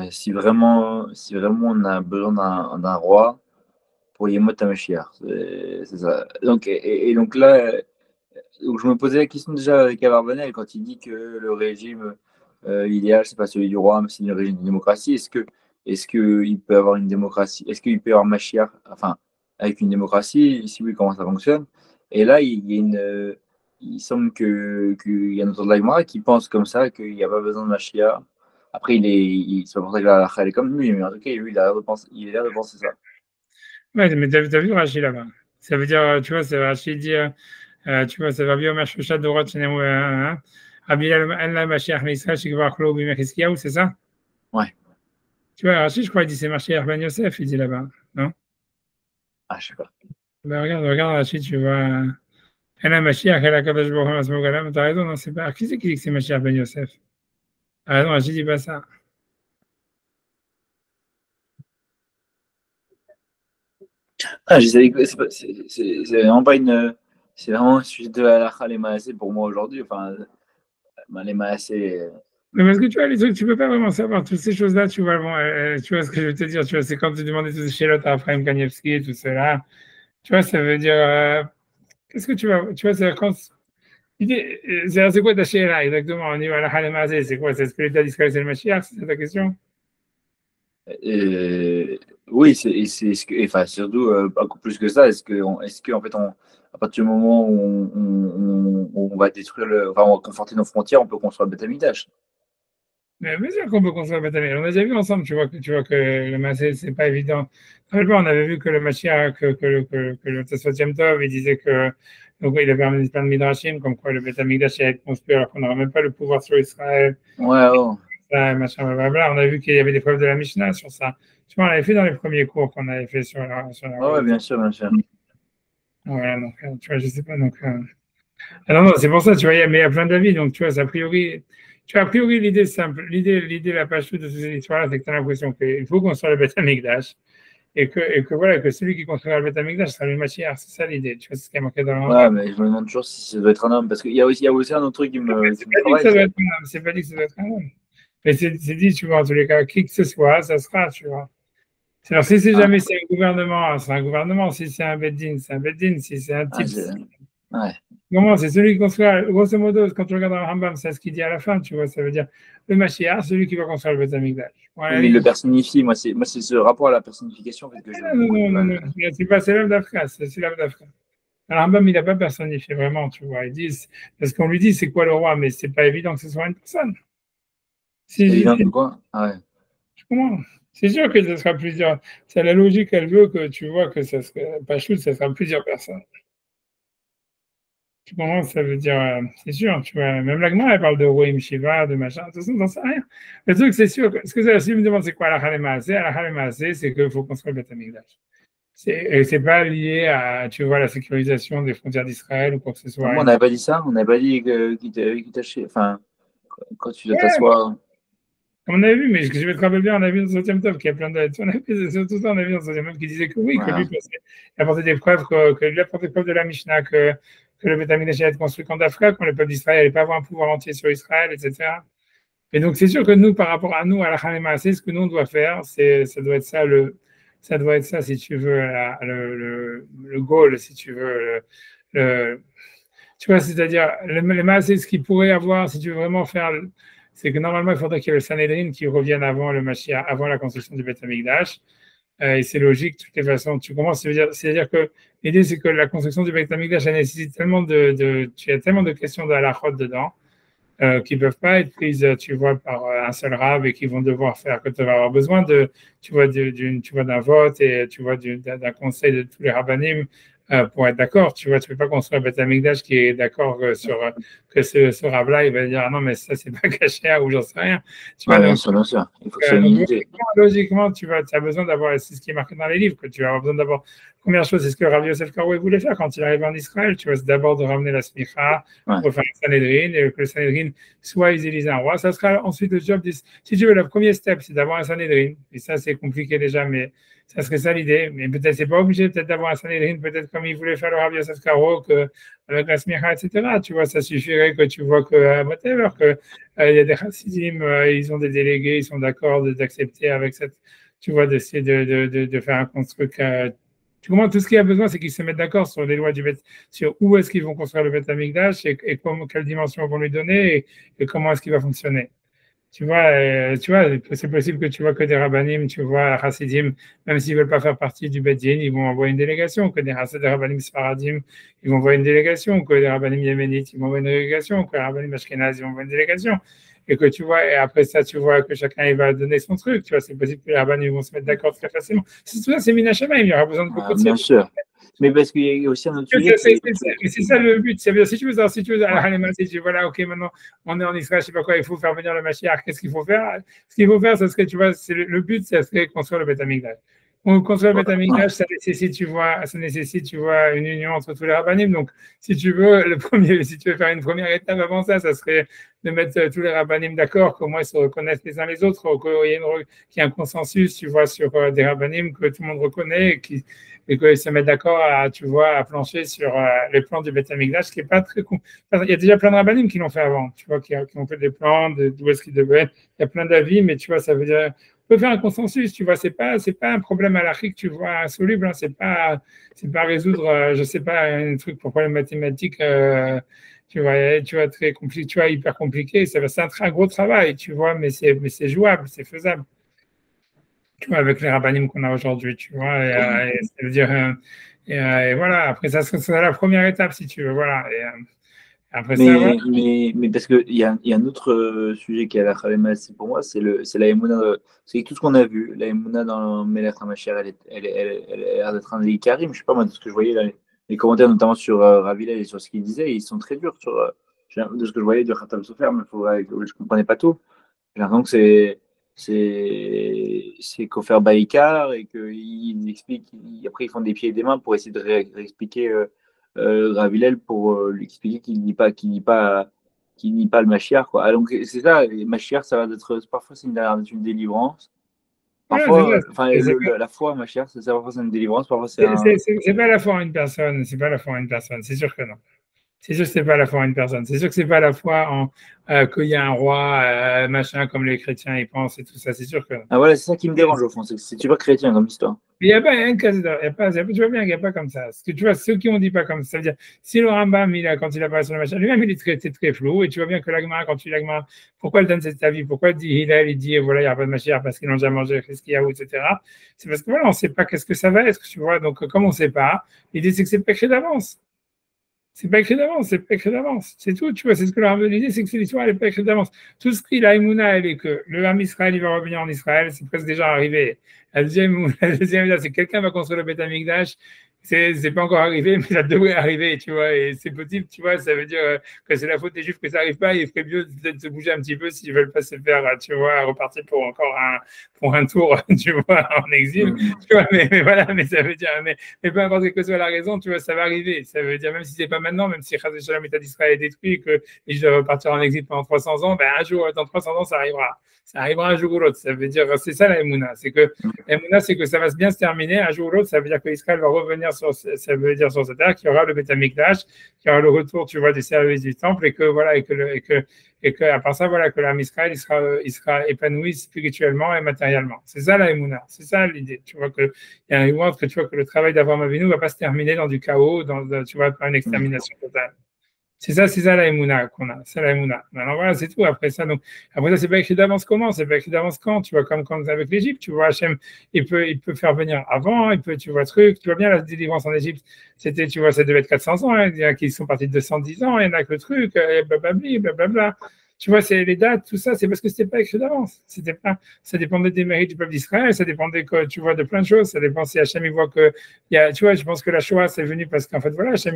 si vraiment on a besoin d'un roi pour Yemot HaMashiach. C'est ça. Donc, et donc là, donc je me posais la question déjà avec Abarbanel quand il dit que le régime idéal, c'est pas celui du roi, mais c'est le régime de démocratie. Est-ce que il peut avoir une démocratie? Est-ce qu'il peut y avoir Mashiach, enfin, avec une démocratie? Si oui, comment ça fonctionne? Et là, il y a il semble qu'il y a un auteur de la Gemara qui pense comme ça, qu'il n'y a pas besoin de Mashiach. Après, c'est pas pour ça que la halakha, elle est comme lui, mais en tout cas, lui, il a l'air de penser ça. Ouais, mais t'as vu Rashi là-bas? Ça veut dire, tu vois, c'est Rashi dit, tu vois, ça va bien, Omer Shoshat Dorot Shenemou, Rabbi El Mashiach Israël, Shikvar Chlo Bimechiskiyahu, c'est ça? Ouais. Tu vois, Rachid, je crois, il dit c'est Mashiach Ben Yosef, il dit là-bas, non? Ah, je sais pas. Ben, regarde, Rachid, tu vois. Elle a Mashiach, elle a Kadosh Baruch Hu, Asmo Galam, t'as raison, non, c'est pas. Qui c'est qui dit que c'est Mashiach Ben Yosef? Ah non, Rachid dit pas ça. Ah, je savais que c'est vraiment pas une. C'est vraiment un sujet de halakha les maasé pour moi aujourd'hui. Enfin, les maasé. Mais parce que tu vois, les trucs, tu peux pas vraiment savoir toutes ces choses-là, tu vois, bon, tu vois ce que je veux te dire, tu vois, c'est quand tu demandais tous ces chélotes à Ephraim Kanievski et tout cela, tu vois, ça veut dire, qu'est-ce que tu vois, c'est quand, c'est quoi ta chéla exactement, au niveau de la Maasé, c'est quoi, c'est ce que l'État d'Israël, c'est le Mashiach, c'est ça ta question? Oui, enfin, surtout, beaucoup plus que ça. Est-ce que en fait, à partir du moment où on va détruire enfin, on va conforter nos frontières, on peut construire le Beth Amikdash. Mais bien sûr qu'on peut construire le Beth. On a déjà vu ensemble, tu vois que le Maasé, c'est pas évident. On avait vu que le Mashiach, que le Tosfot Yom Tov, il disait que, donc il avait amené plein de midrashim, comme quoi le Beth Amikdash allait être construit alors qu'on n'aurait même pas le pouvoir sur Israël. Ouais, oh. Ça, machin, blablabla. On a vu qu'il y avait des preuves de la Mishnah sur ça. Tu vois, on l'avait fait dans les premiers cours qu'on avait fait sur la Ouais, religion. bien sûr, bien sûr. Voilà, donc, tu vois, je sais pas, donc, ah non, non, c'est pour ça, tu vois, mais il y a plein d'avis, donc, tu vois, a priori, tu vois, a priori, l'idée simple, l'idée, la page de cette histoire-là, c'est que tu as l'impression qu'il faut construire le Beth Amikdash, et que voilà, que celui qui construira le Beth Amikdash sera le Mashiach, c'est ça l'idée, tu vois, c'est ce qui est marqué dans le Ouais, Rambam. mais je me demande toujours si ça doit être un homme, parce qu'il y a aussi un autre truc C'est qui me pas dit que travaille. ça doit être un homme, c'est pas dit que ça doit être un homme. Mais c'est dit, tu vois, en tous les cas, qui que ce soit, ça sera, tu vois. Alors, si c'est Ah, jamais c'est un gouvernement, c'est un gouvernement. Si c'est un beddin, c'est un beddin. Si c'est un type, ouais. comment c'est celui qui construira, grosso modo, quand tu regardes dans le Rambam, c'est ce qu'il dit à la fin, tu vois, ça veut dire le Mashiach, celui qui va construire le Beth Amikdash. Oui, Voilà, mais il le personnifie. Moi, c'est ce rapport à la personnification en fait, que j'ai non, beaucoup de non, non, mal. non, c'est pas, c'est l'âme d'Afra, c'est l'âme d'Afra. Le Rambam, il n'a pas personnifié vraiment, tu vois. Ils disent, parce qu'on lui dit, c'est quoi le roi, mais c'est pas évident que ce soit une personne. C'est Si, évident que quoi? Ah ouais. comment? C'est sûr que ce sera plusieurs. C'est la logique, elle veut que tu vois que ça sera, pas chou, ça sera plusieurs personnes. Tu comprends? Ça veut dire, c'est sûr, tu vois, même l'Agma, elle parle de Roim Shiva, de machin, tout ça, on n'en sait rien. Le truc, c'est sûr, ce que si tu me demandes c'est quoi la Halemaasé, c'est qu'il faut construire le Beth Amikdash. Et c'est pas lié à, tu vois, la sécurisation des frontières d'Israël ou quoi que ce soit. Moi, on n'avait pas dit ça. On n'avait pas dit qu'il tâchait. Enfin, quand tu dois Ouais, t'asseoir. on a vu, mais je vais te rappeler bien, on a vu dans le 7e top qu'il y a plein de. On a vu, tout ça, on a vu dans le 7e top qui disait que oui, que Voilà. lui, il apportait des preuves, que lui apportait des preuves de la Mishnah, que le Beth Amikdash allait être construit quand d'Afrique, quand le peuple d'Israël n'allait pas avoir un pouvoir entier sur Israël, etc. Et donc, c'est sûr que nous, par rapport à nous, à la Halema, c'est ce que nous, on doit faire, ça doit être ça, ça doit être ça, si tu veux, le goal, si tu veux, tu vois, c'est-à-dire, les masses, ce qu'il pourrait avoir, si tu veux vraiment faire, c'est que normalement, il faudrait qu'il y ait le Sanhedrin qui revienne avant le Mashiach, avant la construction du Beth Amikdash. Et c'est logique, de toutes les façons. Tu commences, c'est-à-dire que l'idée, c'est que la construction du Beth Amikdash, elle nécessite tellement tu as tellement de questions de halachot dedans, qui ne peuvent pas être prises, tu vois, par un seul rab et qui vont devoir faire, que tu vas avoir besoin tu vois, d'un vote et tu vois, d'un conseil de tous les rabbanim pour être d'accord. Tu vois, tu ne peux pas construire un Beth Amikdash qui est d'accord sur que ce rab-là, il va dire, ah non, mais ça, c'est pas caché ou j'en sais rien. Tu vois, Bien sûr, bien sûr. Il faut que ce soit une donc, unité. logiquement, tu as besoin d'avoir, c'est ce qui est marqué dans les livres, que tu vas avoir besoin d'avoir. Première chose, c'est ce que Rabbi Yosef Karo voulait faire quand il arrive en Israël. Tu vois, c'est d'abord de ramener la smicha pour faire le Sanhedrin, et que le Sanhedrin soit ils élisent un roi. Ça sera ensuite le job. Si tu veux, le premier step, c'est d'avoir un Sanhedrin. Et ça, c'est compliqué déjà, mais ça serait ça l'idée. Mais peut-être, c'est pas obligé peut-être d'avoir un Sanhedrin, peut-être comme il voulait faire le Rabbi Yosef Karo, avec la smicha, etc. Tu vois, ça suffirait que tu vois que, whatever, que il y a des chassidim, ils ont des délégués, ils sont d'accord d'accepter avec cette, tu vois, d'essayer de faire un construct. Tu comprends, tout ce qu'il y a besoin, c'est qu'ils se mettent d'accord sur les lois du Beth, sur où est-ce qu'ils vont construire le Beth Amikdash et quelle dimension ils vont lui donner et comment est-ce qu'il va fonctionner. Tu vois, c'est possible que tu vois que des rabbanim, tu vois, chassidim, même s'ils veulent pas faire partie du Beth Din, ils vont envoyer une délégation, que des rabbanim sfaradim, ils vont envoyer une délégation, que des rabbanim yéménites, ils vont envoyer une délégation, que les rabbanim ashkénazes, ils vont envoyer une délégation. Et que tu vois, et après ça, tu vois que chacun il va donner son truc, tu vois, c'est possible que les rabbanim vont se mettre d'accord très facilement. Tout ça, c'est Minashama, il y aura besoin de beaucoup de Bien sûr. Mais parce qu'il y a aussi un autre sujet. C'est ça le but. Si tu veux, voilà, ok, maintenant on est en Israël, je sais pas quoi, il faut faire venir le Mashiach, qu'est-ce qu'il faut faire? Ce qu'il faut faire, ça serait, tu vois, le but, ça serait construire le Beth Amikdash. Construire le Beth Amikdash, ça nécessite, tu vois, une union entre tous les rabbanim. Donc, si tu veux, si tu veux faire une première étape avant ça, ça serait de mettre tous les rabbanim d'accord, qu'au moins ils se reconnaissent les uns les autres, qu'il y ait un consensus, tu vois, sur des rabbanim que tout le monde reconnaît et qu'ils se mettent d'accord tu vois, à plancher sur les plans du Beth Amikdash, qui est pas très il y a déjà plein de rabbanim qui l'ont fait avant, tu vois, qui ont fait des plans d'où est-ce qu'ils devaient être. Il y a plein d'avis, mais tu vois, ça veut dire on peut faire un consensus, tu vois, c'est pas un problème halachique, tu vois, insoluble, hein, c'est pas résoudre, je sais pas, un truc pour problème mathématique, tu vois, très compliqué, tu vois, hyper compliqué, c'est un gros travail, tu vois, mais c'est jouable, c'est faisable. Tu vois, avec les rabbinim qu'on a aujourd'hui, tu vois, et ça veut dire, et voilà, après ça serait la première étape, si tu veux, voilà, et après ça, voilà. Mais parce qu'il y a un autre sujet qui est à la Khalema, c'est pour moi, c'est la Emouna. C'est tout ce qu'on a vu. La Emouna dans Melech HaMashiach, elle a l'air d'être un des Karim. Je sais pas, moi, de ce que je voyais, là, les commentaires, notamment sur Rav Hillel et sur ce qu'il disait, ils sont très durs sur, de ce que je voyais du Khatam Sofer, mais je comprenais pas tout. J'ai l'impression que c'est Kofer Baïkar et qu'ils expliquent, après ils font des pieds et des mains pour essayer de réexpliquer Rav Hillel pour lui expliquer qu'il nie pas le Mashiach, quoi. Ah, donc c'est ça, le Mashiach, ça va être parfois c'est une délivrance, Voilà, parfois, enfin c'est la foi Mashiach, parfois c'est une délivrance, parfois c'est un. c'est pas la foi en une personne, c'est pas la foi en une personne, c'est sûr que non. C'est sûr que c'est pas la foi en une personne. C'est sûr que c'est pas la foi en qu'il y a un roi, machin, comme les chrétiens y pensent et tout ça. C'est sûr que non. Ah voilà, c'est ça qui me dérange au fond, c'est super chrétien comme histoire. Mais il n'y a pas un cas, tu vois bien qu'il n'y a pas comme ça. Parce que tu vois, ceux qui ont dit pas comme ça, ça veut dire, si le Rambam, quand il apparaît sur le machin, lui-même, il est très flou. Et tu vois bien que l'Agmara, quand tu lis l'Agmara, pourquoi il donne cet avis? Pourquoi il dit, voilà, il n'y a pas de Mashiach parce qu'ils n'ont déjà mangé, qu'est-ce qu'il y a, etc. C'est parce que voilà, on ne sait pas qu'est-ce que ça va être, tu vois. Donc, comme on ne sait pas, l'idée, c'est que c'est pas écrit d'avance. C'est pas écrit d'avance, c'est pas écrit d'avance. C'est tout, tu vois, c'est ce que le Rambam dit, c'est que l'histoire, elle n'est pas écrite d'avance. Tout ce qui, la Emouna, elle est que le Ham Israël, il va revenir en Israël, c'est presque déjà arrivé. La deuxième, c'est que quelqu'un va construire le Beth Amikdash, c'est pas encore arrivé, mais ça devrait arriver, tu vois, et c'est possible, tu vois, ça veut dire que c'est la faute des Juifs que ça n'arrive pas, il ferait mieux peut-être se bouger un petit peu s'ils veulent pas se faire, tu vois, repartir pour encore pour un tour, tu vois, en exil, tu vois, mais voilà, mais ça veut dire, mais peu importe quelle que soit la raison, tu vois, ça va arriver, ça veut dire, même si c'est pas maintenant, même si Chaz Shalom, l'État d'Israël est détruit, que les Juifs doivent partir en exil pendant 300 ans, ben un jour, dans 300 ans, ça arrivera. Ça arrivera un jour ou l'autre. Ça veut dire, c'est ça la Emouna. C'est que l'Emouna, c'est que ça va bien se terminer un jour ou l'autre. Ça veut dire qu'Israël va revenir ça veut dire sur cette terre, qu'il y aura le Beth Amikdash, qu'il y aura le retour, tu vois, du service du temple et que voilà, et que à part ça, voilà, que l'âme Israël, il sera épanoui spirituellement et matériellement. C'est ça la Emouna. C'est ça l'idée. Tu vois qu'il y a un reward que tu vois que le travail d'Avraham Avinu ne va pas se terminer dans du chaos, tu vois, par une extermination totale. C'est ça la Emouna qu'on a. C'est la Emouna. Maintenant, voilà, c'est tout. Après ça, c'est pas écrit d'avance comment, c'est pas écrit d'avance quand. Tu vois, comme avec l'Égypte, tu vois, Hachem, il peut faire venir avant, tu vois, tu vois bien la délivrance en Égypte, c'était, tu vois, ça devait être 400 ans. Il y en a qui sont partis de 210 ans, il y en a que le truc, blablabla. Tu vois, c'est les dates, tout ça, c'est parce que c'était pas écrit d'avance. C'était pas, ça dépendait des mérites du peuple d'Israël, ça dépendait que, tu vois, de plein de choses. Ça dépend si Hachem, il voit que, tu vois, je pense que la Shoah, c'est venu parce qu'en fait, voilà, c'est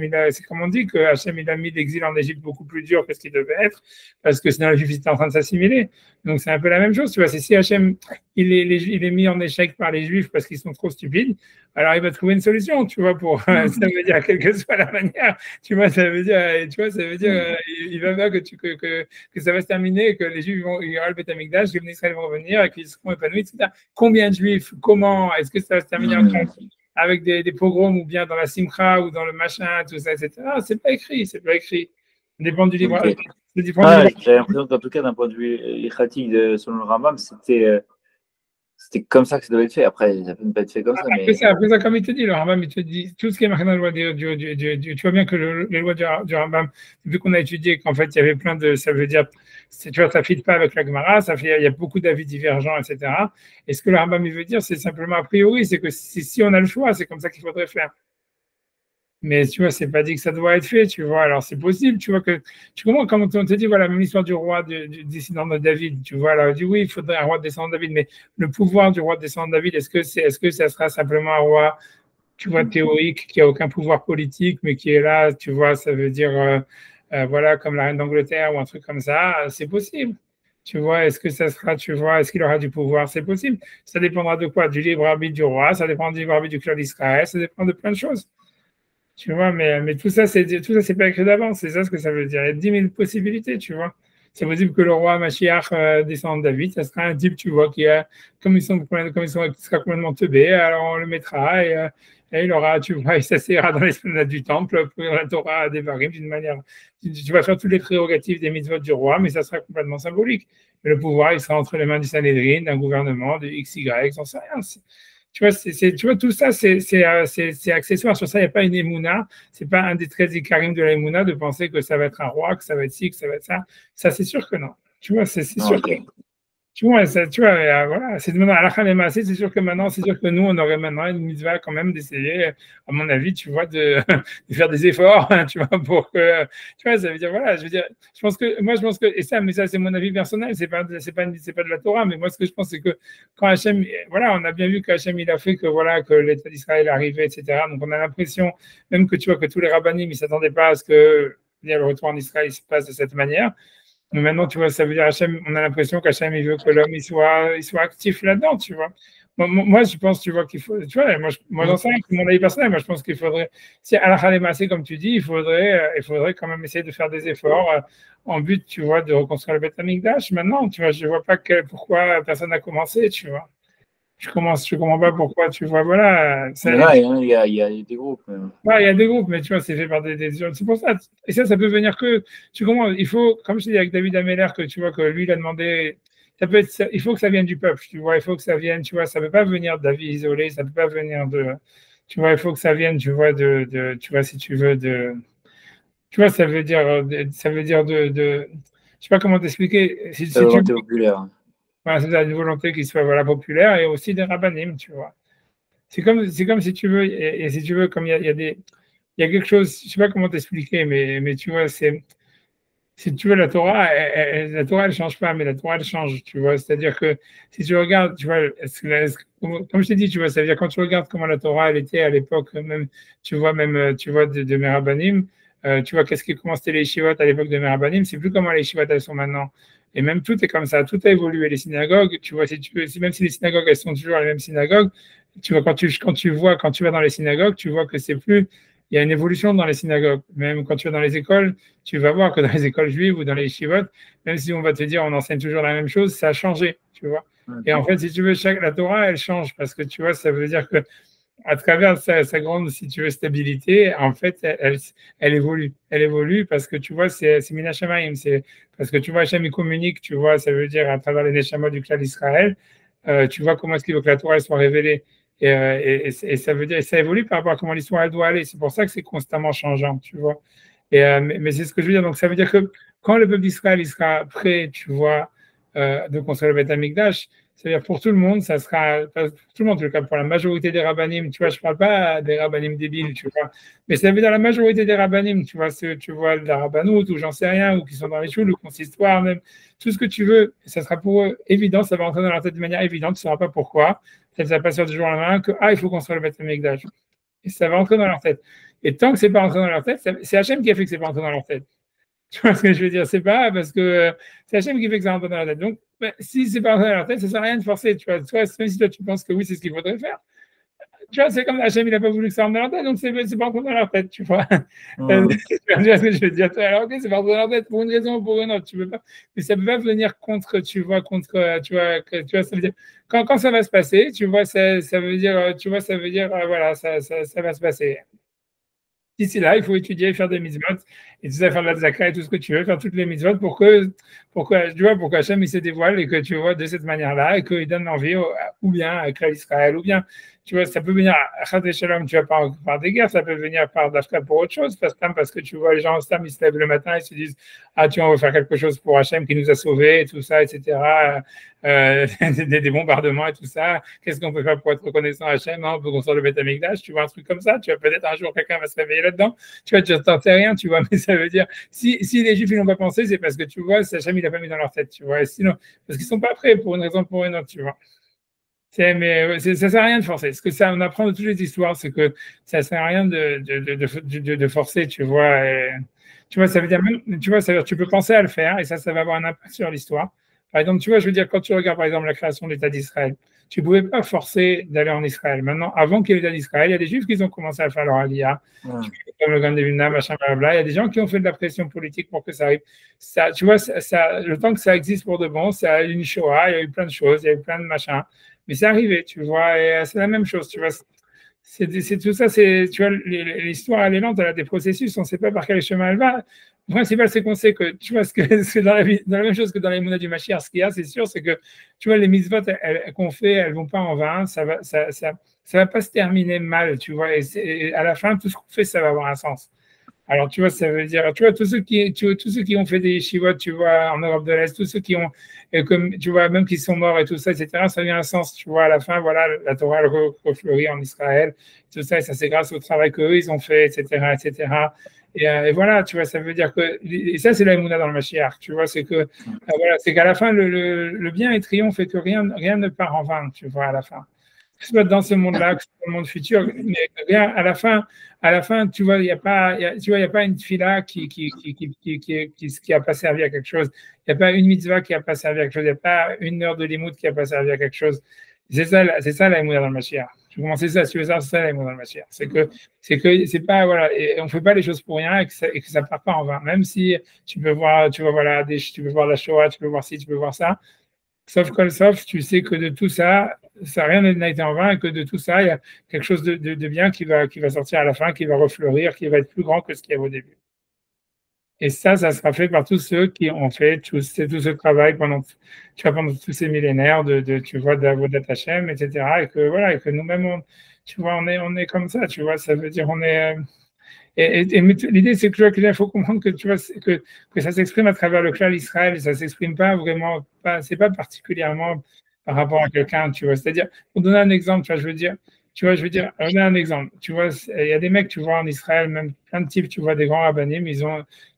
comme on dit que Hachem, il a mis l'exil en Égypte beaucoup plus dur que ce qu'il devait être, parce que sinon les Juifs étaient en train de s'assimiler. Donc, c'est un peu la même chose, tu vois. C'est si Hachem, il est mis en échec par les Juifs parce qu'ils sont trop stupides, alors il va trouver une solution, tu vois, ça veut dire, quelle que soit la manière, tu vois, ça veut dire, il va voir que ça va se terminer, que les Juifs il y aura le Beth Amikdash, les Israël vont revenir et qu'ils seront épanouis, etc. Combien de Juifs, comment, est-ce que ça va se terminer avec des pogroms ou bien dans la Simcha ou dans le machin, tout ça, etc. C'est pas écrit. Ça dépend du livre. Okay. J'ai l'impression qu'en tout cas, d'un point de vue ilchatique, selon le Rambam, c'était comme ça que ça devait être fait. Après, ça peut ne pas être fait comme ça. Après ça, comme il te dit, le Rambam, il te dit tout ce qui est marqué dans la loi tu vois bien que les lois du Rambam, vu qu'on a étudié qu'en fait, il y avait plein de. Ça veut dire, tu vois, ça ne fit pas avec la Gemara, il y a beaucoup d'avis divergents, etc. Et ce que le Rambam il veut dire, c'est simplement a priori, c'est que si on a le choix, c'est comme ça qu'il faudrait faire. Mais tu vois, c'est pas dit que ça doit être fait, tu vois. Alors c'est possible, tu vois, tu comprends quand on te dit, voilà, même l'histoire du roi du descendant de David, tu vois, là, on dit oui, il faudrait un roi descendant de David, mais le pouvoir du roi descendant de David, est-ce que ça sera simplement un roi, tu vois, théorique, qui a aucun pouvoir politique, mais qui est là, tu vois, ça veut dire, voilà, comme la reine d'Angleterre ou un truc comme ça, c'est possible. Tu vois, est-ce que ça sera, tu vois, est-ce qu'il aura du pouvoir? C'est possible. Ça dépendra de quoi? Du libre arbitre du roi, ça dépendra du libre arbitre du clan d'Israël, ça dépend de plein de choses. Tu vois, mais tout ça, c'est pas écrit d'avance. C'est ça ce que ça veut dire. Il y a 10 000 possibilités, tu vois. C'est possible que le roi Mashiach descende de David. Ça sera un type, tu vois, qui sera complètement teubé. Alors on le mettra et il aura, tu vois, il s'asseyera dans l'esplanade du temple pour la Torah des Varim d'une manière. Tu vas faire toutes les prérogatives des mitzvot du roi, mais ça sera complètement symbolique. Mais le pouvoir, il sera entre les mains du Sanhédrin, d'un gouvernement, de XY, j'en sais rien. Tu vois, tout ça, c'est accessoire. Sur ça, il n'y a pas une émouna. Ce n'est pas un des 13 ikarim de la émouna de penser que ça va être un roi, que ça va être ci, que ça va être ça. Ça, c'est sûr que non. Tu vois, c'est sûr que. Tu vois, voilà, c'est sûr que maintenant, c'est sûr que nous, on aurait maintenant une mitzvah quand même d'essayer, à mon avis, tu vois, de faire des efforts, hein, tu vois, pour que, tu vois, ça veut dire, voilà, je veux dire, je pense que, et ça, mais ça, c'est mon avis personnel, c'est pas de la Torah, mais moi, ce que je pense, c'est que quand Hachem, voilà, on a bien vu qu'Hachem, il a fait que, voilà, que l'État d'Israël arrivait, etc. Donc, on a l'impression, même que, tu vois, que tous les rabbinim, ils s'attendaient pas à ce que, le retour en Israël se passe de cette manière. Mais maintenant, tu vois, ça veut dire Hachem, on a l'impression qu'Hachem, il veut que l'homme il soit actif là-dedans, tu vois. Moi, je pense, tu vois, qu'il faut, tu vois, moi j'en sais rien, c'est mon avis personnel, moi je pense qu'il faudrait, si à la Massé, comme tu dis, il faudrait quand même essayer de faire des efforts en but, tu vois, de reconstruire le Beth Amikdash. Maintenant, tu vois, je vois pas pourquoi personne n'a commencé, tu vois. Je comprends pas pourquoi, tu vois, voilà. Il y a des groupes. Ouais, il y a des groupes, mais tu vois, c'est fait par des gens. C'est pour ça. Et ça peut venir que, tu comprends, il faut, comme je dis avec David Ameller, que tu vois, que lui, il a demandé, il faut que ça vienne du peuple, tu vois, il faut que ça vienne, tu vois, ça peut pas venir de la vie isolée, ça peut pas venir tu vois, il faut que ça vienne, tu vois, tu vois, si tu veux, tu vois, ça veut dire je sais pas comment t'expliquer. Si volonté populaire. Voilà, c'est une volonté qui soit, voilà, populaire et aussi des rabbinim, tu vois. C'est comme si tu veux, et si tu veux, comme il y a quelque chose, je sais pas comment t'expliquer, mais tu vois, si tu veux, la Torah, elle change pas, mais la Torah, elle change, tu vois. C'est-à-dire que si tu regardes, tu vois, comme je t'ai dit, tu vois, ça veut dire quand tu regardes comment la Torah, elle était à l'époque, même, tu vois, de Merabanim, tu vois, comment c'était les yeshivot à l'époque de Merabanim, c'est plus comment les yeshivot, elles sont maintenant. Et même tout est comme ça, tout a évolué. Les synagogues, tu vois, même si les synagogues, elles sont toujours les mêmes synagogues, tu vois, quand tu vas dans les synagogues, tu vois que c'est plus, il y a une évolution dans les synagogues. Même quand tu vas dans les écoles, tu vas voir que dans les écoles juives ou dans les yeshivot, même si on va te dire on enseigne toujours la même chose, ça a changé, tu vois. Et en fait, si tu veux, la Torah, elle change parce que tu vois, ça veut dire que à travers sa grande, si tu veux, stabilité, en fait, elle évolue. Elle évolue parce que tu vois, c'est Mina Shamayim, c'est parce que tu vois, Hachem, il communique, tu vois, ça veut dire à travers les Neshamot du clan d'Israël, tu vois comment est-ce qu'il veut que la Torah elle soit révélée. Et ça veut dire, et ça évolue par rapport à comment l'histoire elle doit aller. C'est pour ça que c'est constamment changeant, tu vois. Mais c'est ce que je veux dire. Donc ça veut dire que quand le peuple d'Israël il sera prêt, tu vois, de construire le Beth Amikdash, c'est-à-dire pour tout le monde, ça sera pour tout le monde, en tout cas pour la majorité des rabbinim, tu vois, je parle pas des rabbinim débiles, tu vois, mais ça veut dire la majorité des rabbinim, tu vois, ceux, tu vois, de la rabbanout ou j'en sais rien, ou qui sont dans les choules, ou consistoire même, tout ce que tu veux, ça sera pour eux évident, ça va rentrer dans leur tête de manière évidente, tu ne sauras pas pourquoi, ça ne va pas sortir du jour au lendemain que il faut construire le Beth Amikdash. Et ça va rentrer dans leur tête. Et tant que c'est pas rentré dans leur tête, c'est Hachem qui a fait que c'est pas rentré dans leur tête. Tu vois ce que je veux dire? C'est pas parce que c'est Hachem qui fait que ça rentre dans leur tête. Donc, si c'est pas rentré dans leur tête, ça sert à rien de forcer. Tu vois, même si toi tu penses que oui, c'est ce qu'il faudrait faire. Tu vois, c'est comme Hachem, il n'a pas voulu que ça rentre dans leur tête, donc c'est pas rentré dans leur tête, tu vois. Tu vois ce que je veux dire? Alors, ok, c'est pas rentré dans leur tête pour une raison ou pour une autre, tu peux pas. Mais ça peut pas venir contre, tu vois, tu vois, ça veut dire, quand ça va se passer, tu vois, ça veut dire, tu vois, ça veut dire, voilà, ça va se passer. D'ici là, il faut étudier, faire des mitzvot, et tout ça, faire de la zaka et tout ce que tu veux, faire toutes les mitzvot tu vois, pour qu'Hachem il se dévoile et que tu vois de cette manière-là et qu'il donne l'envie, ou bien à Israël, ou bien, tu vois, ça peut venir à Chad Shalom, tu vois, par des guerres, ça peut venir par d'Afka pour autre chose, parce que tu vois, les gens, ils se lèvent le matin et se disent, ah, tu vois, on va faire quelque chose pour Hachem qui nous a sauvés, et tout ça, etc. Des bombardements et tout ça. Qu'est-ce qu'on peut faire pour être reconnaissant à Hachem? On peut construire le Beth Amikdash, tu vois, un truc comme ça. Tu vois, peut-être un jour quelqu'un va se réveiller là-dedans. Tu vois, tu n'en sais rien, tu vois, mais ça veut dire, si les Juifs n'ont pas pensé, c'est parce que tu vois, Hachem, il n'a pas mis dans leur tête, tu vois. Et sinon, parce qu'ils ne sont pas prêts pour une raison ou pour une autre, tu vois. Mais ça ne sert à rien de forcer. Ce que ça, on apprend de toutes les histoires, c'est que ça ne sert à rien de forcer, tu vois. Tu vois, ça veut dire même, tu vois, ça veut dire, tu peux penser à le faire et ça va avoir un impact sur l'histoire. Par exemple, tu vois, je veux dire, quand tu regardes par exemple la création de l'État d'Israël, tu ne pouvais pas forcer d'aller en Israël. Maintenant, avant qu'il y ait l'État d'Israël, il y a des Juifs qui ont commencé à faire leur aliyah, comme le Gan de Vilna, machin, blabla. Il y a des gens qui ont fait de la pression politique pour que ça arrive. Ça, tu vois, le temps que ça existe pour de bon, ça a eu une Shoah, il y a eu plein de choses, il y a eu plein de machins. Mais c'est arrivé, tu vois, et c'est la même chose, tu vois. C'est tout ça, tu vois, l'histoire, elle est lente, elle a des processus, on ne sait pas par quel chemin elle va. Le principal, c'est qu'on sait que, tu vois, dans la vie, dans la même chose que dans les monnaies du Mashiach, ce qu'il y a, c'est sûr, c'est que, tu vois, les mitzvot qu'on fait, elles ne vont pas en vain, ça va pas se terminer mal, tu vois, et à la fin, tout ce qu'on fait, ça va avoir un sens. Alors, tu vois, ça veut dire, tu vois, tous ceux qui ont fait des yeshivot, tu vois, en Europe de l'Est, tous ceux qui ont, comme, tu vois, même qui sont morts et tout ça, etc., ça a eu un sens, tu vois, à la fin, voilà, la Torah, elle refleurit en Israël, tout ça, et ça, c'est grâce au travail qu'eux, ils ont fait, etc., etc. Et voilà, tu vois, ça veut dire que, et ça, c'est la Emouna dans le Mashiach, tu vois, c'est que, voilà, c'est qu'à la fin, le bien est triomphe et que rien ne part en vain, tu vois, à la fin. Que ce soit dans ce monde-là, que ce soit dans le monde futur, mais rien, à la fin, tu vois, il n'y a pas, tu vois, il y a pas une fila qui a pas servi à quelque chose. Il n'y a pas une mitzvah qui a pas servi à quelque chose. Il n'y a pas une heure de limoud qui a pas servi à quelque chose. C'est ça la émouna dans le Mashiach. Je vais commencer ça, si tu veux ça, c'est ça la émouna dans le Mashiach. C'est pas, voilà, et on fait pas les choses pour rien et que ça part pas en vain. Même si tu peux voir, tu vois, voilà, tu peux voir la Shoah, tu peux voir ci, tu peux voir ça. Sauf, tu sais que de tout ça, rien n'a été en vain et que de tout ça, il y a quelque chose de bien qui va sortir à la fin, qui va refleurir, qui va être plus grand que ce qu'il y avait au début. Et ça sera fait par tous ceux qui ont fait tout ce travail pendant tous ces millénaires tu vois, d'Avodat Hashem, etc. Et que, voilà, et que nous-mêmes, tu vois, on est comme ça, tu vois, ça veut dire on est. Mais l'idée, c'est que il faut comprendre que tu vois que ça s'exprime à travers le clan Israël, et ça s'exprime pas vraiment, c'est pas particulièrement par rapport à quelqu'un, tu vois. C'est-à-dire, pour donner un exemple, tu vois, je veux dire, tu vois, je veux dire, on a un exemple. Tu vois, il y a des mecs, tu vois, en Israël, même plein de types, tu vois, des grands rabbinim,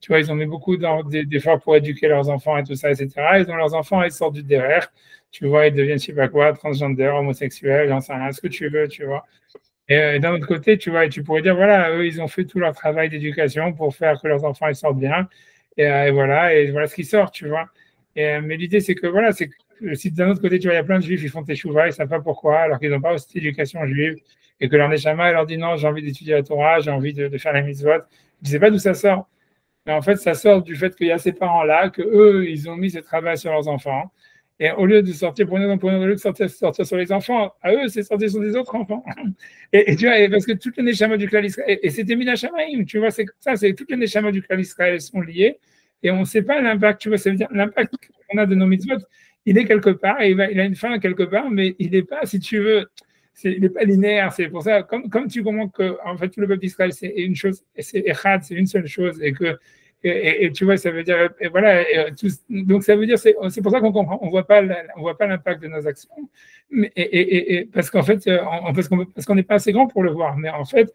tu vois, ils ont mis beaucoup d'efforts pour éduquer leurs enfants et tout ça, etc. Ils ont leurs enfants, ils sortent du derrière, tu vois, ils deviennent, je sais pas quoi, transgender, homosexuels, j'en sais rien, ce que tu veux, tu vois. Et d'un autre côté, tu vois, et tu pourrais dire, voilà, eux, ils ont fait tout leur travail d'éducation pour faire que leurs enfants ils sortent bien. Et voilà ce qui sort, tu vois. Mais l'idée, c'est que, voilà, c'est que si d'un autre côté, tu vois, il y a plein de juifs, ils font teshuva, ils ne savent pas pourquoi, alors qu'ils n'ont pas aussi d'éducation juive, et que leur neshama, elle leur dit, non, j'ai envie d'étudier la Torah, j'ai envie de faire les mitzvot. Je ne sais pas d'où ça sort. Mais en fait, ça sort du fait qu'il y a ces parents-là, que eux, ils ont mis ce travail sur leurs enfants. Et au lieu de sortir pour nous, au lieu de sortir sur les enfants, à eux, c'est sortir sur des autres enfants. Et tu vois, parce que toutes les neshamas du clan Israël, et c'était mis Shamaïm, tu vois, c'est comme ça, c'est toutes les neshamas du clan Israël sont liées, et on ne sait pas l'impact, tu vois, ça veut dire l'impact qu'on a de nos mitzvot, il est quelque part, et il a une fin quelque part, mais il n'est pas, si tu veux, il n'est pas linéaire. C'est pour ça, comme tu comprends que en fait, tout le peuple d'Israël, c'est une chose, c'est Echad, c'est une seule chose, et tu vois, ça veut dire, et voilà, donc ça veut dire, c'est pour ça qu'on comprend, on voit pas l'impact de nos actions, mais, parce qu'en fait, parce qu'on n'est pas assez grand pour le voir, mais en fait,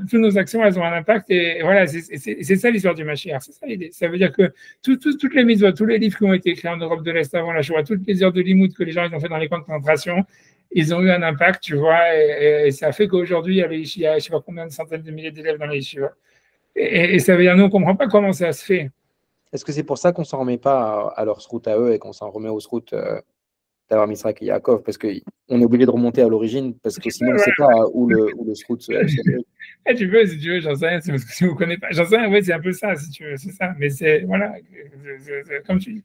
toutes nos actions, elles ont un impact, et voilà, c'est ça l'histoire du Mashiach, c'est ça l'idée. Ça veut dire que toutes les mitzvot, tous les livres qui ont été écrits en Europe de l'Est avant la Shoah, toutes les heures de limoud que les gens ils ont fait dans les camps de concentration, ils ont eu un impact, tu vois, et ça fait qu'aujourd'hui, il y a je sais pas combien de centaines de milliers d'élèves dans les yeshivas. Et ça veut dire, nous, on ne comprend pas comment ça se fait. Est-ce que c'est pour ça qu'on ne s'en remet pas à leur route à eux et qu'on s'en remet aux routes d'Abraham, Yitzhak et Yaakov? Parce qu'on est obligé de remonter à l'origine, parce que sinon, on ne sait pas où le route se fait. Tu peux, si tu veux, j'en sais rien, c'est parce que si vous ne connaissez pas, j'en sais rien, oui, c'est un peu ça, si tu veux, c'est ça. Mais c'est, voilà, comme tu dis.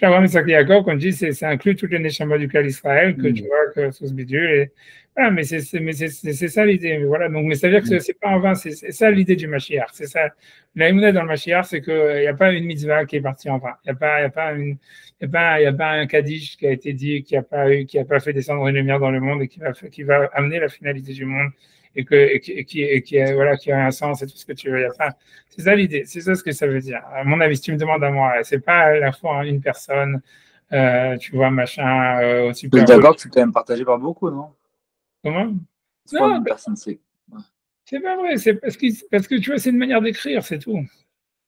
Abraham, Yitzhak et Yaakov, comme je dis, ça inclut toutes les neshamas du clan Israël, que tu vois, que sous ce bidule. Et, voilà, mais c'est ça l'idée. Voilà, donc, mais ça veut dire que c'est pas en vain, c'est ça l'idée du Mashiach. C'est ça. La émouna dans le Mashiach, c'est qu'il n'y a pas une mitzvah qui est partie en vain. Il n'y a pas un Kaddish qui a été dit, qui a pas fait descendre une lumière dans le monde et qui va amener la finalité du monde voilà, qui a un sens et tout ce que tu veux. C'est ça l'idée, c'est ça ce que ça veut dire. À mon avis, si tu me demandes à moi, c'est pas à la fois une personne, tu vois, machin, super. D'accord, c'est quand même partagé par beaucoup, non? Comment? Non, une personne, c'est pas vrai, c'est parce que tu vois, c'est une manière d'écrire, c'est tout.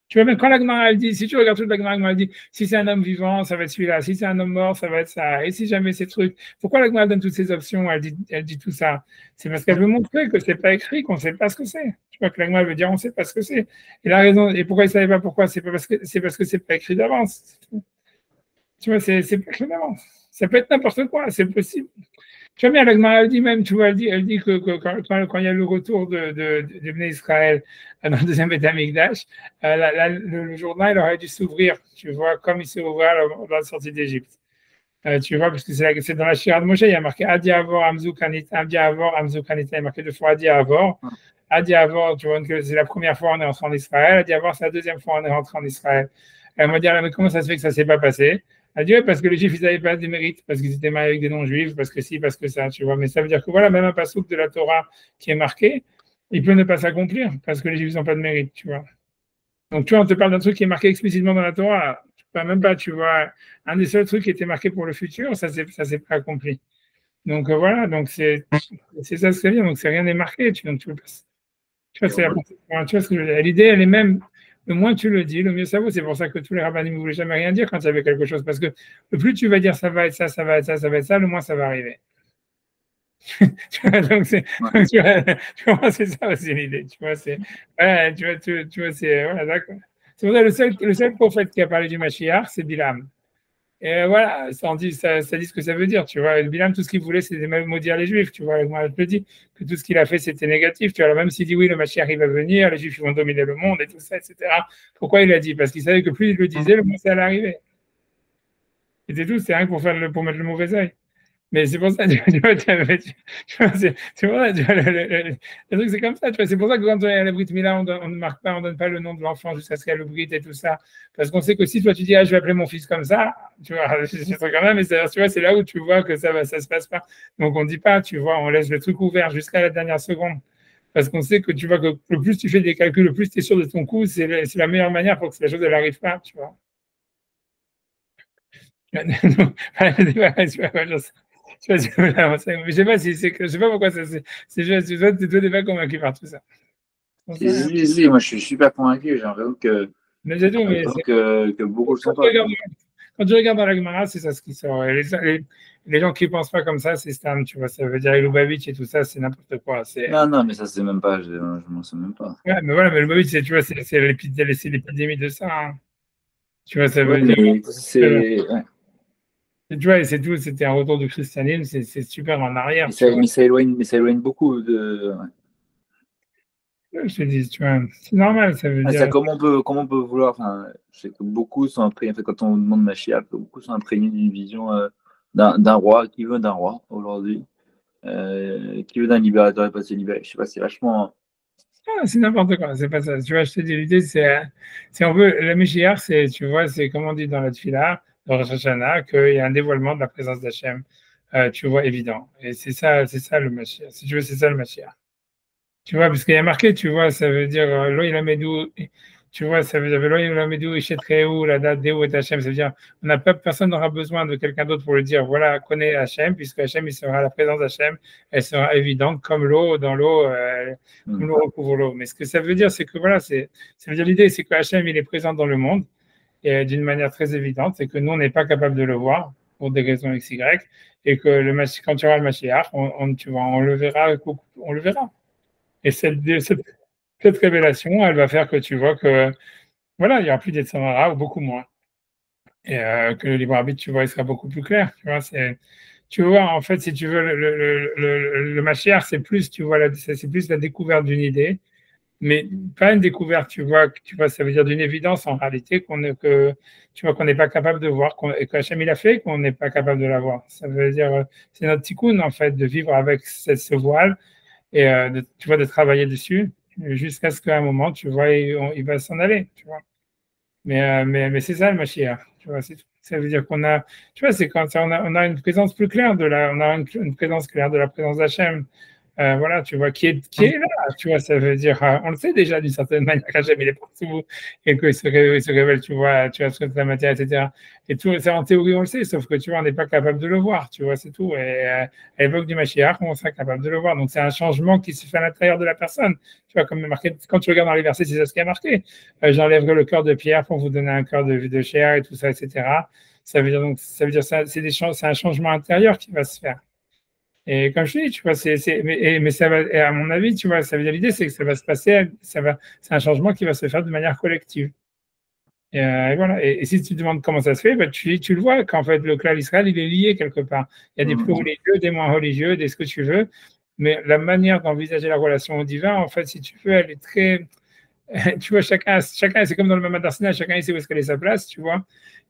Tu vois, même quand la Gemara, elle dit, si tu regardes toute la Gemara, elle dit, si c'est un homme vivant, ça va être celui-là. Si c'est un homme mort, ça va être ça. Et si jamais ces trucs. Pourquoi la Gemara donne toutes ces options? Elle dit tout ça. C'est parce qu'elle veut montrer que c'est pas écrit, qu'on sait pas ce que c'est. Tu vois, que la Gemara veut dire, on sait pas ce que c'est. Et la raison, et pourquoi il savait pas pourquoi? C'est parce que c'est pas écrit d'avance. Tu vois, c'est pas écrit d'avance. Ça peut être n'importe quoi, c'est possible. Tu vois bien, la Gemara, elle dit même, tu vois, elle dit que quand il y a le retour de Bnei Israël dans le deuxième Beth Amikdash, le journal aurait dû s'ouvrir, tu vois, comme il s'est ouvert dans la sortie d'Égypte. Tu vois, parce que c'est dans la Shira de Moshe, il y a marqué Adi Avor, Amzou Kanita, Adi Avor, Amzou Kanita, il y a marqué deux fois Adi Avor. Adi Avor, tu vois, que c'est la première fois on est rentré en Israël, Adi Avor, c'est la deuxième fois on est rentré en Israël. Elle m'a dit, mais comment ça se fait que ça ne s'est pas passé? Elle dit, ouais, parce que les Juifs, ils n'avaient pas des mérites, parce qu'ils étaient mariés avec des non-Juifs, parce que si, parce que ça, tu vois. Mais ça veut dire que voilà, même un passouk de la Torah qui est marqué, il peut ne pas s'accomplir, parce que les Juifs n'ont pas de mérite, tu vois. Donc, tu vois, on te parle d'un truc qui est marqué explicitement dans la Torah, tu peux même pas, tu vois, un des seuls trucs qui était marqué pour le futur, ça s'est pas accompli. Donc, voilà, donc c'est ça ce que dire, donc c'est rien n'est marqué, donc tu vois, tu vois ce que je veux dire. L'idée, elle est même, le moins tu le dis, le mieux ça vaut. C'est pour ça que tous les rabbins ne voulaient jamais rien dire quand il y avait quelque chose. Parce que le plus tu vas dire ça va être ça, ça va être ça, ça va être ça, le moins ça va arriver. Donc, tu vois, c'est ça aussi l'idée. Tu vois, c'est. Ouais, tu vois, c'est. Voilà, d'accord. C'est pour ça que le seul prophète qui a parlé du Mashiach, c'est Bilam. Et voilà, ça dit ce que ça veut dire, tu vois. Et Bilam, tout ce qu'il voulait, c'était de maudire les Juifs, tu vois. Moi, je te dis que tout ce qu'il a fait, c'était négatif, tu vois. Même s'il dit oui, le Mashiach, il va venir, les Juifs, ils vont dominer le monde et tout ça, etc. Pourquoi il a dit? Parce qu'il savait que plus il le disait, le moins ça allait arriver. Et c'est tout, c'est rien pour mettre le mauvais œil. Mais c'est pour ça, tu vois, c'est pour ça, tu vois, le truc, c'est comme ça, tu vois. C'est pour ça que quand on est à la Brit Mila, on ne marque pas, on donne pas le nom de l'enfant jusqu'à ce qu'il y ait le Brit et tout ça. Parce qu'on sait que si toi tu dis, ah, je vais appeler mon fils comme ça, tu vois, c'est quand même, mais tu vois, c'est là où tu vois que ça se passe pas. Donc on dit pas, tu vois, on laisse le truc ouvert jusqu'à la dernière seconde. Parce qu'on sait que tu vois que le plus tu fais des calculs, le plus tu es sûr de ton coup, c'est la meilleure manière pour que la chose n'arrive pas, tu vois. Je sais pas si c'est que, je sais pas pourquoi ça, c'est juste, toi, t'es pas convaincu par tout ça. Si, moi je suis super convaincu. J'ai l'impression Mais c'est tout, mais que beaucoup le sont pas. Quand tu regardes dans la Gemara, c'est ça ce qui sort. Et les gens qui ne pensent pas comme ça, c'est Stam, tu vois. Ça veut dire Lubavitch et tout ça, c'est n'importe quoi. Non, mais ça, c'est même pas. Je m'en souviens même pas. Ouais, mais voilà, mais Lubavitch, tu vois, c'est l'épidémie de ça. Hein. Tu vois, ça veut dire. Ouais. Tu vois, et c'est tout, c'était un retour du christianisme, c'est super en arrière. Mais ça éloigne beaucoup de. Ouais. Je te dis, tu vois, c'est normal, ça veut dire. Comment on peut vouloir. Enfin, je sais que beaucoup sont imprégnés. En fait, quand on demande Mashiach, beaucoup sont imprégnés d'une vision d'un roi, qui veut d'un roi aujourd'hui, qui veut d'un libérateur et pas se libérer. Je sais pas, c'est vachement. Ah, c'est n'importe quoi, c'est pas ça. Tu vois, je te dis, l'idée, c'est on veut, la Mashiach, c'est, tu vois, c'est comme on dit dans la Tfila, dans Rosh Hashanah, qu'il y a un dévoilement de la présence d'Hachem, tu vois, évident. Et c'est ça le Mashiach. Si tu veux, c'est ça le Mashiach. Tu vois, parce qu'il y a marqué, tu vois, ça veut dire Lo Ilamedou, tu vois, ça veut dire Lo Ilamedou Ishetreu, la date Deu et Hachem. Ça veut dire, personne n'aura besoin de quelqu'un d'autre pour le dire, voilà, connais Hachem, puisque Hachem, il sera, la présence d'Hachem, elle sera évidente comme l'eau dans l'eau, comme l'eau recouvre l'eau. Mais ce que ça veut dire, c'est que voilà, ça veut dire l'idée, c'est que Hachem, il est présent dans le monde, et d'une manière très évidente, c'est que nous, on n'est pas capable de le voir, pour des raisons XY, et que quand tu auras le Mashiach, tu vois, on le verra. Et cette révélation, elle va faire que tu vois que, voilà, il n'y aura plus d'être Samara ou beaucoup moins. Et que le libre arbitre, tu vois, il sera beaucoup plus clair. Tu vois, en fait, si tu veux, le Mashiach, c'est plus, tu vois, c'est plus la découverte d'une idée, mais pas une découverte, tu vois, ça veut dire d'une évidence en réalité tu vois, qu'on n'est pas capable de voir, et qu'Hachem il a fait, qu'on n'est pas capable de la voir. Ça veut dire, c'est notre tikkun, en fait, de vivre avec ce voile et tu vois, de travailler dessus jusqu'à ce qu'à un moment, tu vois, il va s'en aller, tu vois. Mais c'est ça le Mashiach, tu vois. Ça veut dire qu'on a, tu vois, c'est quand on a une présence plus claire on a une présence claire de la présence d'Hachem. Voilà, tu vois, qui est là, tu vois, ça veut dire, on le sait déjà d'une certaine manière, qu'Hachem, il est partout, et qu'il se révèle, tu vois, sur la matière, etc. Et tout, ça, en théorie, on le sait, sauf que, tu vois, on n'est pas capable de le voir, tu vois, c'est tout. Et à l'époque du Mashiach, on sera capable de le voir. Donc, c'est un changement qui se fait à l'intérieur de la personne. Tu vois, comme marqué, quand tu regardes dans les versets, c'est ça ce qui est marqué. J'enlèverai le cœur de pierre pour vous donner un cœur de chair et tout ça, etc. Ça veut dire, c'est un changement intérieur qui va se faire. Et comme je dis, tu vois, mais ça va, et à mon avis, tu vois, ça veut dire l'idée, c'est que ça va se passer, c'est un changement qui va se faire de manière collective. Et voilà. Et si tu te demandes comment ça se fait, bah, tu le vois qu'en fait, le clan Israël, il est lié quelque part. Il y a des plus religieux, des moins religieux, des ce que tu veux. Mais la manière d'envisager la relation au divin, en fait, si tu veux, elle est très. Tu vois, chacun c'est comme dans le Mamad Arsena, chacun il sait où est-ce qu'elle est sa place, tu vois.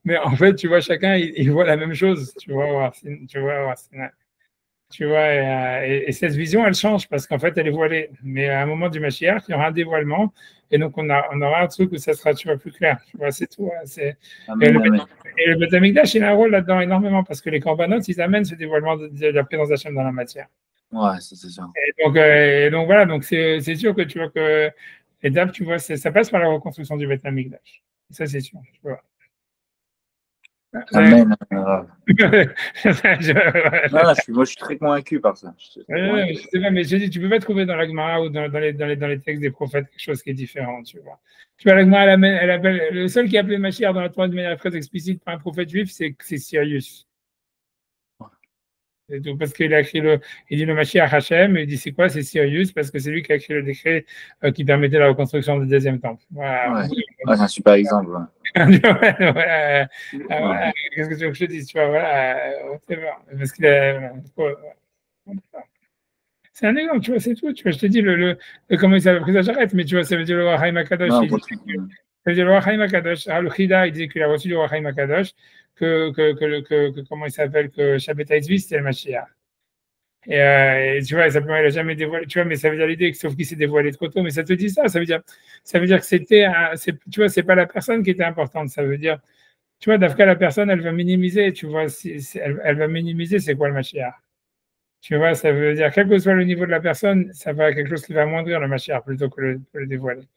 Mais en fait, tu vois, chacun, il voit la même chose, tu vois. Tu vois, et cette vision, elle change parce qu'en fait, elle est voilée. Mais à un moment du Mashiach, il y aura un dévoilement. Et donc, on aura un truc où ça sera, tu vois, plus clair. Tu vois, c'est tout. Et le Beth Amikdash, il a un rôle là-dedans énormément parce que les corbanotes, ils amènent ce dévoilement de la présence d'Hachem dans la matière. Ouais, c'est ça. Et donc voilà, donc c'est sûr que tu vois que l'étape, tu vois, ça passe par la reconstruction du Beth Amikdash. Ça, c'est sûr. Tu vois. Amen. Non, moi, je suis très convaincu par ça. Je sais pas, mais je dis, tu peux pas trouver dans la Gemara ou dans les textes des prophètes quelque chose qui est différent, tu vois. Tu vois, la Gemara, elle appelle, le seul qui a appelé Mashiach dans la Torah de manière très explicite par un prophète juif, c'est Sirius. C'est tout, parce qu'il a écrit il dit le Mashiach Hachem, et il dit c'est quoi? C'est Sirius, parce que c'est lui qui a écrit le décret qui permettait la reconstruction du deuxième temple. Voilà. Ouais, c'est un super exemple. Qu'est-ce que tu veux que je te dise, tu vois, voilà, c'est bon. Parce qu'il a. C'est un exemple, tu vois, c'est tout. Tu vois, je te dis, comment il s'appelle, ça j'arrête, mais tu vois, ça veut dire le Roi Haïm Akadosh. Ça veut dire le Roi Haïm Akadosh. Le Chida, il disait qu'il a reçu le Roi Haïm Akadosh, comment il s'appelle, que Shabbat Haïtzvi, c'était le Mashiach. Et tu vois, simplement, il n'a jamais dévoilé, tu vois, mais ça veut dire l'idée que sauf qu'il s'est dévoilé trop tôt, mais ça te dit ça veut dire que tu vois, c'est pas la personne qui était importante, ça veut dire, tu vois, d'après la personne, elle va minimiser, tu vois, elle va minimiser c'est quoi le Mashiach. Tu vois, ça veut dire, quel que soit le niveau de la personne, ça va quelque chose qui va amoindrir le Mashiach plutôt que le dévoiler.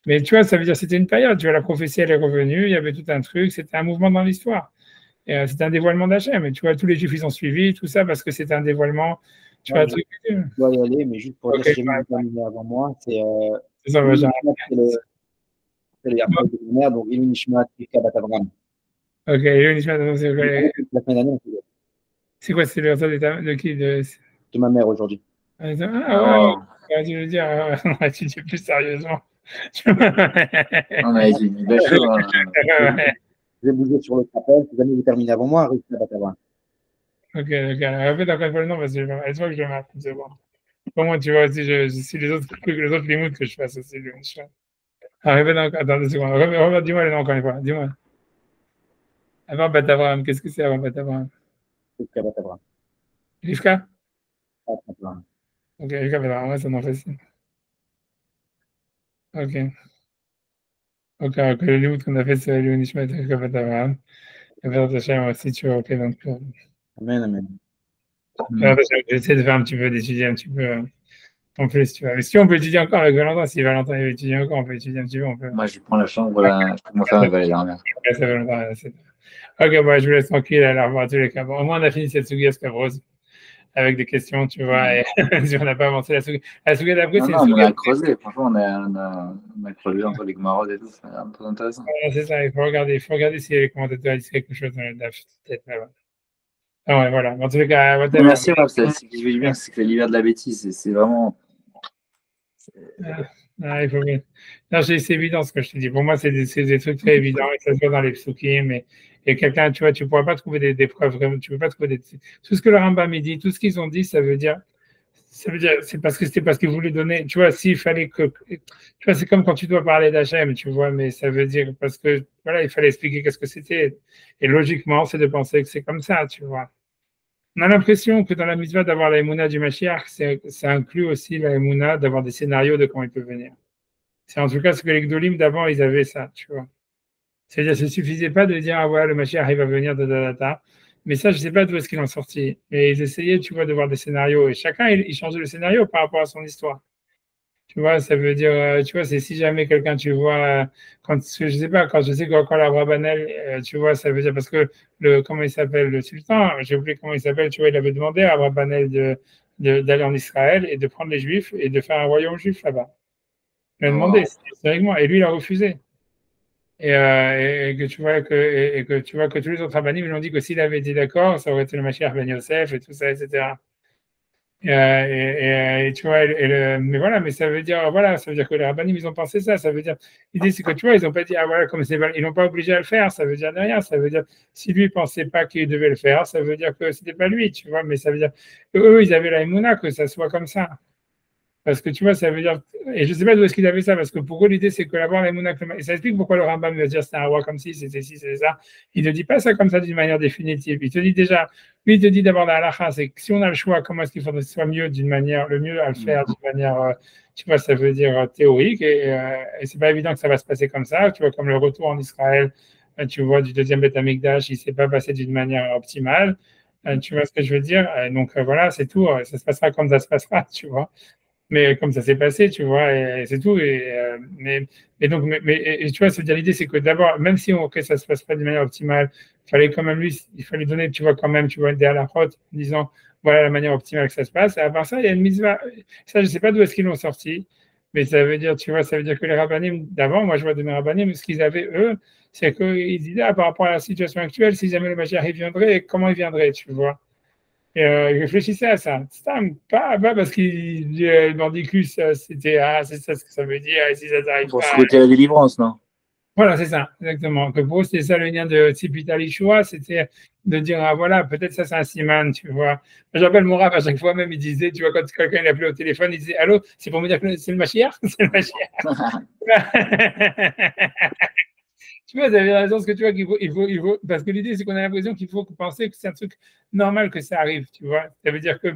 Mais tu vois, ça veut dire, c'était une période, tu vois, la prophétie, elle est revenue, il y avait tout un truc, c'était un mouvement dans l'histoire. C'était un dévoilement d'Hachem. Et tu vois, tous les Juifs, ils ont suivi, tout ça, parce que c'était un dévoilement. Tu vois, un truc. Je dois y aller, mais juste pour dire, si jamais Ouais, vous terminez avant moi, c'est c'est ça, Ilui j'arrête. Nishmat, c'est le Yarkov de ma mère, donc Ilui Nishmat, Rivka Bat Avraham. Ok, Ilui Nishmat, c'est quoi, La semaine dernière, c'est le réseau de qui de ma mère aujourd'hui. Ah ouais, Oh, tu veux dire, on va étudier plus sérieusement. on a été mis d'accord. Ouais. Je vais bouger sur le rappel. Si jamais vous terminez avant moi, Rivka Bat Avraham. Ok, répète encore une fois le nom parce que je vois que je le marque, c'est bon. Pour moi, tu vois, si les autres trucs, les autres limoutes que je fasse aussi, le Nishmat. Ah, répète encore, attends 2 secondes. Dis-moi le nom encore une fois, dis-moi. Avant Batavraham, qu'est-ce que c'est avant Batavraham? Rivka Bat Avraham. Rivka? Bat Avraham. Ok, Rivka Batavraham, ouais, ça n'en facile. Ok. Ok, le limout qu'on a fait, c'est le Nishmat et Rivka Batavraham. Et vers Hachem aussi, tu vois, ok, donc. Amen, amen. J'essaie de faire un petit peu, d'étudier un petit peu en plus, tu vois. Mais si on peut étudier encore avec Valentin, si Valentin veut étudier encore, on peut étudier un petit peu, on peut. Moi, je prends la chambre, là, je commence à faire la dernière. Ouais, ça Valentin, c'est... Ok, bah, je vous laisse tranquille, alors, revoir tous les cas. Bon, au moins, on a fini cette Sugia Scabreuse avec des questions, tu vois, et si on n'a pas avancé la Sugia d'après, Non, c'est non, une on Sugia. a creusé. Franchement, on a creusé entre les Gmarot et tout. C'est très intéressant. C'est ça, il faut regarder si les commentateurs disent quelque chose dans le DAF, peut-être là-bas. Ah ouais, voilà. En tous les cas, whatever. Merci, Raph. Ce qui fait du bien, c'est que ça libère de la bêtise. C'est vraiment. Il faut bien. Non, c'est évident ce que je te dis. Pour moi, c'est des trucs très évidents, et ça se voit dans les psukim. Et quelqu'un, tu vois, tu ne pourras pas trouver des preuves vraiment. Tu peux pas trouver tout ce que le Rambam dit, tout ce qu'ils ont dit, ça veut dire, c'est parce que c'était parce qu'ils voulaient donner. Tu vois, s'il fallait tu vois, c'est comme quand tu dois parler d'Hachem, tu vois, mais ça veut dire parce que, voilà, il fallait expliquer qu'est-ce que c'était. Et logiquement, c'est de penser que c'est comme ça, tu vois. On a l'impression que dans la mitzvah d'avoir la émouna du Mashiach, ça inclut aussi la émouna d'avoir des scénarios de comment il peut venir. C'est en tout cas ce que les Gdolim d'avant, ils avaient ça, tu vois. C'est-à-dire, ça ne suffisait pas de dire, ah ouais, le Mashiach, il va venir de data. Mais ça, je ne sais pas d'où est-ce qu'ils l'ont sorti. Mais ils essayaient, tu vois, de voir des scénarios. Et chacun, il changeait le scénario par rapport à son histoire. Tu vois, ça veut dire, tu vois, c'est si jamais quelqu'un, tu vois, quand, je sais pas, quand je sais que quand la Abrabanel, tu vois, ça veut dire, parce que comment il s'appelle, le sultan, j'ai oublié comment il s'appelle, tu vois, il avait demandé à Abrabanel d'aller en Israël et de prendre les Juifs et de faire un royaume juif là-bas. Il a demandé, sérieusement, et lui, il a refusé. Et que tu vois que tu vois que tous les autres rabbinim, ils l'ont dit que s'il avait été d'accord, ça aurait été le Mashiach ben Yosef et tout ça, etc. Et tu vois, mais voilà, mais ça veut dire, voilà, ça veut dire que les rabbinim, ils ont pensé ça. Ça veut dire, l'idée, c'est que tu vois, ils n'ont pas dit, ah voilà, comme c'est, ils n'ont pas obligé à le faire. Ça veut dire rien. Ça veut dire, si lui pensait pas qu'il devait le faire, ça veut dire que c'était pas lui, tu vois. Mais ça veut dire que eux, ils avaient la émouna, que ça soit comme ça. Parce que tu vois, ça veut dire, et je ne sais pas d'où est-ce qu'il avait ça, parce que pour eux, l'idée, c'est que l'avoir la émouna, et ça explique pourquoi le Rambam va dire c'est un roi comme si, c'était ci, c'est ça. Il ne dit pas ça comme ça d'une manière définitive. Il te dit déjà, lui, il te dit d'abord la halakha, c'est que si on a le choix, comment est-ce qu'il faudrait que ce soit mieux d'une manière, le mieux à le faire d'une manière, tu vois, ça veut dire théorique, et c'est pas évident que ça va se passer comme ça. Tu vois, comme le retour en Israël, tu vois, du deuxième Beth Amikdash, il ne s'est pas passé d'une manière optimale. Tu vois ce que je veux dire? Donc voilà, c'est tout. Ça se passera comme ça se passera, tu vois. Mais comme ça s'est passé, tu vois, et c'est tout. Mais donc, et tu vois, ça veut dire l'idée, c'est que d'abord, même si ça se passe pas de manière optimale, il fallait quand même il fallait donner, tu vois, quand même, tu vois, des halachot, en disant, voilà la manière optimale que ça se passe. Et à part ça, il y a une mitzvah. Ça, je sais pas d'où est-ce qu'ils l'ont sorti, mais ça veut dire, tu vois, ça veut dire que les rabbanim d'avant, moi je vois de mes rabbanim, ce qu'ils avaient eux, c'est qu'ils disaient, ah, par rapport à la situation actuelle, si jamais le Mashiach viendrait, comment il viendrait, tu vois. Et il réfléchissait à ça. Pas parce qu'il le mordicus, c'était c'est ça ce que ça veut dire. Et si ça t'arrive Pour pas. ce côté la délivrance, non? Voilà, c'est ça, exactement. Que pour eux, c'était ça le lien de Tzipita Lishua, c'était de dire, ah voilà, peut-être ça c'est un siman, tu vois. J'appelle mon rap à chaque fois, même il disait, tu vois, quand quelqu'un l'appelait au téléphone, il disait, allô, c'est pour me dire que c'est le Mashiach? C'est le Mashiach. Tu vois, vous avez raison, parce que tu vois qu'il faut, parce que l'idée, c'est qu'on a l'impression qu'il faut penser que c'est un truc normal que ça arrive, tu vois. Ça veut dire que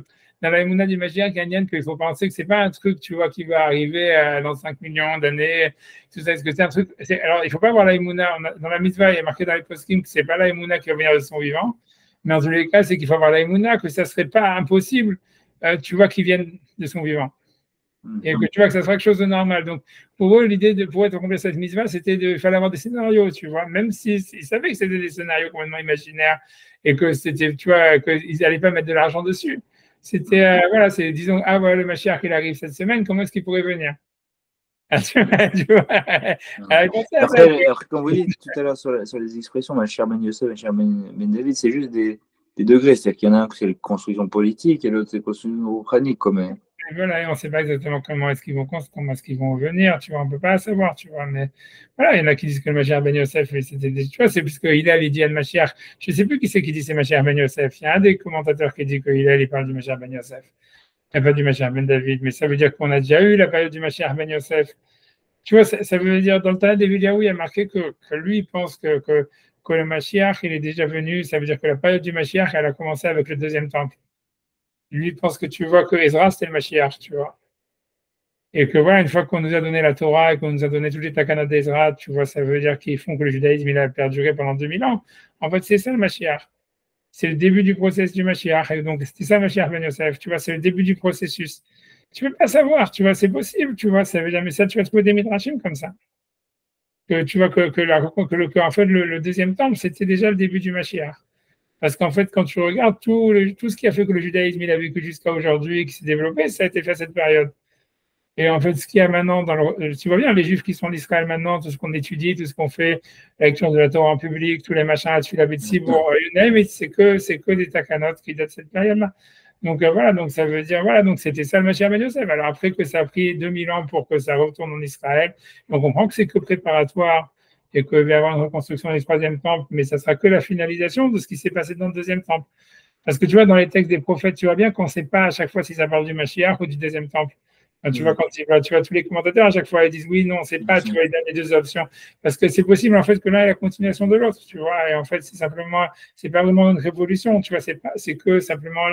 dans la Emouna du Mashiach, qu'il faut penser que c'est pas un truc, tu vois, qui va arriver dans 5 millions d'années, tout ça. Est-ce que c'est un truc, alors, il faut pas voir la Emouna, dans la mitzvah, il y a marqué dans les poskim que c'est pas la Emouna qui va venir de son vivant, mais en tous les cas, c'est qu'il faut avoir la Emouna, que ça serait pas impossible, tu vois, qu'il vienne de son vivant. Et que tu vois que ça sera quelque chose de normal. Donc, pour eux, l'idée de pouvoir accomplir cette mitzvah, c'était il fallait avoir des scénarios, tu vois, même s'ils savaient que c'était des scénarios complètement imaginaires et que c'était, tu vois, qu'ils n'allaient pas mettre de l'argent dessus. C'était, voilà, c'est, disons, ah, voilà, le Mashiach, il arrive cette semaine, comment est-ce qu'il pourrait venir? Tu vois, après, comme vous dites tout à l'heure sur les expressions, ma chère Ben Yosef, ma chère Ben David, c'est juste des degrés. C'est-à-dire qu'il y en a un, c'est la construction politique et l'autre, c'est la construction rouhanique. Et voilà, et on ne sait pas exactement comment est-ce qu'ils vont venir, tu vois, on ne peut pas savoir, tu vois, mais voilà, il y en a qui disent que le Mashiach Ben Yosef, tu vois, c'est puisque Hillel, il dit à Mashiach, je ne sais plus qui c'est qui dit c'est Mashiach Ben Yosef, il y a un des commentateurs qui dit que Hillel, il parle du Mashiach Ben Yosef, et pas du Mashiach Ben David, mais ça veut dire qu'on a déjà eu la période du Mashiach Ben Yosef. Tu vois, ça veut dire, dans le Tanakh d'Eliyahu, il y a marqué que lui, il pense que le Mashiach, il est déjà venu, ça veut dire que la période du Mashiach, elle a commencé avec le deuxième temple. Lui, il pense que tu vois que Ezra, c'était le Mashiach, tu vois. Et que voilà, une fois qu'on nous a donné la Torah et qu'on nous a donné tous les takanot d'Ezra, tu vois, ça veut dire qu'ils font que le judaïsme, il a perduré pendant 2000 ans. En fait, c'est ça le Mashiach. C'est le début du processus du Mashiach. Et donc, c'était ça le Mashiach Ben Yosef, tu vois, c'est le début du processus. Tu ne peux pas savoir, tu vois, c'est possible, tu vois, ça veut dire, mais ça, tu vas trouver des midrashim comme ça. Que tu vois en fait, le deuxième temple, c'était déjà le début du Mashiach. Parce qu'en fait, quand tu regardes tout ce qui a fait que le judaïsme il a vécu jusqu'à aujourd'hui, qui s'est développé, ça a été fait à cette période. Et en fait, ce qu'il y a maintenant, tu vois bien, les Juifs qui sont d'Israël maintenant, tout ce qu'on étudie, tout ce qu'on fait, la lecture de la Torah en public, tous les machins, la Tfila B'Tzibour, c'est que des takanot qui datent de cette période-là. Donc voilà, donc ça veut dire, voilà, donc c'était ça le Mashiach Ben Yosef. Alors après que ça a pris 2000 ans pour que ça retourne en Israël, on comprend que c'est que préparatoire et qu'il va y avoir une reconstruction du troisième temple, mais ça sera que la finalisation de ce qui s'est passé dans le deuxième temple. Parce que tu vois, dans les textes des prophètes, tu vois bien qu'on ne sait pas à chaque fois si ça parle du Mashiach ou du deuxième temple. Tu vois, tu vois tous les commentateurs, à chaque fois, ils disent oui, non, c'est pas, tu vois, ils donnent les deux options. Parce que c'est possible, en fait, que l'un est la continuation de l'autre, tu vois. Et en fait, c'est pas vraiment une révolution, tu vois, c'est que simplement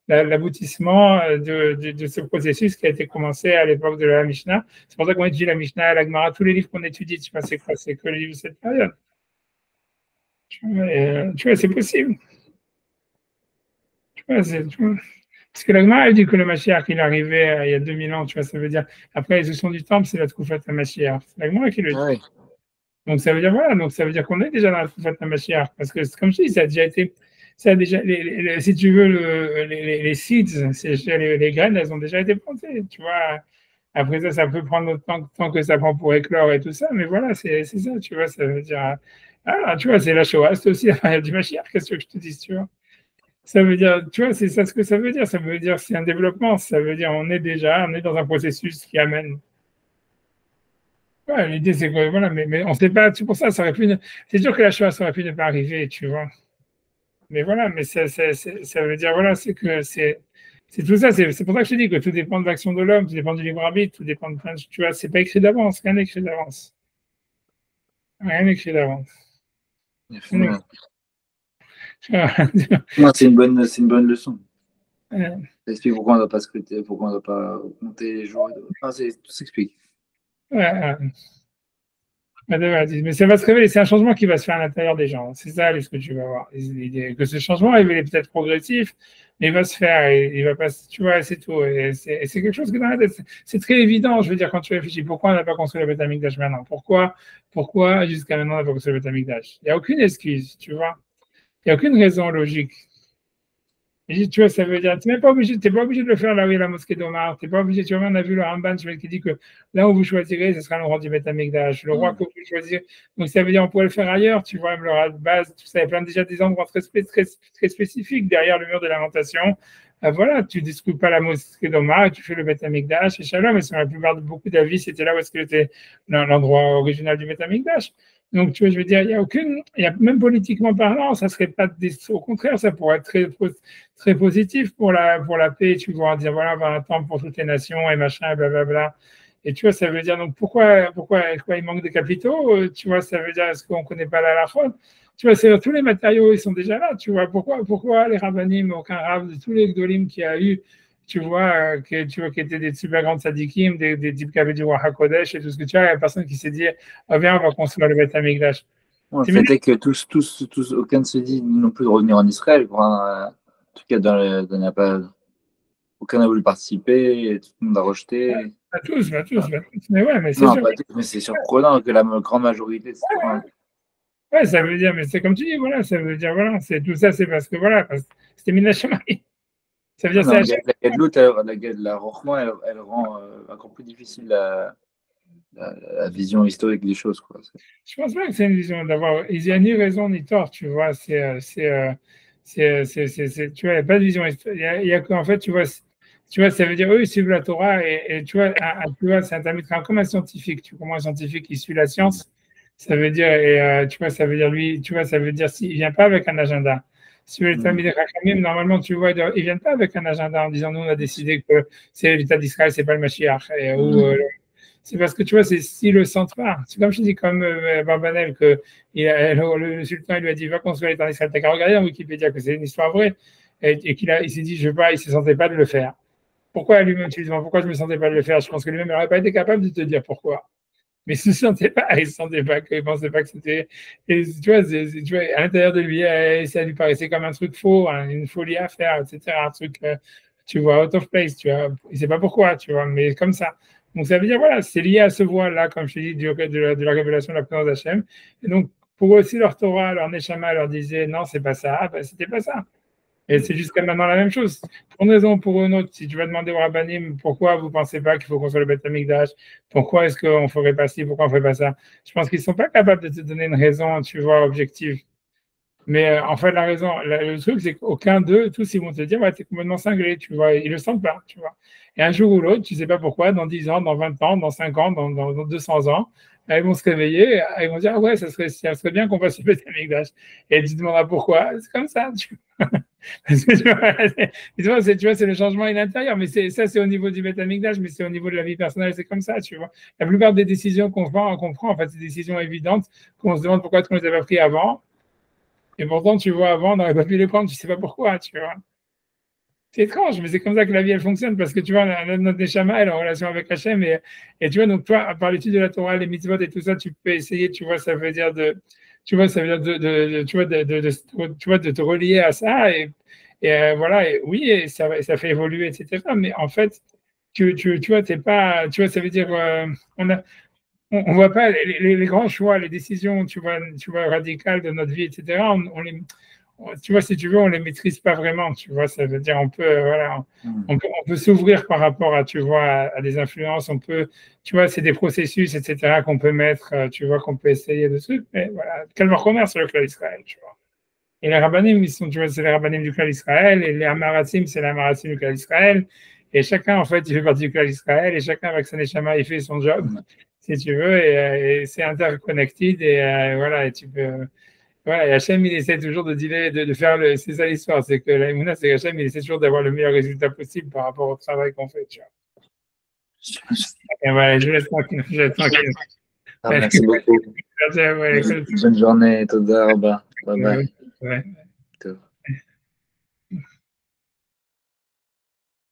l'aboutissement de ce processus qui a été commencé à l'époque de la Mishnah. C'est pour ça qu'on étudie la Mishnah, la Gemara, tous les livres qu'on étudie, tu vois, c'est quoi? C'est que les livres de cette période. Tu vois, c'est possible. Tu vois, parce que la Gemara, elle dit que le Mashiach, il est arrivé il y a 2000 ans, tu vois, ça veut dire, après l'exécution du temple, c'est la Tkoufat HaMashiach. C'est la Gemara qui le dit. Oui. Donc ça veut dire, voilà, donc ça veut dire qu'on est déjà dans la Tkoufat HaMashiach. Parce que, comme je dis, ça a déjà été, si tu veux, les seeds, les graines, elles ont déjà été plantées, tu vois. Après ça peut prendre autant de temps que ça prend pour éclore et tout ça, mais voilà, c'est ça, tu vois, ça veut dire, tu vois, c'est la Shoah, c'est aussi la période du Mashiach, qu'est-ce que je te dis, tu vois. Ça veut dire, tu vois, c'est ça ce que ça veut dire. Ça veut dire c'est un développement. Ça veut dire on est dans un processus qui amène. Ouais, l'idée c'est que voilà, mais on ne sait pas. C'est pour ça, c'est sûr que la Shoah ça aurait pu ne pas arriver, tu vois. Mais voilà, mais ça veut dire voilà, c'est tout ça. C'est pour ça que je te dis que tout dépend de l'action de l'homme, tout dépend du libre arbitre, tout dépend de plein de, tu vois. C'est pas écrit d'avance, rien n'est écrit d'avance. Rien n'est écrit d'avance. Non, c'est une bonne leçon. Ça explique pourquoi on ne doit pas scruter, pourquoi on ne doit pas compter les jours. Tout s'explique. Mais ça va se révéler, c'est un changement qui va se faire à l'intérieur des gens. C'est ça ce que tu vas voir. Que ce changement, il est peut-être progressif, mais il va se faire et il va pas, tu vois, c'est tout. Et c'est quelque chose que dans la tête, c'est très évident. Je veux dire, quand tu réfléchis, pourquoi on n'a pas construit le Beth Amikdash maintenant? Pourquoi jusqu'à maintenant on n'a pas construit le Beth Amikdash? Il n'y a aucune excuse, tu vois. Il n'y a aucune raison logique. Et tu vois, ça veut dire, tu n'es pas obligé de le faire là où il y a la mosquée d'Omar. Tu n'es pas obligé, tu vois, on a vu le Ramban qui dit que là où vous choisirez, ce sera l'endroit du Beth Amikdash, le roi que vous choisirez. Donc ça veut dire on pourrait le faire ailleurs, tu vois, même le base, tout ça, il y a plein déjà des endroits très spécifiques derrière le mur de lamentation. Voilà, tu ne détruis pas la mosquée d'Omar et tu fais le Beth Amikdash et Shalom, et sur la plupart de beaucoup d'avis, c'était là où est-ce que était l'endroit original du Beth Amikdash. Donc, tu vois, je veux dire, même politiquement parlant, ça serait pas au contraire, ça pourrait être très positif pour la paix. Tu vois, dire, voilà, on va un temple pour toutes les nations et machin, blablabla. Et tu vois, ça veut dire, donc, pourquoi il manque de capitaux? Tu vois, ça veut dire, est-ce qu'on connaît pas la halakha? Tu vois, tous les matériaux, ils sont déjà là. Tu vois, pourquoi les rabbanim, aucun rab de tous les gdolim qu'il y a eu, tu vois, qui étaient des super grandes sadikim, des types qui avaient du Ruach HaKodesh et tout ce que tu as, il n'y a personne qui s'est dit, viens, on va construire le Beth Amikdash. Le fait est que aucun ne se dit non plus de revenir en Israël. En tout cas, aucun n'a voulu participer, tout le monde a rejeté. Pas tous. Mais ouais, mais c'est Non, sûr. pas tous, mais c'est surprenant que la grande majorité. Ouais, ça veut dire, mais c'est comme tu dis, voilà, ça veut dire, voilà, c'est tout ça, c'est parce que, voilà, c'était Mina Shamaï. Ça veut dire, Non, c'est la Gadlut, la Rochma, elle rend encore plus difficile la vision historique des choses, quoi. Je pense pas que c'est une vision d'avoir. Il n'y a ni raison ni tort, tu vois. Tu vois, il n'y a pas de vision historique. Il y a qu'en fait, tu vois, ça veut dire eux, ils suivent la Torah et tu vois, tu vois, c'est un Talmid Chacham comme un scientifique. Tu comprends, un scientifique qui suit la science, ça veut dire, et tu vois, ça veut dire lui, tu vois, ça veut dire s'il vient pas avec un agenda. Si les Talmid Chachamim, normalement, tu vois, ils viennent pas avec un agenda en disant nous, on a décidé que c'est l'État d'Israël, c'est pas le Mashiach, c'est parce que tu vois, c'est si le centre. C'est comme je dis, comme Barbanel, que le sultan il lui a dit va construire l'État d'Israël. T'as qu'à regarder en Wikipédia que c'est une histoire vraie et il s'est dit je veux pas, il se sentait pas de le faire. Pourquoi lui-même tu lui demandes pourquoi je me sentais pas de le faire? Je pense que lui-même n'aurait pas été capable de te dire pourquoi. Mais il se sentait pas, il se sentait pas, il pensait pas que c'était. Et tu vois, tu vois, à l'intérieur de lui, ça lui paraissait comme un truc faux, une folie à faire, etc. Un truc, tu vois, out of place, tu vois. Il sait pas pourquoi, tu vois, mais comme ça. Donc ça veut dire, voilà, c'est lié à ce voile-là, comme je te dis, de la révélation de la présence d'Hachem. Et donc, pour eux aussi, leur Torah, leur Neshama leur disait, non, c'est pas ça, ben, c'était pas ça. Et c'est jusqu'à maintenant la même chose. Pour une raison ou pour une autre, si tu vas demander au Rabbanim pourquoi vous ne pensez pas qu'il faut construire le Beth Amikdash, pourquoi est-ce qu'on ne ferait pas ci, pourquoi on ne ferait pas ça, je pense qu'ils ne sont pas capables de te donner une raison, tu vois, objective. Mais en fait, la raison, le truc, c'est qu'aucun d'eux, tous, ils vont te dire, ouais, t'es complètement cinglé, tu vois, ils le sentent pas, tu vois. Et un jour ou l'autre, tu sais pas pourquoi, dans 10 ans, dans 20 ans, dans 5 ans, dans 200 ans, ils vont se réveiller, ils vont dire, ah ouais, ça serait bien qu'on fasse le Beth Amikdash. Et tu te demanderas pourquoi, c'est comme ça, tu vois. Parce que, tu vois, c'est le changement à l'intérieur, mais ça, c'est au niveau du Beth Amikdash, mais c'est au niveau de la vie personnelle, c'est comme ça, tu vois. La plupart des décisions qu'on prend, en fait, c'est des décisions évidentes, qu'on se demande pourquoi on ne les a pas prises avant. Et pourtant, tu vois, avant, on n'aurait pas pu les prendre, tu ne sais pas pourquoi, tu vois. C'est étrange, mais c'est comme ça que la vie, elle fonctionne, parce que tu vois, notre Neshama, elle est en relation avec Hachem, et tu vois, donc toi, par l'étude de la Torah, les mitzvot et tout ça, tu peux essayer, tu vois, ça veut dire tu vois, ça veut dire tu vois, tu vois, de te relier à ça, et voilà, et oui, et ça fait évoluer, etc. Mais en fait, tu vois, t'es pas, tu vois, ça veut dire, on voit pas les grands choix, les décisions, tu vois, radicales de notre vie, etc. Tu vois, si tu veux, on les maîtrise pas vraiment, tu vois. Ça veut dire, on peut, voilà, on peut s'ouvrir par rapport à, tu vois, à des influences. On peut, tu vois, c'est des processus, etc. qu'on peut mettre, tu vois, qu'on peut essayer de trucs. Mais voilà, quel commerce sur le clan d'Israël, tu vois. Et les rabbanim, ils sont, tu vois, c'est les rabbanim du clan d'Israël, et les amaratim, c'est les amaratim du clan d'Israël. Et chacun, en fait, il fait partie du clan d'Israël, et chacun, avec son neshama, il fait son job, si tu veux, et c'est interconnected, et voilà, et tu peux. Voilà, et Hachem, il essaie toujours de dealer, de faire c'est ça l'histoire, c'est que la Emouna, c'est qu'Hachem, il essaie toujours d'avoir le meilleur résultat possible par rapport au travail qu'on fait, tu vois. Et voilà, je laisse tranquille, merci beaucoup. Bonne journée, Toda Rabba. Bye bye. Ouais.